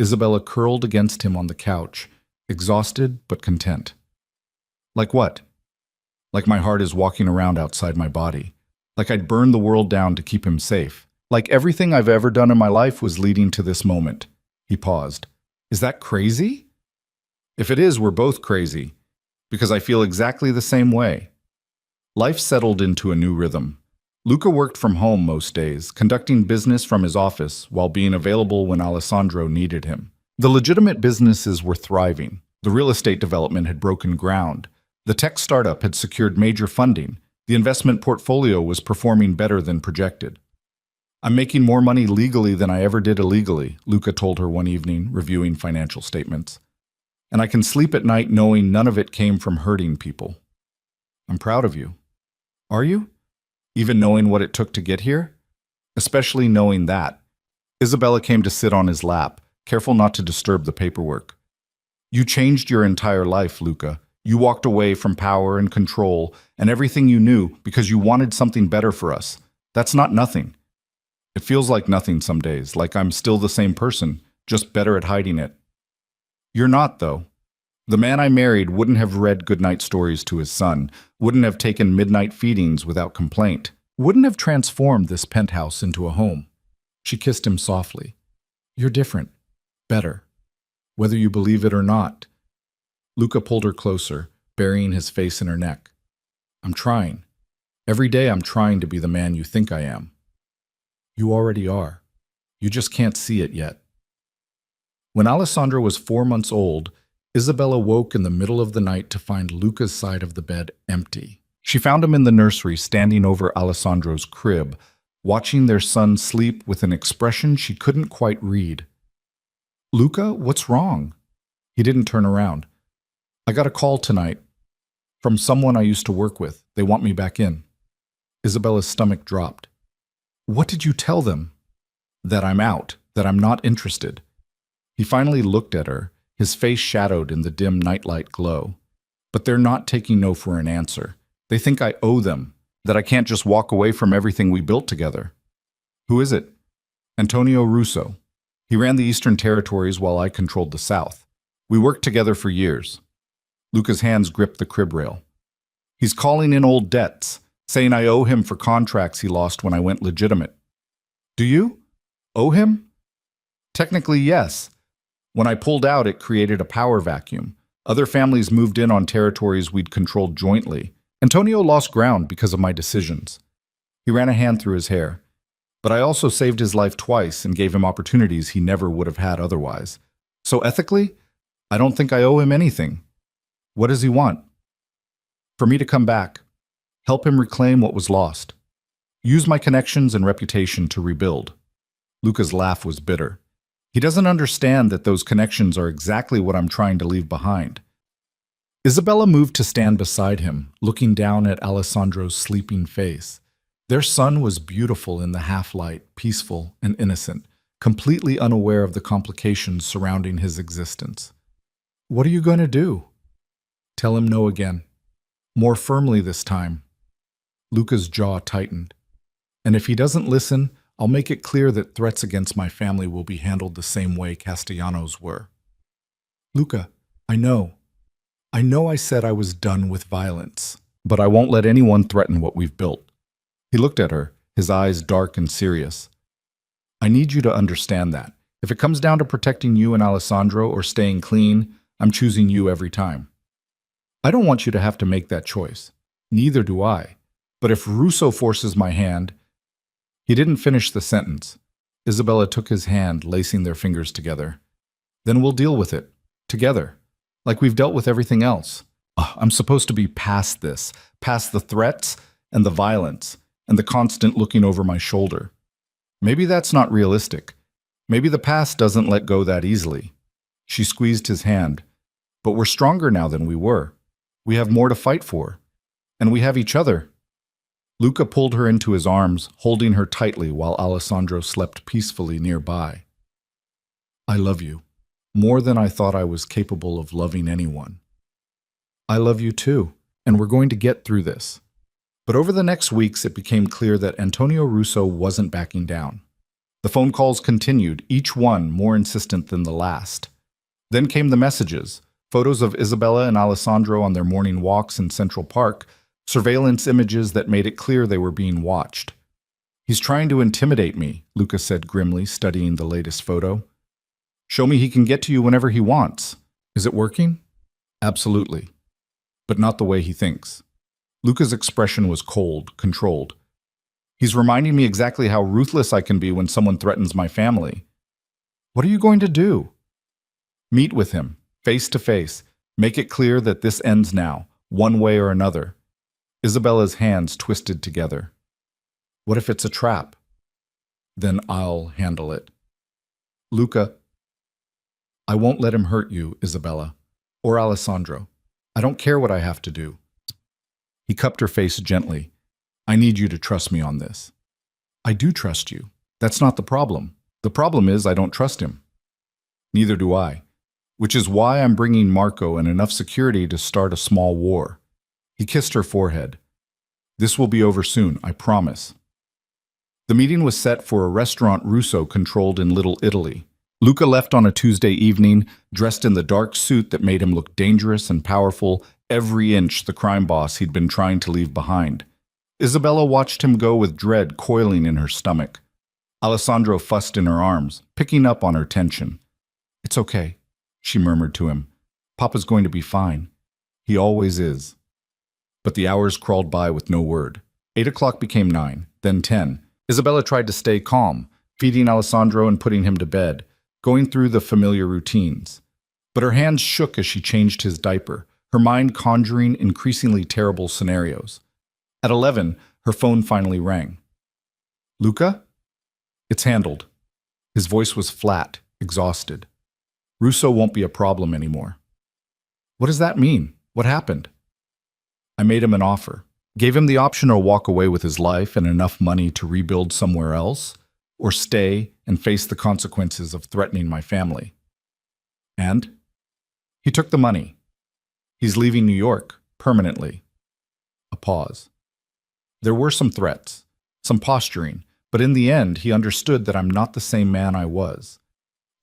S1: Isabella curled against him on the couch, exhausted but content. Like what? Like my heart is walking around outside my body. Like I'd burn the world down to keep him safe. Like everything I've ever done in my life was leading to this moment. He paused. Is that crazy? If it is, we're both crazy, because I feel exactly the same way. Life settled into a new rhythm. Luca worked from home most days, conducting business from his office while being available when Alessandro needed him. The legitimate businesses were thriving. The real estate development had broken ground. The tech startup had secured major funding. The investment portfolio was performing better than projected. I'm making more money legally than I ever did illegally, Luca told her one evening, reviewing financial statements. And I can sleep at night knowing none of it came from hurting people. I'm proud of you. Are you? Even knowing what it took to get here? Especially knowing that. Isabella came to sit on his lap, careful not to disturb the paperwork. You changed your entire life, Luca. You walked away from power and control and everything you knew because you wanted something better for us. That's not nothing. It feels like nothing some days, like I'm still the same person, just better at hiding it. You're not, though. The man I married wouldn't have read goodnight stories to his son, wouldn't have taken midnight feedings without complaint, wouldn't have transformed this penthouse into a home. She kissed him softly. You're different. Better. Whether you believe it or not. Luca pulled her closer, burying his face in her neck. I'm trying. Every day I'm trying to be the man you think I am. You already are. You just can't see it yet. When Alessandro was 4 months old, Isabella woke in the middle of the night to find Luca's side of the bed empty. She found him in the nursery standing over Alessandro's crib, watching their son sleep with an expression she couldn't quite read. Luca, what's wrong? He didn't turn around. I got a call tonight from someone I used to work with. They want me back in. Isabella's stomach dropped. What did you tell them? That I'm out, that I'm not interested. He finally looked at her, his face shadowed in the dim nightlight glow. But they're not taking no for an answer. They think I owe them, that I can't just walk away from everything we built together. Who is it? Antonio Russo. He ran the Eastern Territories while I controlled the South. We worked together for years. Luca's hands gripped the crib rail. He's calling in old debts, saying I owe him for contracts he lost when I went legitimate. Do you? Owe him? Technically, yes. When I pulled out, it created a power vacuum. Other families moved in on territories we'd controlled jointly. Antonio lost ground because of my decisions. He ran a hand through his hair. But I also saved his life twice and gave him opportunities he never would have had otherwise. So ethically, I don't think I owe him anything. What does he want? For me to come back, help him reclaim what was lost. Use my connections and reputation to rebuild. Luca's laugh was bitter. He doesn't understand that those connections are exactly what I'm trying to leave behind. Isabella moved to stand beside him, looking down at Alessandro's sleeping face. Their son was beautiful in the half-light, peaceful and innocent, completely unaware of the complications surrounding his existence. What are you going to do? Tell him no again. More firmly this time. Luca's jaw tightened. And if he doesn't listen, I'll make it clear that threats against my family will be handled the same way Castellanos were. Luca, I know I said I was done with violence, but I won't let anyone threaten what we've built. He looked at her, his eyes dark and serious. I need you to understand that. If it comes down to protecting you and Alessandro or staying clean, I'm choosing you every time. I don't want you to have to make that choice. Neither do I. But if Russo forces my hand... He didn't finish the sentence. Isabella took his hand, lacing their fingers together. Then we'll deal with it. Together. Like we've dealt with everything else. I'm supposed to be past this. Past the threats and the violence and the constant looking over my shoulder. Maybe that's not realistic. Maybe the past doesn't let go that easily. She squeezed his hand. But we're stronger now than we were. We have more to fight for. And we have each other. Luca pulled her into his arms, holding her tightly while Alessandro slept peacefully nearby. I love you, more than I thought I was capable of loving anyone. I love you too, and we're going to get through this. But over the next weeks, it became clear that Antonio Russo wasn't backing down. The phone calls continued, each one more insistent than the last. Then came the messages, photos of Isabella and Alessandro on their morning walks in Central Park, surveillance images that made it clear they were being watched. He's trying to intimidate me, Luca said grimly, studying the latest photo. Show me he can get to you whenever he wants. Is it working? Absolutely. But not the way he thinks. Luca's expression was cold, controlled. He's reminding me exactly how ruthless I can be when someone threatens my family. What are you going to do? Meet with him, face to face. Make it clear that this ends now, one way or another. Isabella's hands twisted together. What if it's a trap? Then I'll handle it. Luca, I won't let him hurt you, Isabella. Or Alessandro. I don't care what I have to do. He cupped her face gently. I need you to trust me on this. I do trust you. That's not the problem. The problem is I don't trust him. Neither do I. Which is why I'm bringing Marco and enough security to start a small war. He kissed her forehead. This will be over soon, I promise. The meeting was set for a restaurant Russo controlled in Little Italy. Luca left on a Tuesday evening, dressed in the dark suit that made him look dangerous and powerful, every inch the crime boss he'd been trying to leave behind. Isabella watched him go with dread coiling in her stomach. Alessandro fussed in her arms, picking up on her tension. It's okay, she murmured to him. Papa's going to be fine. He always is. But the hours crawled by with no word. 8 o'clock became 9, then 10. Isabella tried to stay calm, feeding Alessandro and putting him to bed, going through the familiar routines. But her hands shook as she changed his diaper, her mind conjuring increasingly terrible scenarios. At 11, her phone finally rang. Luca? It's handled. His voice was flat, exhausted. Russo won't be a problem anymore. What does that mean? What happened? I made him an offer. Gave him the option to walk away with his life and enough money to rebuild somewhere else, or stay and face the consequences of threatening my family. And? He took the money. He's leaving New York, permanently. A pause. There were some threats, some posturing, but in the end he understood that I'm not the same man I was,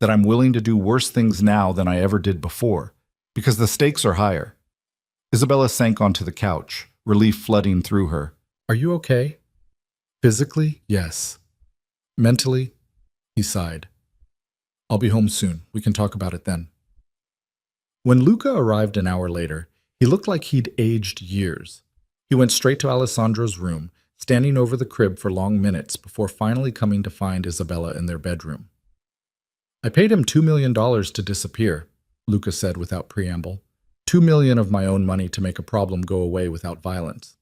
S1: that I'm willing to do worse things now than I ever did before, because the stakes are higher. Isabella sank onto the couch, relief flooding through her. Are you okay? Physically, yes. Mentally, he sighed. I'll be home soon. We can talk about it then. When Luca arrived an hour later, he looked like he'd aged years. He went straight to Alessandro's room, standing over the crib for long minutes before finally coming to find Isabella in their bedroom. "I paid him $2 million to disappear," Luca said without preamble. $2 million of my own money to make a problem go away without violence.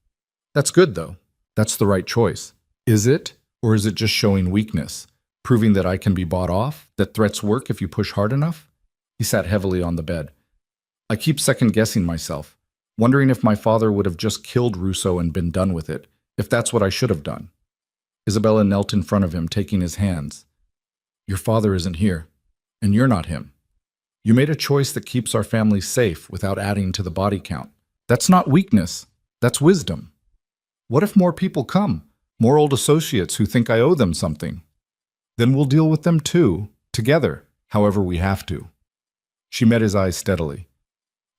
S1: "That's good, though. That's the right choice. Is it? Or is it just showing weakness, proving that I can be bought off, that threats work if you push hard enough?" He sat heavily on the bed. "I keep second-guessing myself, wondering if my father would have just killed Russo and been done with it, if that's what I should have done." Isabella knelt in front of him, taking his hands. "Your father isn't here, and you're not him. You made a choice that keeps our family safe without adding to the body count. That's not weakness, that's wisdom. What if more people come, more old associates who think I owe them something? Then we'll deal with them too, together, however we have to." She met his eyes steadily.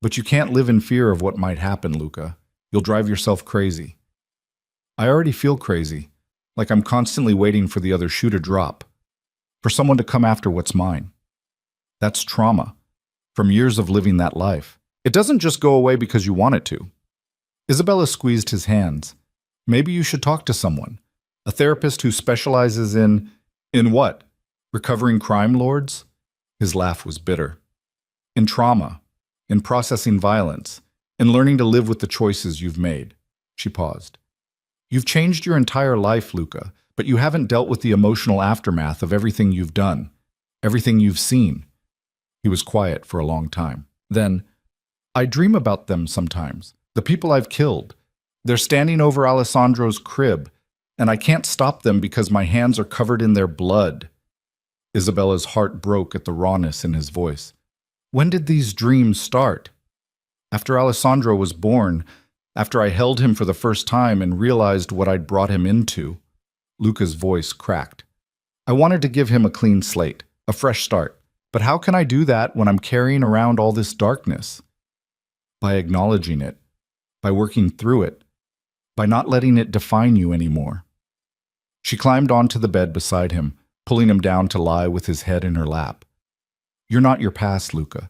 S1: "But you can't live in fear of what might happen, Luca. You'll drive yourself crazy." "I already feel crazy, like I'm constantly waiting for the other shoe to drop, for someone to come after what's mine. That's trauma, from years of living that life. It doesn't just go away because you want it to." Isabella squeezed his hands. "Maybe you should talk to someone, a therapist who specializes in what? Recovering crime lords?" His laugh was bitter. "In trauma, in processing violence, in learning to live with the choices you've made." She paused. "You've changed your entire life, Luca, but you haven't dealt with the emotional aftermath of everything you've done, everything you've seen." He was quiet for a long time. Then, "I dream about them sometimes, the people I've killed. They're standing over Alessandro's crib, and I can't stop them because my hands are covered in their blood." Isabella's heart broke at the rawness in his voice. "When did these dreams start?" "After Alessandro was born, after I held him for the first time and realized what I'd brought him into." Luca's voice cracked. "I wanted to give him a clean slate, a fresh start. But how can I do that when I'm carrying around all this darkness?" "By acknowledging it, by working through it, by not letting it define you anymore." She climbed onto the bed beside him, pulling him down to lie with his head in her lap. "You're not your past, Luca.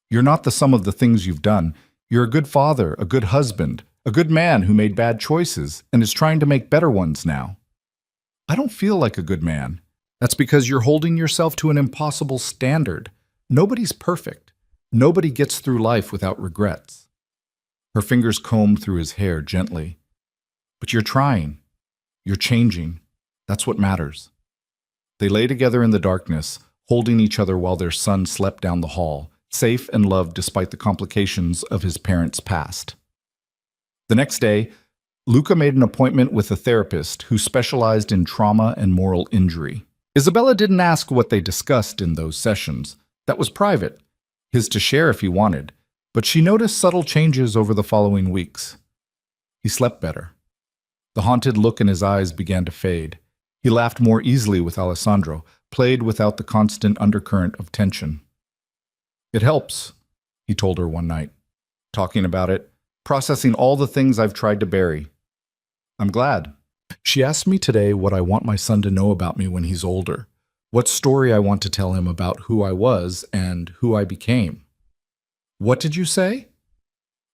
S1: You're not the sum of the things you've done. You're a good father, a good husband, a good man who made bad choices and is trying to make better ones now." "I don't feel like a good man." "That's because you're holding yourself to an impossible standard. Nobody's perfect. Nobody gets through life without regrets." Her fingers combed through his hair gently. "But you're trying. You're changing. That's what matters." They lay together in the darkness, holding each other while their son slept down the hall, safe and loved despite the complications of his parents' past. The next day, Luca made an appointment with a therapist who specialized in trauma and moral injury. Isabella didn't ask what they discussed in those sessions. That was private, his to share if he wanted, but she noticed subtle changes over the following weeks. He slept better. The haunted look in his eyes began to fade. He laughed more easily with Alessandro, played without the constant undercurrent of tension. "It helps," he told her one night, talking about it, processing all the things I've tried to bury. "I'm glad." She asked me today what I want my son to know about me when he's older, what story I want to tell him about who I was and who I became. "What did you say?"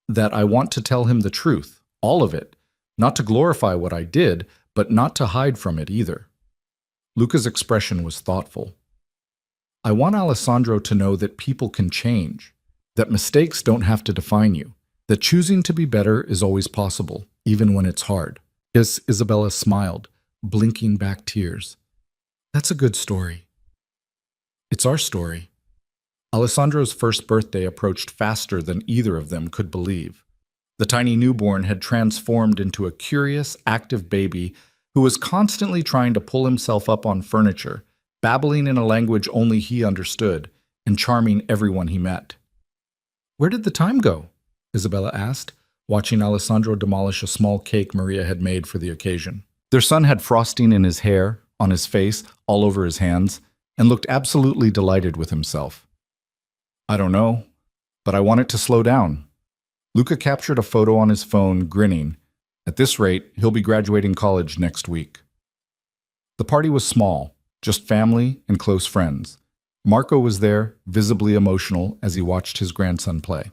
S1: "That I want to tell him the truth, all of it, not to glorify what I did, but not to hide from it either." Luca's expression was thoughtful. "I want Alessandro to know that people can change, that mistakes don't have to define you, that choosing to be better is always possible, even when it's hard." Isabella smiled, blinking back tears. "That's a good story." "It's our story." Alessandro's first birthday approached faster than either of them could believe. The tiny newborn had transformed into a curious, active baby who was constantly trying to pull himself up on furniture, babbling in a language only he understood, and charming everyone he met. "Where did the time go?" Isabella asked, watching Alessandro demolish a small cake Maria had made for the occasion. Their son had frosting in his hair, on his face, all over his hands, and looked absolutely delighted with himself. "I don't know, but I want it to slow down." Luca captured a photo on his phone, grinning. At this rate, he'll be graduating college next week. The party was small, just family and close friends. Marco was there, visibly emotional, as he watched his grandson play.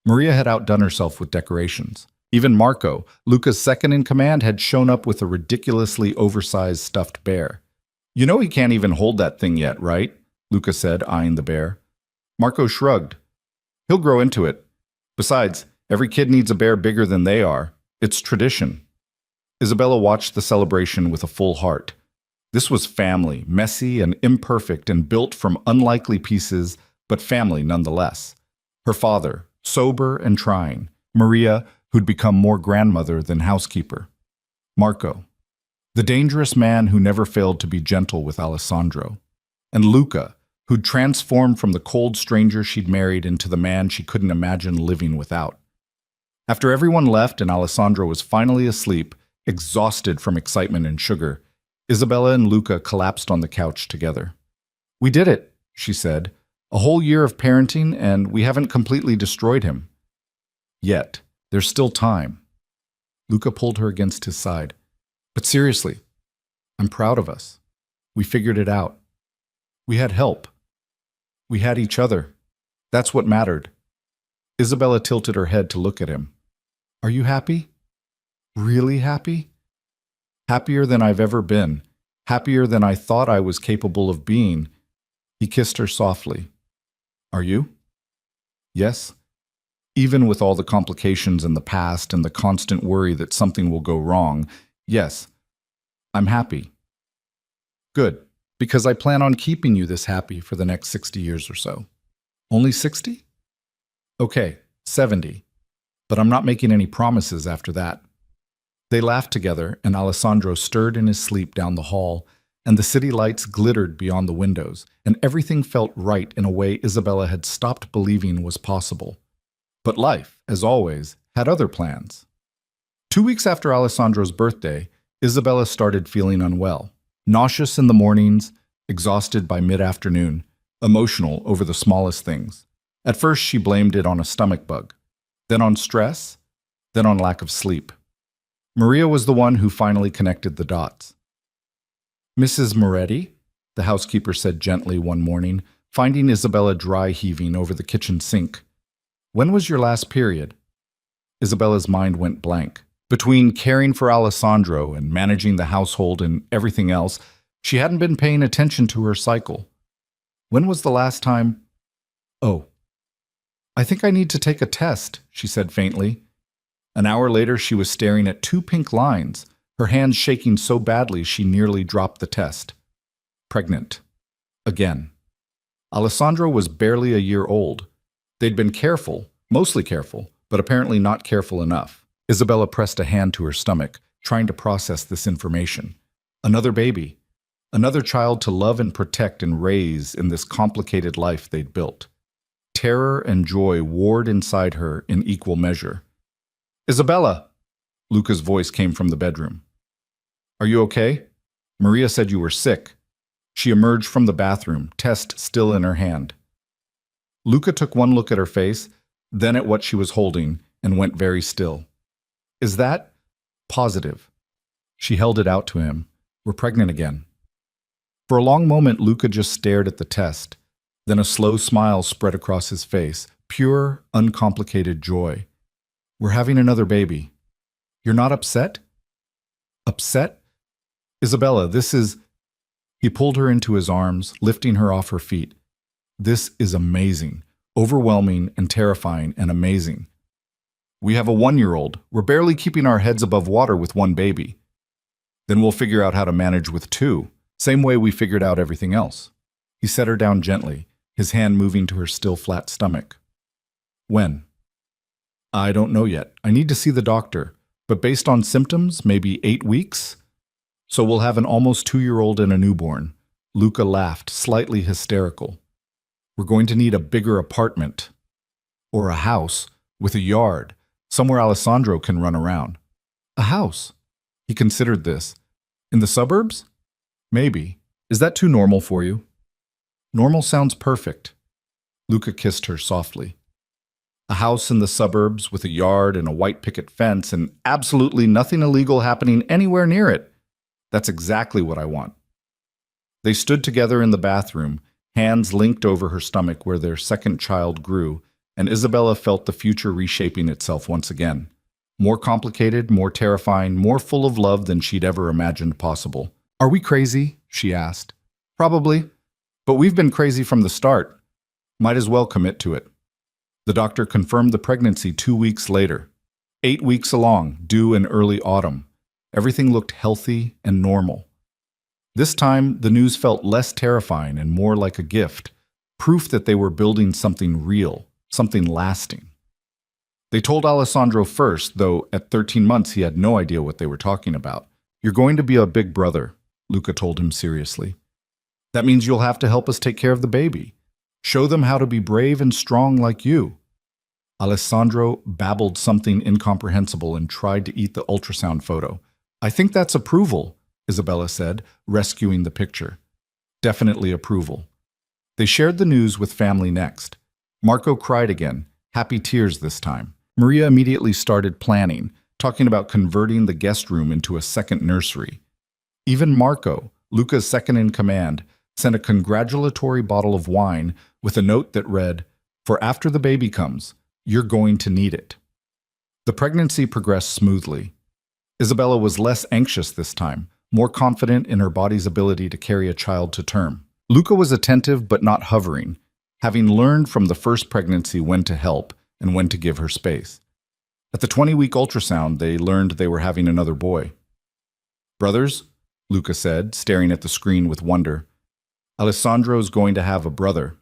S1: Maria had outdone herself with decorations. Even Marco, Luca's second in command, had shown up with a ridiculously oversized stuffed bear. You know he can't even hold that thing yet, right? Luca said, eyeing the bear. Marco shrugged. He'll grow into it. Besides, every kid needs a bear bigger than they are. It's tradition. Isabella watched the celebration with a full heart. This was family, messy and imperfect and built from unlikely pieces, but family nonetheless. Her father, sober and trying. Maria, who'd become more grandmother than housekeeper. Marco, the dangerous man who never failed to be gentle with Alessandro. And Luca, who'd transformed from the cold stranger she'd married into the man she couldn't imagine living without. After everyone left and Alessandro was finally asleep, exhausted from excitement and sugar, Isabella and Luca collapsed on the couch together. We did it, she said. A whole year of parenting, and we haven't completely destroyed him. Yet, there's still time. Luca pulled her against his side. But seriously, I'm proud of us. We figured it out. We had help. We had each other. That's what mattered. Isabella tilted her head to look at him. Are you happy? Really happy? Happier than I've ever been. Happier than I thought I was capable of being. He kissed her softly. Are you? Yes. Even with all the complications in the past and the constant worry that something will go wrong, yes, I'm happy. Good, because I plan on keeping you this happy for the next 60 years or so. Only 60? Okay, 70. But I'm not making any promises after that. They laughed together, and Alessandro stirred in his sleep down the hall, and the city lights glittered beyond the windows, and everything felt right in a way Isabella had stopped believing was possible. But life, as always, had other plans. 2 weeks after Alessandro's birthday, Isabella started feeling unwell, nauseous in the mornings, exhausted by mid-afternoon, emotional over the smallest things. At first, she blamed it on a stomach bug, then on stress, then on lack of sleep. Maria was the one who finally connected the dots. Mrs. Moretti, the housekeeper said gently one morning, finding Isabella dry heaving over the kitchen sink. When was your last period? Isabella's mind went blank. Between caring for Alessandro and managing the household and everything else, she hadn't been paying attention to her cycle. When was the last time? Oh, I think I need to take a test, she said faintly. An hour later, she was staring at 2 pink lines, her hands shaking so badly she nearly dropped the test. Pregnant. Again. Alessandro was barely a year old. They'd been careful, mostly careful, but apparently not careful enough. Isabella pressed a hand to her stomach, trying to process this information. Another baby. Another child to love and protect and raise in this complicated life they'd built. Terror and joy warred inside her in equal measure. Isabella! Luca's voice came from the bedroom. Are you okay? Maria said you were sick. She emerged from the bathroom, test still in her hand. Luca took one look at her face, then at what she was holding, and went very still. Is that positive? She held it out to him. We're pregnant again. For a long moment, Luca just stared at the test. Then a slow smile spread across his face, pure, uncomplicated joy. We're having another baby. You're not upset? Upset? Isabella, this is... He pulled her into his arms, lifting her off her feet. This is amazing, overwhelming and terrifying and amazing. We have a 1-year-old. We're barely keeping our heads above water with 1 baby. Then we'll figure out how to manage with 2, same way we figured out everything else. He set her down gently, his hand moving to her still flat stomach. When? I don't know yet. I need to see the doctor, but based on symptoms, maybe 8 weeks? So we'll have an almost 2-year-old and a newborn. Luca laughed, slightly hysterical. We're going to need a bigger apartment. Or a house, with a yard, somewhere Alessandro can run around. A house. He considered this. In the suburbs? Maybe. Is that too normal for you? Normal sounds perfect. Luca kissed her softly. A house in the suburbs with a yard and a white picket fence and absolutely nothing illegal happening anywhere near it. That's exactly what I want. They stood together in the bathroom, hands linked over her stomach where their second child grew, and Isabella felt the future reshaping itself once again. More complicated, more terrifying, more full of love than she'd ever imagined possible. Are we crazy? She asked. Probably, but we've been crazy from the start. Might as well commit to it. The doctor confirmed the pregnancy 2 weeks later. 8 weeks along, due in early autumn. Everything looked healthy and normal. This time, the news felt less terrifying and more like a gift, proof that they were building something real, something lasting. They told Alessandro first, though at 13 months he had no idea what they were talking about. You're going to be a big brother, Luca told him seriously. That means you'll have to help us take care of the baby. Show them how to be brave and strong like you. Alessandro babbled something incomprehensible and tried to eat the ultrasound photo. I think that's approval, Isabella said, rescuing the picture. Definitely approval. They shared the news with family next. Marco cried again, happy tears this time. Maria immediately started planning, talking about converting the guest room into a second nursery. Even Marco, Luca's second-in-command, sent a congratulatory bottle of wine with a note that read, "For after the baby comes, you're going to need it." The pregnancy progressed smoothly. Isabella was less anxious this time, more confident in her body's ability to carry a child to term. Luca was attentive but not hovering, having learned from the first pregnancy when to help and when to give her space. At the 20-week ultrasound, they learned they were having another boy. Brothers? Luca said, staring at the screen with wonder. Alessandro's going to have a brother.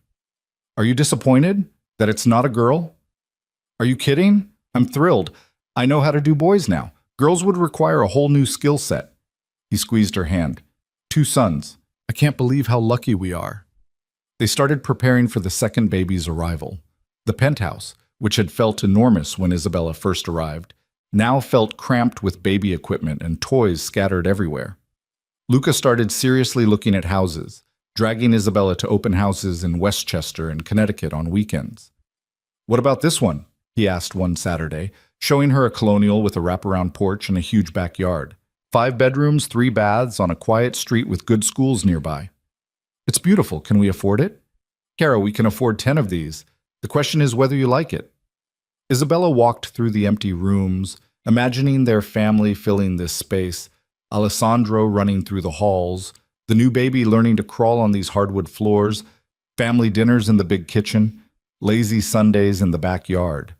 S1: Are you disappointed that it's not a girl? Are you kidding? I'm thrilled. I know how to do boys now. Girls would require a whole new skill set. He squeezed her hand. 2 sons. I can't believe how lucky we are. They started preparing for the second baby's arrival. The penthouse, which had felt enormous when Isabella first arrived, now felt cramped with baby equipment and toys scattered everywhere. Luca started seriously looking at houses, dragging Isabella to open houses in Westchester and Connecticut on weekends. What about this one? He asked one Saturday, showing her a colonial with a wraparound porch and a huge backyard. 5 bedrooms, 3 baths on a quiet street with good schools nearby. It's beautiful. Can we afford it? Cara, we can afford 10 of these. The question is whether you like it. Isabella walked through the empty rooms, imagining their family filling this space, Alessandro running through the halls, the new baby learning to crawl on these hardwood floors, family dinners in the big kitchen, lazy Sundays in the backyard.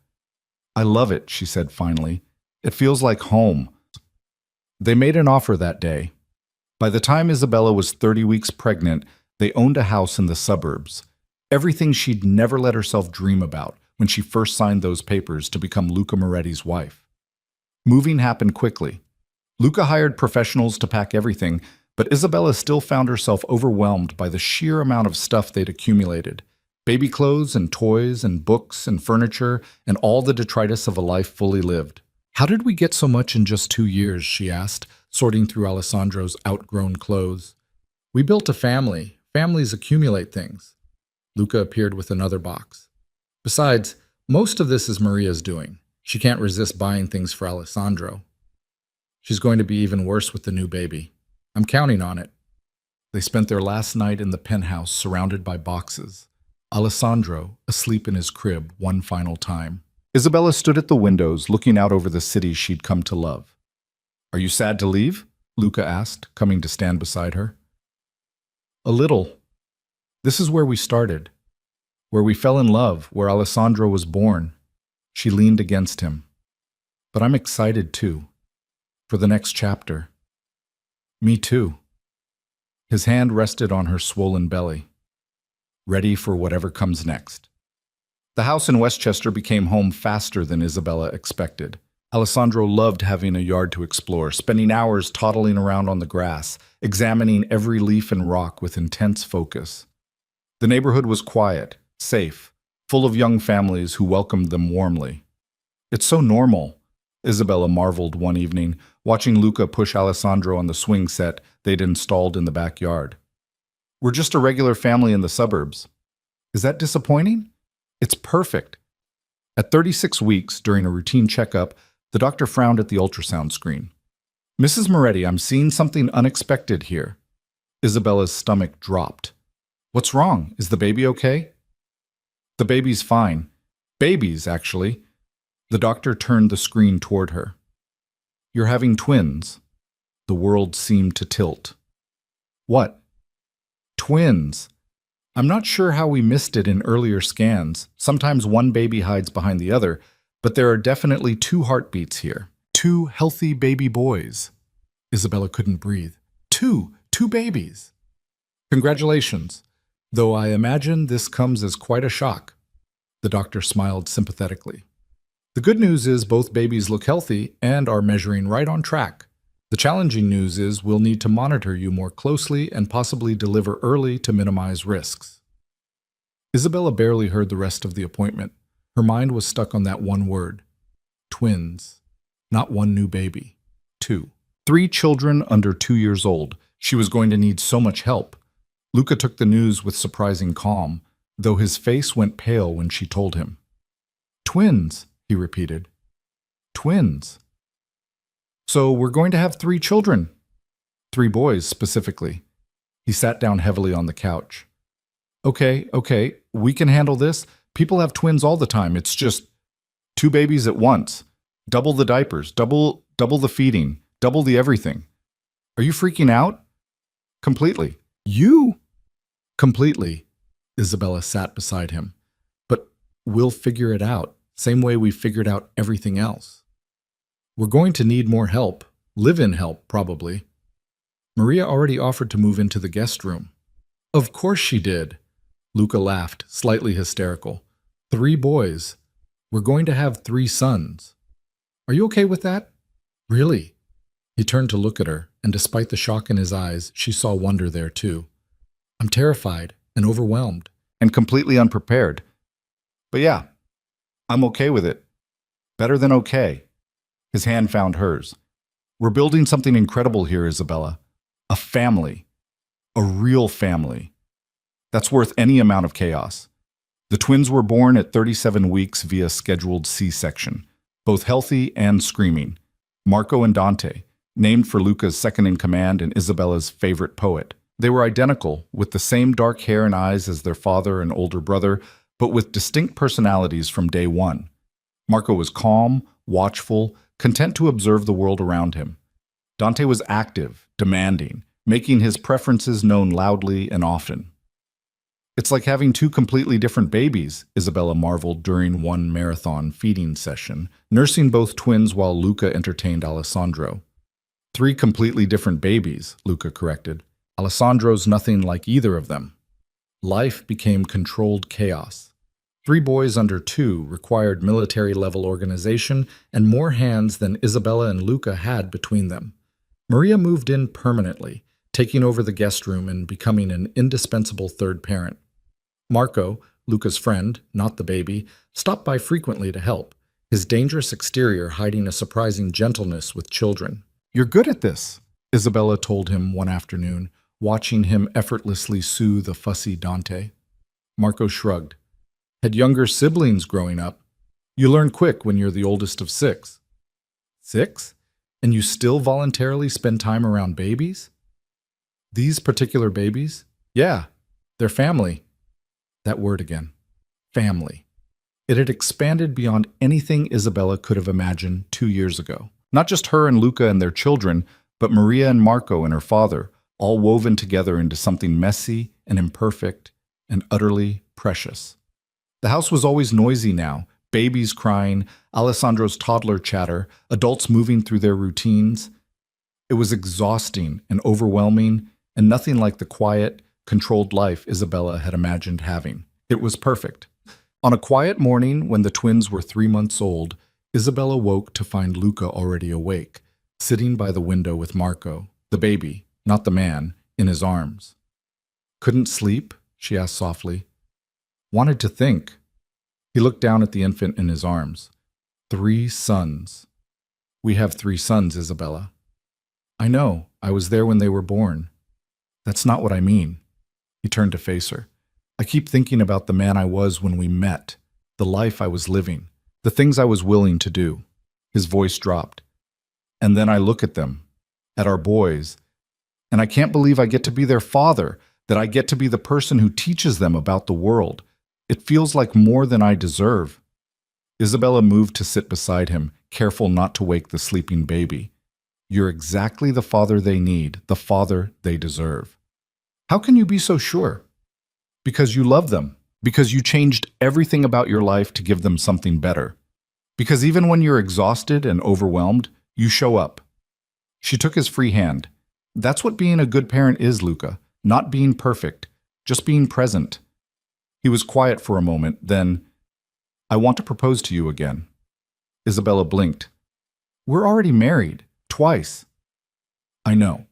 S1: I love it, she said finally. It feels like home. They made an offer that day. By the time Isabella was 30 weeks pregnant, they owned a house in the suburbs. Everything she'd never let herself dream about when she first signed those papers to become Luca Moretti's wife. Moving happened quickly. Luca hired professionals to pack everything, but Isabella still found herself overwhelmed by the sheer amount of stuff they'd accumulated. Baby clothes and toys and books and furniture and all the detritus of a life fully lived. How did we get so much in just 2 years, she asked, sorting through Alessandro's outgrown clothes. We built a family. Families accumulate things. Luca appeared with another box. Besides, most of this is Maria's doing. She can't resist buying things for Alessandro. She's going to be even worse with the new baby. I'm counting on it. They spent their last night in the penthouse surrounded by boxes. Alessandro, asleep in his crib one final time. Isabella stood at the windows, looking out over the city she'd come to love. Are you sad to leave? Luca asked, coming to stand beside her. A little. This is where we started, where we fell in love, where Alessandro was born. She leaned against him. But I'm excited too, for the next chapter. Me too. His hand rested on her swollen belly, ready for whatever comes next. The house in Westchester became home faster than Isabella expected. Alessandro loved having a yard to explore, spending hours toddling around on the grass, examining every leaf and rock with intense focus. The neighborhood was quiet, safe, full of young families who welcomed them warmly. It's so normal, Isabella marveled one evening, watching Luca push Alessandro on the swing set they'd installed in the backyard. We're just a regular family in the suburbs. Is that disappointing? It's perfect. At 36 weeks, during a routine checkup, the doctor frowned at the ultrasound screen. Mrs. Moretti, I'm seeing something unexpected here. Isabella's stomach dropped. What's wrong? Is the baby okay? The baby's fine. Babies, actually. The doctor turned the screen toward her. You're having twins. The world seemed to tilt. What? Twins. I'm not sure how we missed it in earlier scans. Sometimes one baby hides behind the other, but there are definitely two heartbeats here. Two healthy baby boys. Isabella couldn't breathe. Two babies. Congratulations. Though I imagine this comes as quite a shock. The doctor smiled sympathetically. The good news is both babies look healthy and are measuring right on track. The challenging news is we'll need to monitor you more closely and possibly deliver early to minimize risks. Isabella barely heard the rest of the appointment. Her mind was stuck on that one word. Twins. Not one new baby. Two. 3 children under 2 years old. She was going to need so much help. Luca took the news with surprising calm, though his face went pale when she told him. Twins, he repeated. Twins. So we're going to have 3 children. 3 boys, specifically. He sat down heavily on the couch. Okay, we can handle this. People have twins all the time. It's just 2 babies at once. Double the diapers, double the feeding, double the everything. Are you freaking out? Completely. You? Completely. Isabella sat beside him. But we'll figure it out, same way we figured out everything else. We're going to need more help, live-in help, probably. Maria already offered to move into the guest room. Of course she did. Luca laughed, slightly hysterical. 3 boys. We're going to have 3 sons. Are you okay with that? Really? He turned to look at her, and despite the shock in his eyes, she saw wonder there too. I'm terrified and overwhelmed. And completely unprepared. But yeah, I'm okay with it. Better than okay. His hand found hers. We're building something incredible here, Isabella. A family. A real family. That's worth any amount of chaos. The twins were born at 37 weeks via scheduled C-section, both healthy and screaming. Marco and Dante, named for Luca's second-in-command and Isabella's favorite poet. They were identical, with the same dark hair and eyes as their father and older brother, but with distinct personalities from day one. Marco was calm, watchful, content to observe the world around him. Dante was active, demanding, making his preferences known loudly and often. It's like having 2 completely different babies, Isabella marveled during one marathon feeding session, nursing both twins while Luca entertained Alessandro. 3 completely different babies, Luca corrected. Alessandro's nothing like either of them. Life became controlled chaos. 3 boys under 2 required military-level organization and more hands than Isabella and Luca had between them. Maria moved in permanently, taking over the guest room and becoming an indispensable third parent. Marco, Luca's friend, not the baby, stopped by frequently to help, his dangerous exterior hiding a surprising gentleness with children. You're good at this, Isabella told him one afternoon, watching him effortlessly soothe a fussy Dante. Marco shrugged. Had younger siblings growing up. You learn quick when you're the oldest of 6. 6? And you still voluntarily spend time around babies? These particular babies? Yeah, they're family. That word again. Family. It had expanded beyond anything Isabella could have imagined 2 years ago. Not just her and Luca and their children, but Maria and Marco and her father, all woven together into something messy and imperfect and utterly precious. The house was always noisy now, babies crying, Alessandro's toddler chatter, adults moving through their routines. It was exhausting and overwhelming, and nothing like the quiet, controlled life Isabella had imagined having. It was perfect. On a quiet morning when the twins were 3 months old, Isabella woke to find Luca already awake, sitting by the window with Marco, the baby, not the man, in his arms. Couldn't sleep? She asked softly. Wanted to think. He looked down at the infant in his arms. 3 sons. We have 3 sons, Isabella. I know. I was there when they were born. That's not what I mean. He turned to face her. I keep thinking about the man I was when we met, the life I was living, the things I was willing to do. His voice dropped. And then I look at them, at our boys, and I can't believe I get to be their father, that I get to be the person who teaches them about the world. It feels like more than I deserve. Isabella moved to sit beside him, careful not to wake the sleeping baby. You're exactly the father they need, the father they deserve. How can you be so sure? Because you love them. Because you changed everything about your life to give them something better. Because even when you're exhausted and overwhelmed, you show up. She took his free hand. That's what being a good parent is, Luca. Not being perfect, just being present. He was quiet for a moment, then, I want to propose to you again. Isabella blinked. We're already married, twice. I know,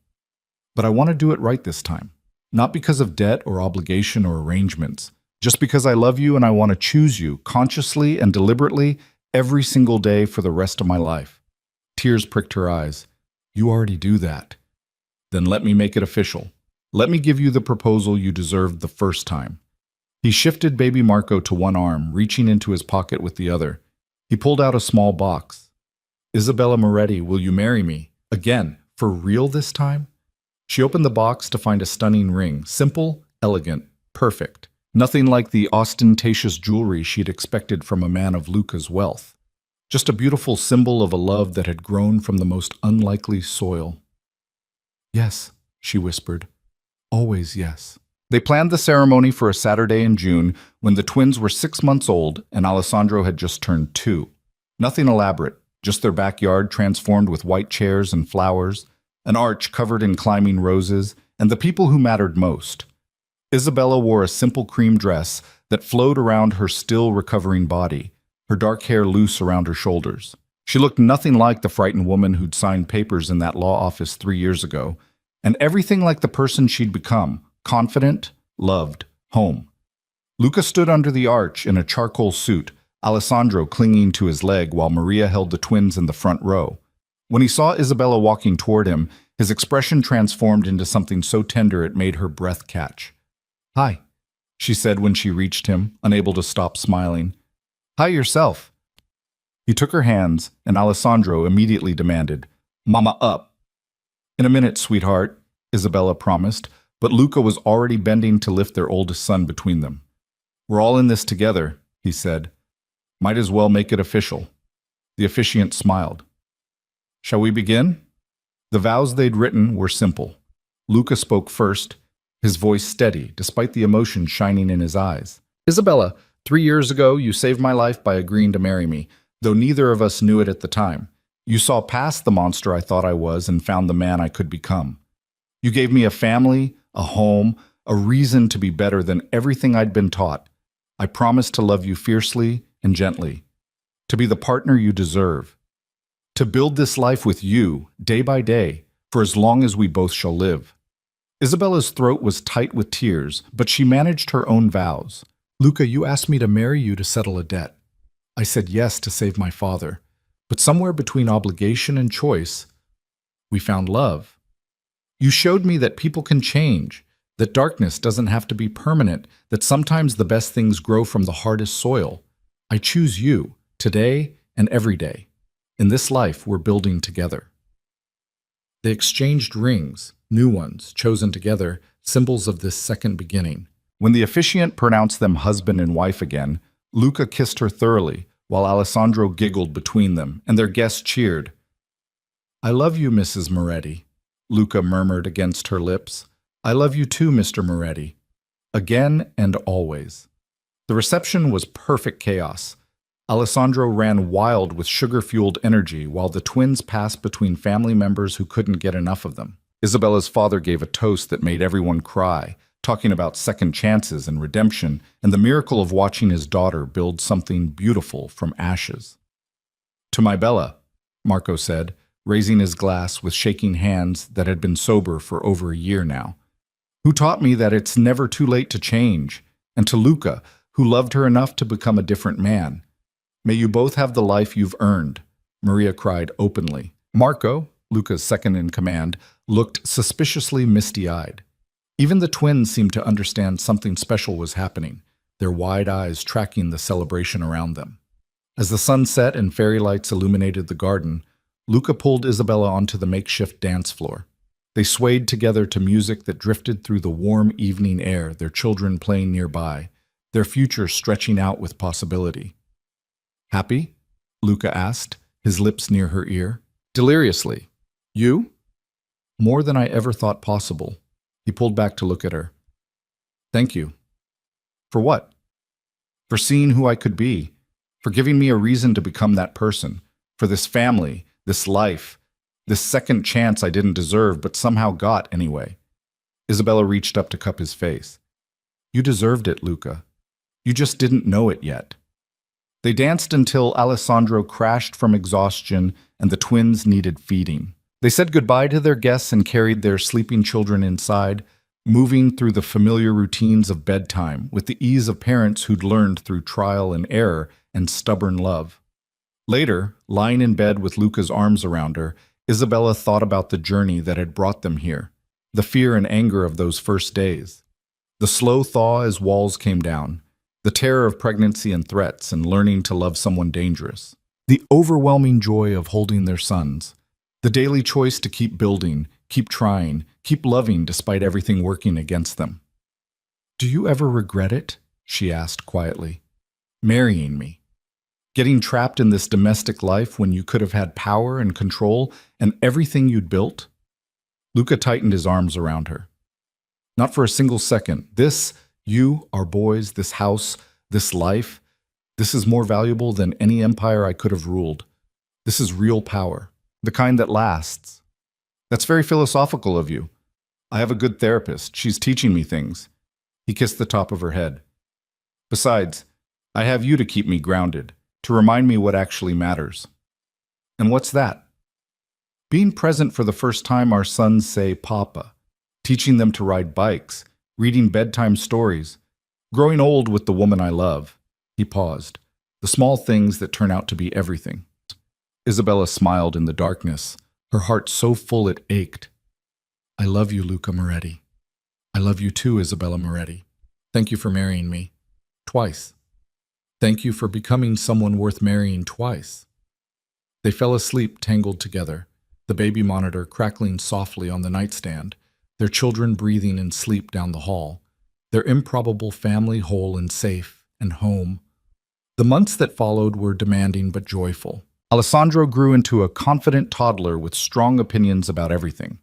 S1: but I want to do it right this time. Not because of debt or obligation or arrangements, just because I love you and I want to choose you consciously and deliberately every single day for the rest of my life. Tears pricked her eyes. You already do that. Then let me make it official. Let me give you the proposal you deserved the first time. He shifted baby Marco to one arm, reaching into his pocket with the other. He pulled out a small box. Isabella Moretti, will you marry me? Again, for real this time? She opened the box to find a stunning ring, simple, elegant, perfect. Nothing like the ostentatious jewelry she'd expected from a man of Luca's wealth. Just a beautiful symbol of a love that had grown from the most unlikely soil. Yes, she whispered. Always yes. They planned the ceremony for a Saturday in June when the twins were 6 months old and Alessandro had just turned 2. Nothing elaborate, just their backyard transformed with white chairs and flowers, an arch covered in climbing roses, and the people who mattered most. Isabella wore a simple cream dress that flowed around her still recovering body, her dark hair loose around her shoulders. She looked nothing like the frightened woman who'd signed papers in that law office 3 years ago, and everything like the person she'd become, confident, loved, home. Luca stood under the arch in a charcoal suit, Alessandro clinging to his leg while Maria held the twins in the front row. When he saw Isabella walking toward him, his expression transformed into something so tender it made her breath catch. Hi, she said when she reached him, unable to stop smiling. Hi yourself. He took her hands, and Alessandro immediately demanded, Mama up. In a minute, sweetheart, Isabella promised, but Luca was already bending to lift their oldest son between them. We're all in this together, he said. Might as well make it official. The officiant smiled. Shall we begin? The vows they'd written were simple. Luca spoke first, his voice steady, despite the emotion shining in his eyes. Isabella, 3 years ago you saved my life by agreeing to marry me, though neither of us knew it at the time. You saw past the monster I thought I was and found the man I could become. You gave me a family, a home, a reason to be better than everything I'd been taught. I promise to love you fiercely and gently, to be the partner you deserve, to build this life with you, day by day, for as long as we both shall live. Isabella's throat was tight with tears, but she managed her own vows. Luca, you asked me to marry you to settle a debt. I said yes to save my father, but somewhere between obligation and choice, we found love. You showed me that people can change, that darkness doesn't have to be permanent, that sometimes the best things grow from the hardest soil. I choose you, today and every day. In this life we're building together. They exchanged rings, new ones, chosen together, symbols of this second beginning. When the officiant pronounced them husband and wife again, Luca kissed her thoroughly, while Alessandro giggled between them, and their guests cheered. I love you, Mrs. Moretti, Luca murmured against her lips. I love you too, Mr. Moretti. Again and always. The reception was perfect chaos. Alessandro ran wild with sugar-fueled energy while the twins passed between family members who couldn't get enough of them. Isabella's father gave a toast that made everyone cry, talking about second chances and redemption and the miracle of watching his daughter build something beautiful from ashes. To my Bella, Marco said, raising his glass with shaking hands that had been sober for over a year now, who taught me that it's never too late to change, and to Luca, who loved her enough to become a different man. May you both have the life you've earned, Maria cried openly. Marco, Luca's second in command, looked suspiciously misty-eyed. Even the twins seemed to understand something special was happening, their wide eyes tracking the celebration around them. As the sun set and fairy lights illuminated the garden, Luca pulled Isabella onto the makeshift dance floor. They swayed together to music that drifted through the warm evening air, their children playing nearby, their future stretching out with possibility. Happy? Luca asked, his lips near her ear. Deliriously. You? More than I ever thought possible. He pulled back to look at her. Thank you. For what? For seeing who I could be. For giving me a reason to become that person. For this family, this life, this second chance I didn't deserve but somehow got anyway. Isabella reached up to cup his face. You deserved it, Luca. You just didn't know it yet. They danced until Alessandro crashed from exhaustion and the twins needed feeding. They said goodbye to their guests and carried their sleeping children inside, moving through the familiar routines of bedtime with the ease of parents who'd learned through trial and error and stubborn love. Later, lying in bed with Luca's arms around her, Isabella thought about the journey that had brought them here, the fear and anger of those first days, the slow thaw as walls came down, the terror of pregnancy and threats and learning to love someone dangerous, the overwhelming joy of holding their sons, the daily choice to keep building, keep trying, keep loving despite everything working against them. Do you ever regret it? She asked quietly. Marrying me. Getting trapped in this domestic life when you could have had power and control and everything you'd built? Luca tightened his arms around her. Not for a single second. This, you, our boys, this house, this life, this is more valuable than any empire I could have ruled. This is real power, the kind that lasts. That's very philosophical of you. I have a good therapist. She's teaching me things. He kissed the top of her head. Besides, I have you to keep me grounded, to remind me what actually matters. And what's that? Being present for the first time our sons say Papa, teaching them to ride bikes, reading bedtime stories, growing old with the woman I love. He paused. The small things that turn out to be everything. Isabella smiled in the darkness, her heart so full it ached. I love you, Luca Moretti. I love you too, Isabella Moretti. Thank you for marrying me. Twice. Thank you for becoming someone worth marrying twice. They fell asleep tangled together, the baby monitor crackling softly on the nightstand, their children breathing in sleep down the hall, their improbable family whole and safe and home. The months that followed were demanding but joyful. Alessandro grew into a confident toddler with strong opinions about everything.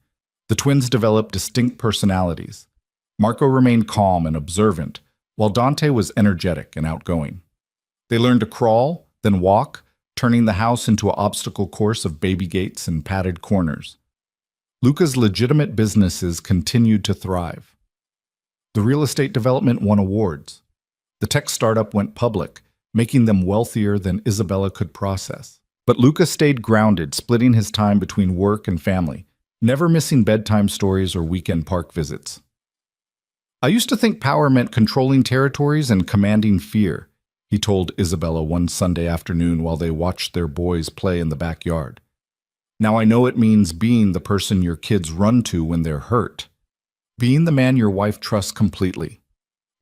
S1: The twins developed distinct personalities. Marco remained calm and observant, while Dante was energetic and outgoing. They learned to crawl, then walk, turning the house into an obstacle course of baby gates and padded corners. Luca's legitimate businesses continued to thrive. The real estate development won awards. The tech startup went public, making them wealthier than Isabella could process. But Luca stayed grounded, splitting his time between work and family, never missing bedtime stories or weekend park visits. I used to think power meant controlling territories and commanding fear, he told Isabella one Sunday afternoon while they watched their boys play in the backyard. Now I know it means being the person your kids run to when they're hurt. Being the man your wife trusts completely.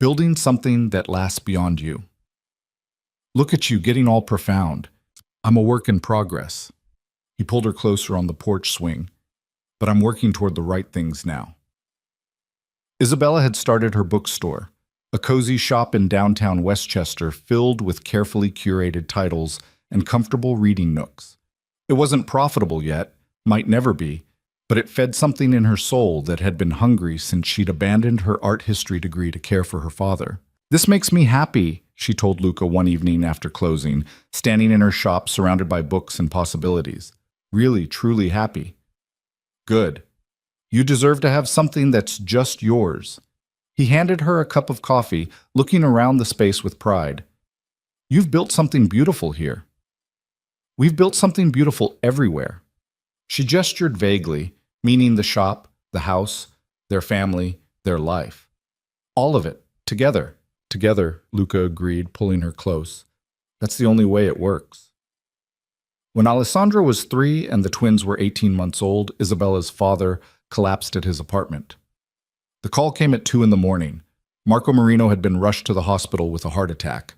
S1: Building something that lasts beyond you. Look at you getting all profound. I'm a work in progress. He pulled her closer on the porch swing. But I'm working toward the right things now. Isabella had started her bookstore, a cozy shop in downtown Westchester filled with carefully curated titles and comfortable reading nooks. It wasn't profitable yet, might never be, but it fed something in her soul that had been hungry since she'd abandoned her art history degree to care for her father. This makes me happy, she told Luca one evening after closing, standing in her shop surrounded by books and possibilities. Really, truly happy. Good. You deserve to have something that's just yours. He handed her a cup of coffee, looking around the space with pride. You've built something beautiful here. We've built something beautiful everywhere. She gestured vaguely, meaning the shop, the house, their family, their life. All of it, together. Together, Luca agreed, pulling her close. That's the only way it works. When Alessandro was 3 and the twins were 18 months old, Isabella's father collapsed at his apartment. The call came at 2 a.m. Marco Marino had been rushed to the hospital with a heart attack.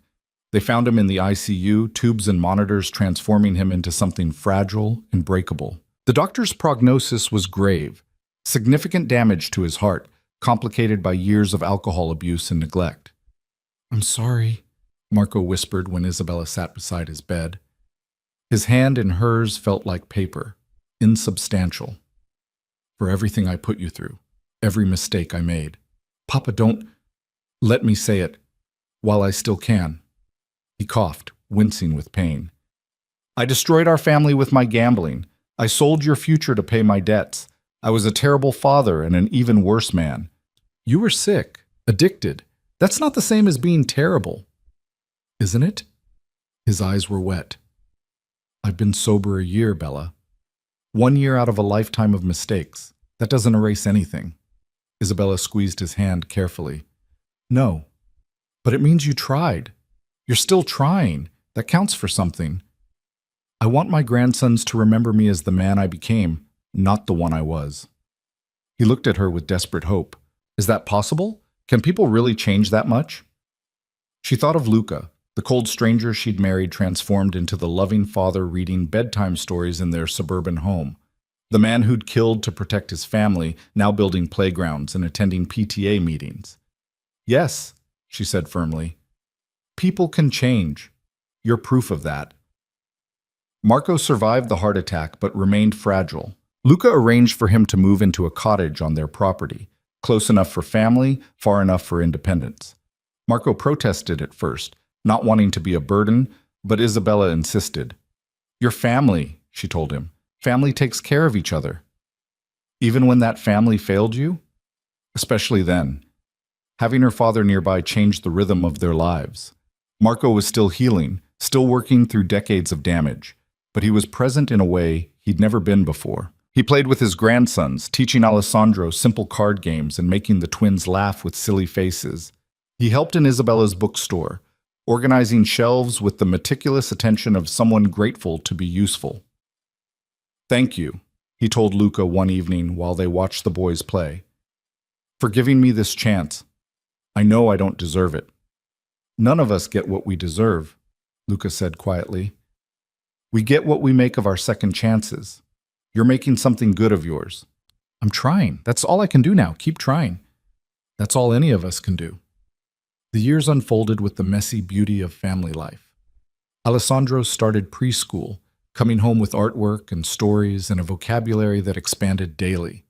S1: They found him in the ICU, tubes and monitors transforming him into something fragile and breakable. The doctor's prognosis was grave, significant damage to his heart, complicated by years of alcohol abuse and neglect. I'm sorry, Marco whispered when Isabella sat beside his bed. His hand in hers felt like paper, insubstantial. For everything I put you through, every mistake I made. Papa, don't let me say it while I still can. He coughed, wincing with pain. I destroyed our family with my gambling. I sold your future to pay my debts. I was a terrible father and an even worse man. You were sick, addicted. That's not the same as being terrible, isn't it? His eyes were wet. I've been sober a year, Bella. 1 year out of a lifetime of mistakes. That doesn't erase anything. Isabella squeezed his hand carefully. No, but it means you tried. You're still trying. That counts for something. I want my grandsons to remember me as the man I became, not the one I was. He looked at her with desperate hope. Is that possible? Can people really change that much? She thought of Luca, the cold stranger she'd married transformed into the loving father reading bedtime stories in their suburban home. The man who'd killed to protect his family, now building playgrounds and attending PTA meetings. Yes, she said firmly. People can change. You're proof of that. Marco survived the heart attack but remained fragile. Luca arranged for him to move into a cottage on their property, close enough for family, far enough for independence. Marco protested at first, not wanting to be a burden, but Isabella insisted. Your family, she told him. Family takes care of each other. Even when that family failed you? Especially then. Having her father nearby changed the rhythm of their lives. Marco was still healing, still working through decades of damage, but he was present in a way he'd never been before. He played with his grandsons, teaching Alessandro simple card games and making the twins laugh with silly faces. He helped in Isabella's bookstore, organizing shelves with the meticulous attention of someone grateful to be useful. Thank you, he told Luca one evening while they watched the boys play. For giving me this chance. I know I don't deserve it. None of us get what we deserve, Luca said quietly. We get what we make of our second chances. You're making something good of yours. I'm trying. That's all I can do now. Keep trying. That's all any of us can do. The years unfolded with the messy beauty of family life. Alessandro started preschool, coming home with artwork and stories and a vocabulary that expanded daily.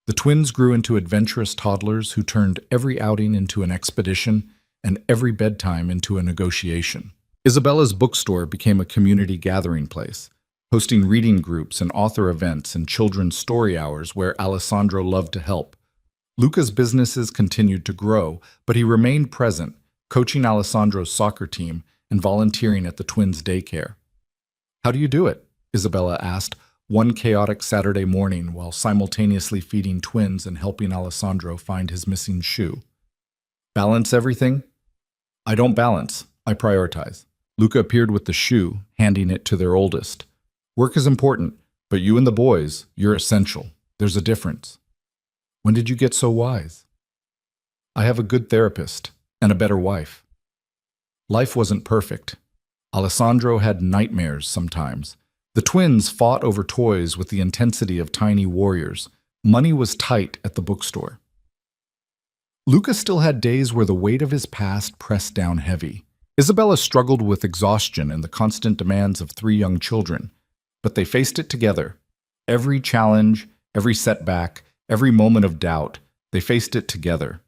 S1: The twins grew into adventurous toddlers who turned every outing into an expedition and every bedtime into a negotiation. Isabella's bookstore became a community gathering place, hosting reading groups and author events and children's story hours where Alessandro loved to help. Luca's businesses continued to grow, but he remained present, coaching Alessandro's soccer team and volunteering at the twins' daycare. How do you do it? Isabella asked one chaotic Saturday morning while simultaneously feeding twins and helping Alessandro find his missing shoe. Balance everything? I don't balance. I prioritize. Luca appeared with the shoe, handing it to their oldest. Work is important, but you and the boys, you're essential. There's a difference. When did you get so wise? I have a good therapist and a better wife. Life wasn't perfect. Alessandro had nightmares sometimes. The twins fought over toys with the intensity of tiny warriors. Money was tight at the bookstore. Luca still had days where the weight of his past pressed down heavy. Isabella struggled with exhaustion and the constant demands of 3 young children, but they faced it together. Every challenge, every setback, every moment of doubt, they faced it together.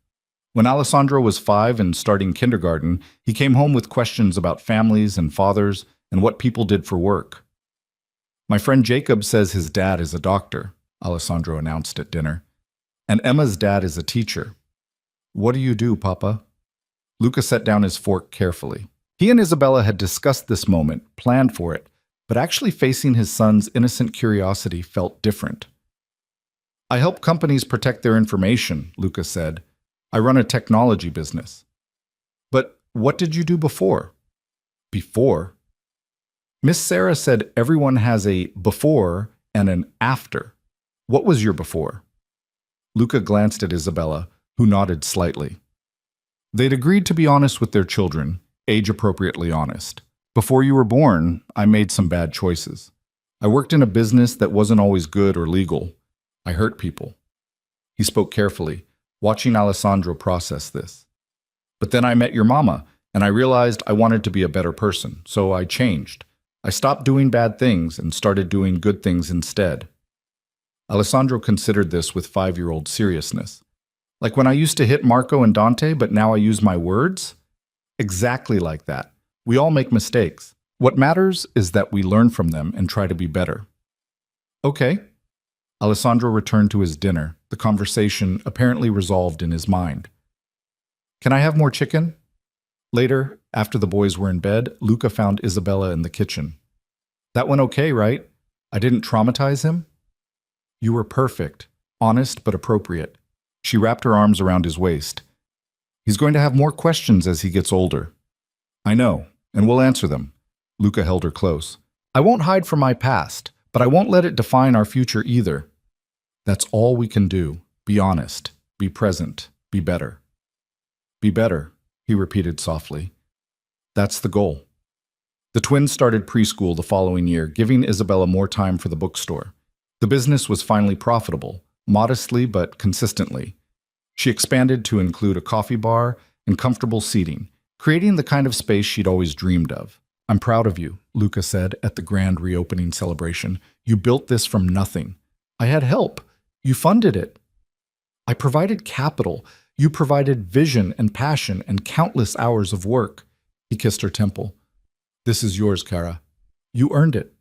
S1: When Alessandro was 5 and starting kindergarten, he came home with questions about families and fathers and what people did for work. My friend Jacob says his dad is a doctor, Alessandro announced at dinner. And Emma's dad is a teacher. What do you do, Papa? Luca set down his fork carefully. He and Isabella had discussed this moment, planned for it, but actually facing his son's innocent curiosity felt different. I help companies protect their information, Luca said. I run a technology business. But what did you do before? Before? Miss Sarah said everyone has a before and an after. What was your before? Luca glanced at Isabella, who nodded slightly. They'd agreed to be honest with their children, age-appropriately honest. Before you were born, I made some bad choices. I worked in a business that wasn't always good or legal. I hurt people. He spoke carefully, watching Alessandro process this. But then I met your mama, And I realized I wanted to be a better person, so I changed. I stopped doing bad things and started doing good things instead. Alessandro considered this with 5-year-old seriousness. Like when I used to hit Marco and Dante, but now I use my words? Exactly like that. We all make mistakes. What matters is that we learn from them and try to be better. Okay. Alessandro returned to his dinner, the conversation apparently resolved in his mind. Can I have more chicken? Later, after the boys were in bed, Luca found Isabella in the kitchen. That went okay, right? I didn't traumatize him? You were perfect, honest but appropriate. She wrapped her arms around his waist. He's going to have more questions as he gets older. I know, and we'll answer them. Luca held her close. I won't hide from my past, but I won't let it define our future either. That's all we can do. Be honest, be present, be better. Be better, he repeated softly. That's the goal. The twins started preschool the following year, giving Isabella more time for the bookstore. The business was finally profitable, modestly but consistently. She expanded to include a coffee bar and comfortable seating, creating the kind of space she'd always dreamed of. I'm proud of you, Luca said at the grand reopening celebration. You built this from nothing. I had help. You funded it. I provided capital. You provided vision and passion and countless hours of work. He kissed her temple. This is yours, Cara. You earned it.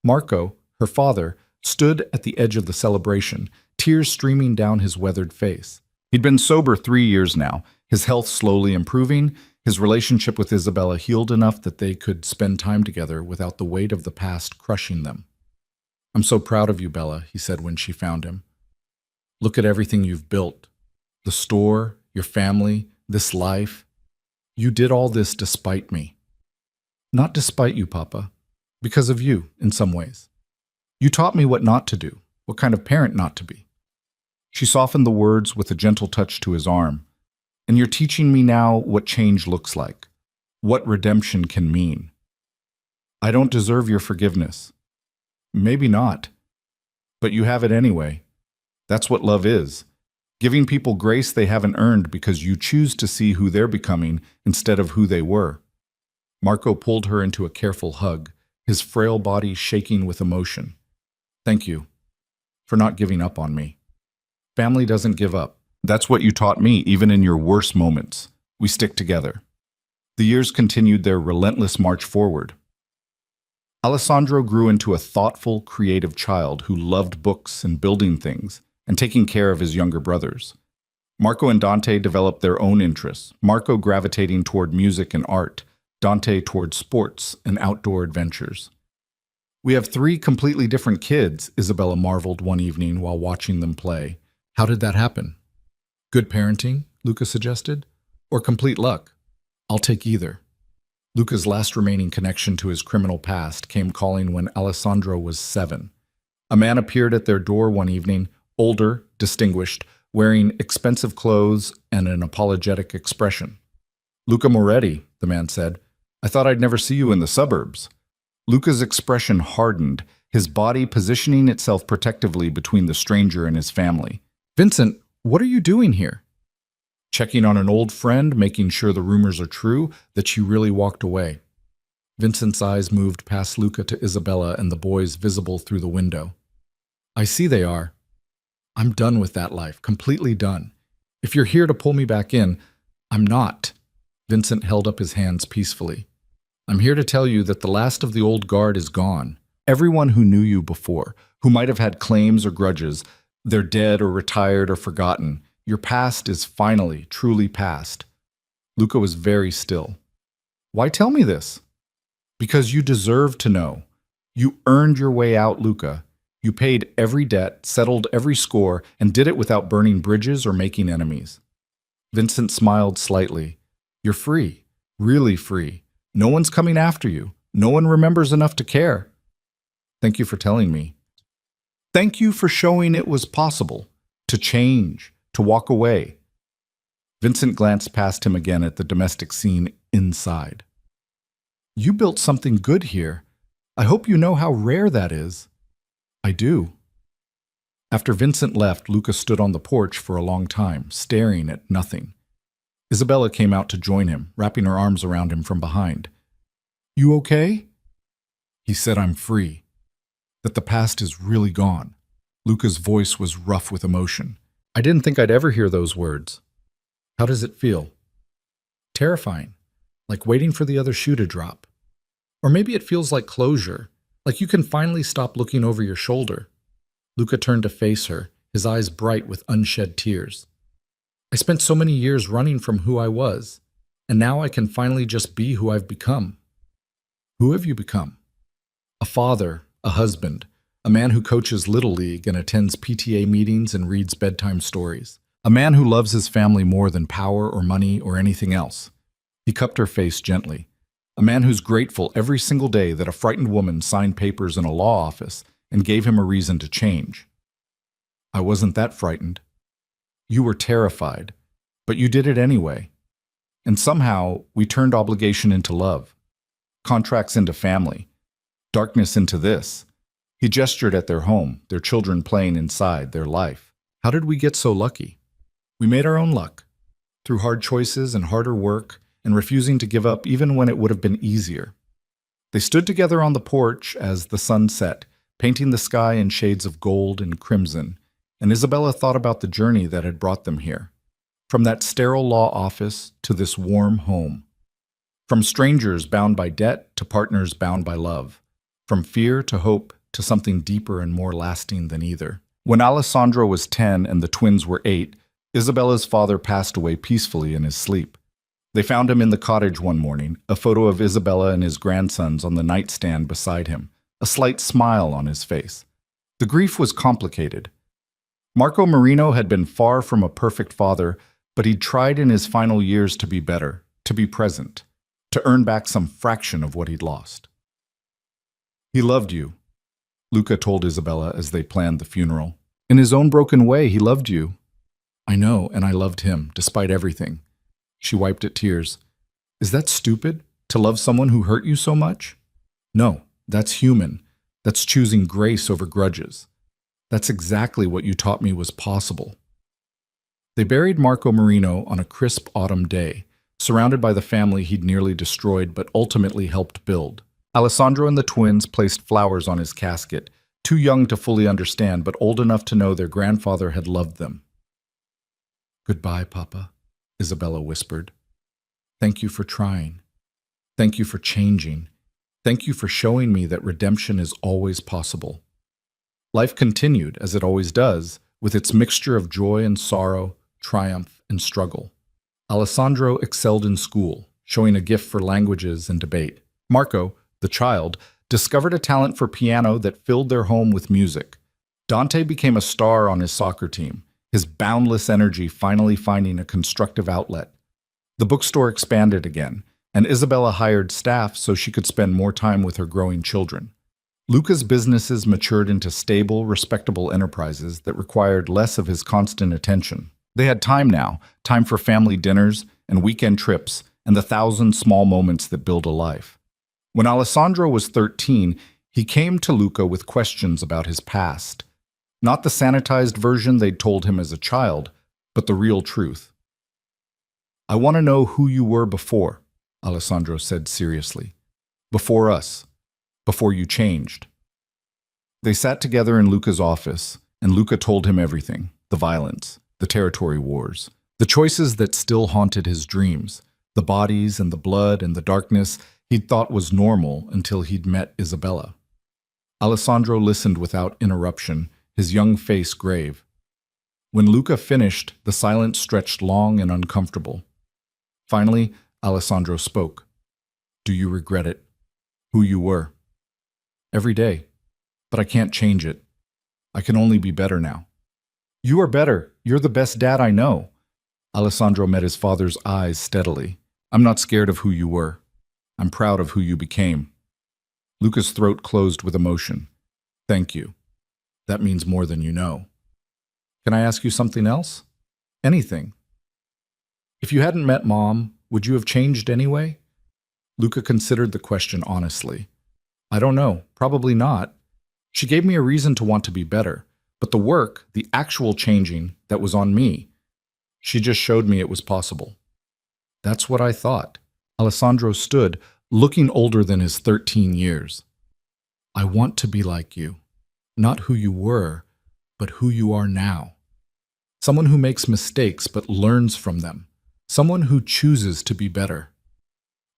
S1: Marco, her father, stood at the edge of the celebration, tears streaming down his weathered face. He'd been sober 3 years now, his health slowly improving, his relationship with Isabella healed enough that they could spend time together without the weight of the past crushing them. I'm so proud of you, Bella, he said when she found him. Look at everything you've built. The store, your family, this life. You did all this despite me. Not despite you, Papa. Because of you, in some ways. You taught me what not to do, what kind of parent not to be. She softened the words with a gentle touch to his arm. And you're teaching me now what change looks like, what redemption can mean. I don't deserve your forgiveness. Maybe not. But you have it anyway. That's what love is. Giving people grace they haven't earned because you choose to see who they're becoming instead of who they were. Marco pulled her into a careful hug, his frail body shaking with emotion. Thank you for not giving up on me. Family doesn't give up. That's what you taught me, even in your worst moments. We stick together. The years continued their relentless march forward. Alessandro grew into a thoughtful, creative child who loved books and building things and taking care of his younger brothers. Marco and Dante developed their own interests, Marco gravitating toward music and art, Dante toward sports and outdoor adventures. We have 3 completely different kids, Isabella marveled one evening while watching them play. How did that happen? Good parenting, Luca suggested, or complete luck? I'll take either. Luca's last remaining connection to his criminal past came calling when Alessandro was 7. A man appeared at their door one evening, older, distinguished, wearing expensive clothes and an apologetic expression. Luca Moretti, the man said. I thought I'd never see you in the suburbs. Luca's expression hardened, his body positioning itself protectively between the stranger and his family. Vincent, what are you doing here? Checking on an old friend, making sure the rumors are true, that she really walked away. Vincent's eyes moved past Luca to Isabella and the boys visible through the window. I see they are. I'm done with that life, completely done. If you're here to pull me back in, I'm not. Vincent held up his hands peacefully. I'm here to tell you that the last of the old guard is gone. Everyone who knew you before, who might have had claims or grudges, they're dead or retired or forgotten. Your past is finally, truly past. Luca was very still. Why tell me this? Because you deserve to know. You earned your way out, Luca. You paid every debt, settled every score, and did it without burning bridges or making enemies. Vincent smiled slightly. You're free, really free. No one's coming after you. No one remembers enough to care. Thank you for telling me. Thank you for showing it was possible to change, to walk away. Vincent glanced past him again at the domestic scene inside. You built something good here. I hope you know how rare that is. I do. After Vincent left, Luca stood on the porch for a long time, staring at nothing. Isabella came out to join him, wrapping her arms around him from behind. You okay? He said, I'm free. That the past is really gone. Luca's voice was rough with emotion. I didn't think I'd ever hear those words. How does it feel? Terrifying, like waiting for the other shoe to drop. Or maybe it feels like closure, like you can finally stop looking over your shoulder. Luca turned to face her, his eyes bright with unshed tears. I spent so many years running from who I was, and now I can finally just be who I've become. Who have you become? A father, a husband, a man who coaches Little League and attends PTA meetings and reads bedtime stories. A man who loves his family more than power or money or anything else. He cupped her face gently. A man who's grateful every single day that a frightened woman signed papers in a law office and gave him a reason to change. I wasn't that frightened. You were terrified, but you did it anyway. And somehow, we turned obligation into love, contracts into family, darkness into this. He gestured at their home, their children playing inside, their life. How did we get so lucky? We made our own luck, through hard choices and harder work, and refusing to give up even when it would have been easier. They stood together on the porch as the sun set, painting the sky in shades of gold and crimson, and Isabella thought about the journey that had brought them here. From that sterile law office to this warm home. From strangers bound by debt to partners bound by love. From fear to hope to something deeper and more lasting than either. When Alessandro was 10 and the twins were 8, Isabella's father passed away peacefully in his sleep. They found him in the cottage one morning, a photo of Isabella and his grandsons on the nightstand beside him, a slight smile on his face. The grief was complicated. Marco Marino had been far from a perfect father, but he'd tried in his final years to be better, to be present, to earn back some fraction of what he'd lost. He loved you, Luca told Isabella as they planned the funeral. In his own broken way, he loved you. I know, and I loved him, despite everything. She wiped at tears. Is that stupid, to love someone who hurt you so much? No, that's human. That's choosing grace over grudges. That's exactly what you taught me was possible. They buried Marco Marino on a crisp autumn day, surrounded by the family he'd nearly destroyed but ultimately helped build. Alessandro and the twins placed flowers on his casket, too young to fully understand but old enough to know their grandfather had loved them. Goodbye, Papa, Isabella whispered. Thank you for trying. Thank you for changing. Thank you for showing me that redemption is always possible. Life continued, as it always does, with its mixture of joy and sorrow, triumph and struggle. Alessandro excelled in school, showing a gift for languages and debate. Marco, the child, discovered a talent for piano that filled their home with music. Dante became a star on his soccer team, his boundless energy finally finding a constructive outlet. The bookstore expanded again, and Isabella hired staff so she could spend more time with her growing children. Luca's businesses matured into stable, respectable enterprises that required less of his constant attention. They had time now, time for family dinners and weekend trips and the thousand small moments that build a life. When Alessandro was 13, he came to Luca with questions about his past. Not the sanitized version they'd told him as a child, but the real truth. I want to know who you were before, Alessandro said seriously. Before us. Before you changed. They sat together in Luca's office, and Luca told him everything. The violence, the territory wars, the choices that still haunted his dreams, the bodies and the blood and the darkness he'd thought was normal until he'd met Isabella. Alessandro listened without interruption, his young face grave. When Luca finished, the silence stretched long and uncomfortable. Finally, Alessandro spoke. Do you regret it? Who you were? Every day. But I can't change it. I can only be better now. You are better. You're the best dad I know. Alessandro met his father's eyes steadily. I'm not scared of who you were. I'm proud of who you became. Luca's throat closed with emotion. Thank you. That means more than you know. Can I ask you something else? Anything. If you hadn't met Mom, would you have changed anyway? Luca considered the question honestly. I don't know. Probably not. She gave me a reason to want to be better, but the work, the actual changing, that was on me. She just showed me it was possible. That's what I thought. Alessandro stood, looking older than his 13 years. I want to be like you. Not who you were, but who you are now. Someone who makes mistakes but learns from them. Someone who chooses to be better.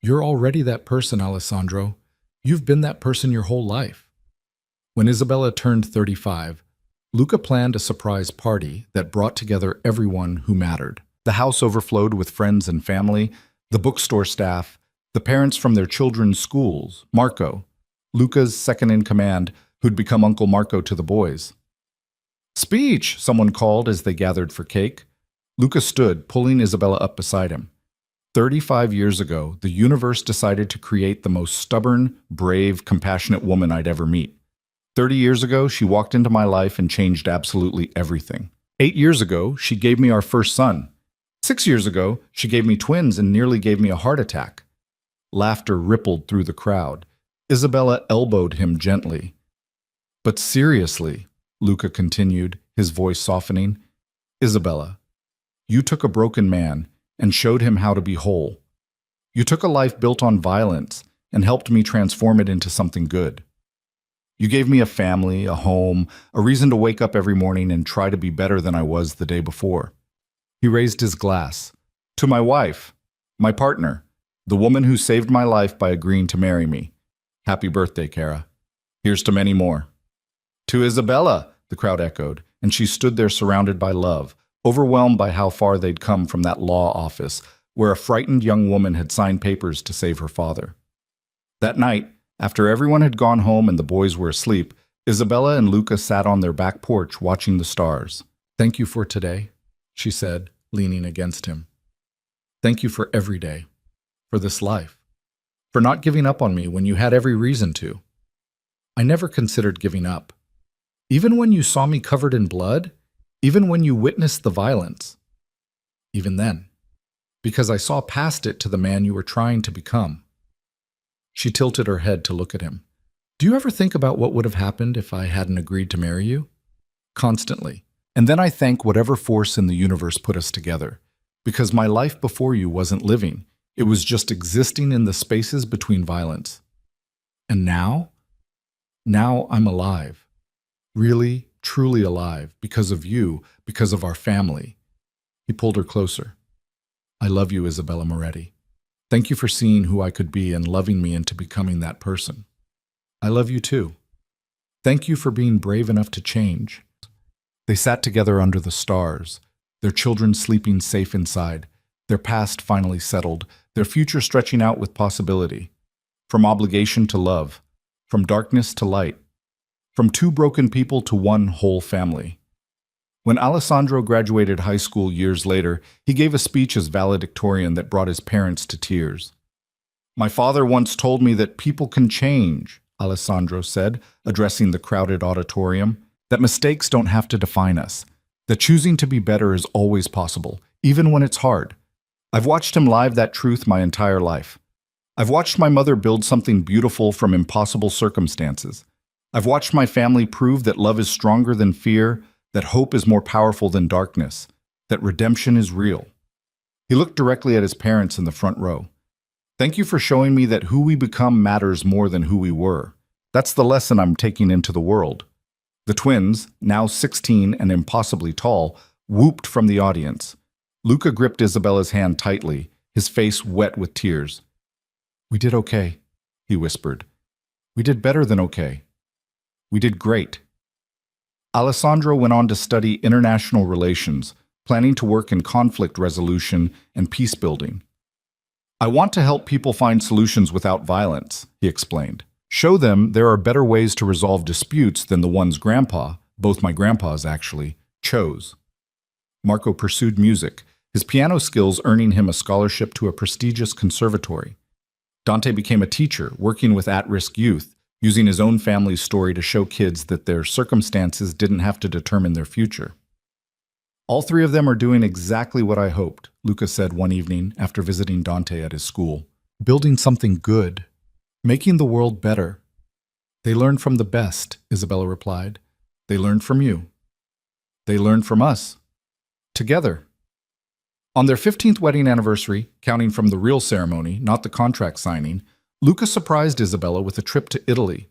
S1: You're already that person, Alessandro. You've been that person your whole life. When Isabella turned 35, Luca planned a surprise party that brought together everyone who mattered. The house overflowed with friends and family, the bookstore staff, the parents from their children's schools, Marco, Luca's second-in-command, who'd become Uncle Marco to the boys. "Speech!" someone called as they gathered for cake. Luca stood, pulling Isabella up beside him. 35 years ago, the universe decided to create the most stubborn, brave, compassionate woman I'd ever meet. 30 years ago, she walked into my life and changed absolutely everything. 8 years ago, she gave me our first son. 6 years ago, she gave me twins and nearly gave me a heart attack. Laughter rippled through the crowd. Isabella elbowed him gently. "But seriously," Luca continued, his voice softening, "Isabella, you took a broken man and showed him how to be whole. You took a life built on violence and helped me transform it into something good. You gave me a family, a home, a reason to wake up every morning and try to be better than I was the day before." He raised his glass. "To my wife, my partner, the woman who saved my life by agreeing to marry me. Happy birthday, Cara. Here's to many more." "To Isabella," the crowd echoed, and she stood there surrounded by love, overwhelmed by how far they'd come from that law office where a frightened young woman had signed papers to save her father. That night, after everyone had gone home and the boys were asleep, Isabella and Luca sat on their back porch watching the stars. "Thank you for today," she said, leaning against him. "Thank you for every day, for this life, for not giving up on me when you had every reason to. I never considered giving up. Even when you saw me covered in blood, even when you witnessed the violence. Even then, because I saw past it to the man you were trying to become." She tilted her head to look at him. "Do you ever think about what would have happened if I hadn't agreed to marry you?" "Constantly. And then I thank whatever force in the universe put us together, because my life before you wasn't living. It was just existing in the spaces between violence. And now? Now I'm alive. Really, truly alive, because of you, because of our family." He pulled her closer. "I love you, Isabella Moretti. Thank you for seeing who I could be and loving me into becoming that person. I love you too. Thank you for being brave enough to change." They sat together under the stars, their children sleeping safe inside, their past finally settled, their future stretching out with possibility. From obligation to love, from darkness to light, from two broken people to one whole family. When Alessandro graduated high school years later, he gave a speech as valedictorian that brought his parents to tears. "My father once told me that people can change," Alessandro said, addressing the crowded auditorium, "that mistakes don't have to define us, that choosing to be better is always possible, even when it's hard. I've watched him live that truth my entire life. I've watched my mother build something beautiful from impossible circumstances. I've watched my family prove that love is stronger than fear, that hope is more powerful than darkness, that redemption is real." He looked directly at his parents in the front row. "Thank you for showing me that who we become matters more than who we were. That's the lesson I'm taking into the world." The twins, now 16 and impossibly tall, whooped from the audience. Luca gripped Isabella's hand tightly, his face wet with tears. "We did okay," he whispered. "We did better than okay. We did great." Alessandro went on to study international relations, planning to work in conflict resolution and peace building. "I want to help people find solutions without violence," he explained. "Show them there are better ways to resolve disputes than the ones Grandpa, both my grandpas actually, chose." Marco pursued music, his piano skills earning him a scholarship to a prestigious conservatory. Dante became a teacher, working with at-risk youth, using his own family's story to show kids that their circumstances didn't have to determine their future. "All three of them are doing exactly what I hoped," Luca said one evening after visiting Dante at his school. "Building something good. Making the world better." "They learned from the best," Isabella replied. "They learned from you. They learned from us. Together." On their 15th wedding anniversary, counting from the real ceremony, not the contract signing, Luca surprised Isabella with a trip to Italy.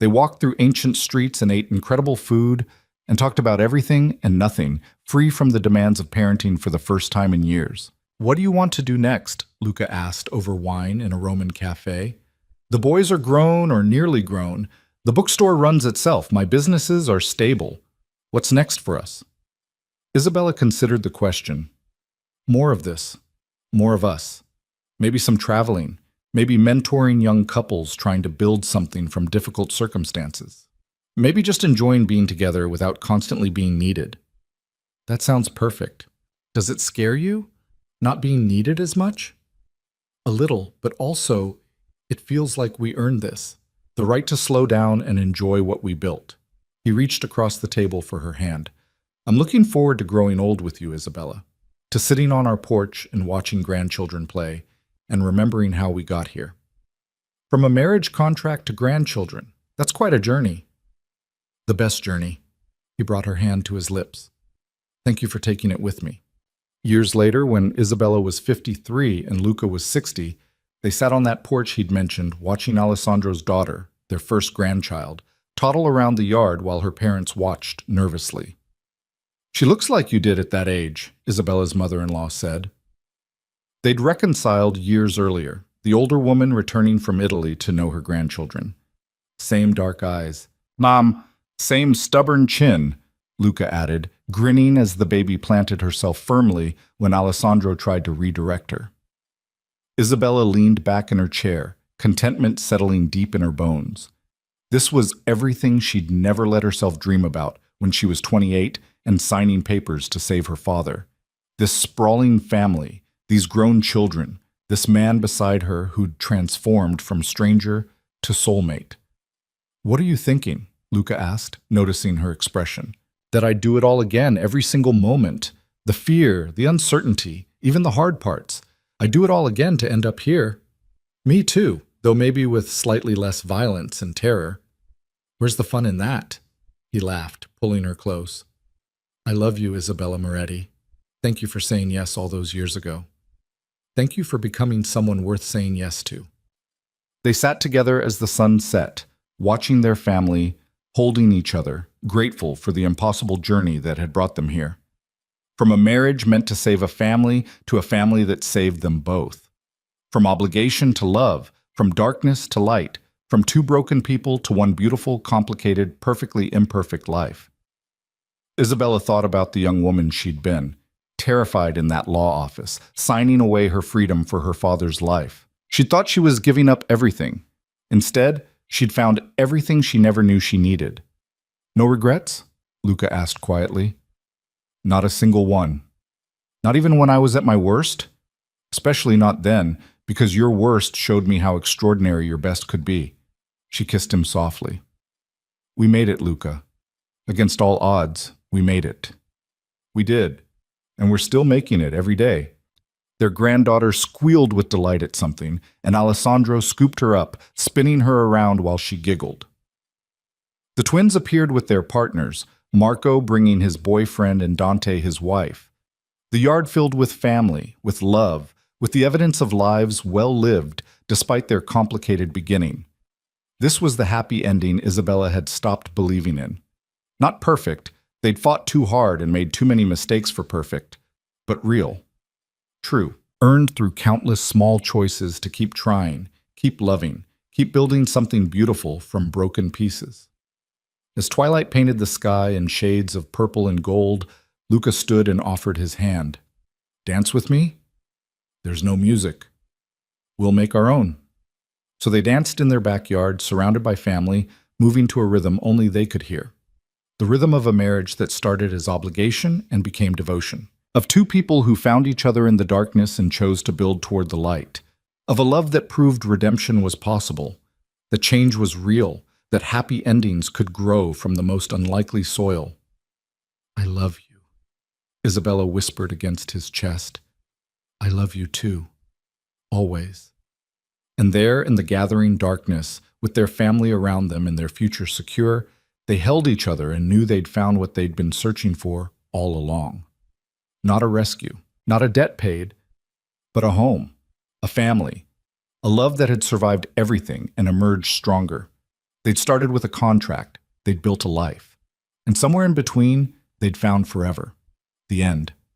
S1: They walked through ancient streets and ate incredible food and talked about everything and nothing, free from the demands of parenting for the first time in years. "What do you want to do next?" Luca asked over wine in a Roman cafe. "The boys are grown or nearly grown. The bookstore runs itself. My businesses are stable. What's next for us?" Isabella considered the question. More of this. More of us. Maybe some traveling. Maybe mentoring young couples trying to build something from difficult circumstances. Maybe just enjoying being together without constantly being needed. That sounds perfect. Does it scare you? Not being needed as much? A little, but also, it feels like we earned this. The right to slow down and enjoy what we built. He reached across the table for her hand. "I'm looking forward to growing old with you, Isabella. To sitting on our porch and watching grandchildren play, and remembering how we got here. From a marriage contract to grandchildren, that's quite a journey." "The best journey." He brought her hand to his lips. "Thank you for taking it with me." Years later, when Isabella was 53 and Luca was 60, they sat on that porch he'd mentioned, watching Alessandro's daughter, their first grandchild, toddle around the yard while her parents watched nervously. "She looks like you did at that age," Isabella's mother-in-law said. They'd reconciled years earlier, the older woman returning from Italy to know her grandchildren. Same dark eyes. "Mom, same stubborn chin," Luca added, grinning as the baby planted herself firmly when Alessandro tried to redirect her. Isabella leaned back in her chair, contentment settling deep in her bones. This was everything she'd never let herself dream about when she was 28 and signing papers to save her father. This sprawling family, these grown children, this man beside her who'd transformed from stranger to soulmate. "What are you thinking?" Luca asked, noticing her expression. "That I'd do it all again, every single moment. The fear, the uncertainty, even the hard parts. I'd do it all again to end up here." "Me too, though maybe with slightly less violence and terror." "Where's the fun in that?" He laughed, pulling her close. "I love you, Isabella Moretti. Thank you for saying yes all those years ago. Thank you for becoming someone worth saying yes to." They sat together as the sun set, watching their family, holding each other, grateful for the impossible journey that had brought them here. From a marriage meant to save a family to a family that saved them both. From obligation to love, from darkness to light, from two broken people to one beautiful, complicated, perfectly imperfect life. Isabella thought about the young woman she'd been, terrified in that law office, signing away her freedom for her father's life. She thought she was giving up everything. Instead, she'd found everything she never knew she needed. "No regrets?" Luca asked quietly. "Not a single one. Not even when I was at my worst? Especially not then, because your worst showed me how extraordinary your best could be." She kissed him softly. "We made it, Luca. Against all odds, we made it. We did. And we're still making it every day." Their granddaughter squealed with delight at something, and Alessandro scooped her up, spinning her around while she giggled. The twins appeared with their partners, Marco bringing his boyfriend and Dante his wife. The yard filled with family, with love, with the evidence of lives well lived despite their complicated beginning. This was the happy ending Isabella had stopped believing in. Not perfect, they'd fought too hard and made too many mistakes for perfect, but real. True, earned through countless small choices to keep trying, keep loving, keep building something beautiful from broken pieces. As twilight painted the sky in shades of purple and gold, Luca stood and offered his hand. "Dance with me?" "There's no music." "We'll make our own." So they danced in their backyard, surrounded by family, moving to a rhythm only they could hear. The rhythm of a marriage that started as obligation and became devotion. Of two people who found each other in the darkness and chose to build toward the light. Of a love that proved redemption was possible, that change was real, that happy endings could grow from the most unlikely soil. "I love you," Isabella whispered against his chest. "I love you too. Always." And there in the gathering darkness, with their family around them and their future secure, they held each other and knew they'd found what they'd been searching for all along. Not a rescue, Not a debt paid, but a home, a family, a love that had survived everything and emerged stronger. They'd started with a contract, they'd built a life, and somewhere in between, they'd found forever. The end.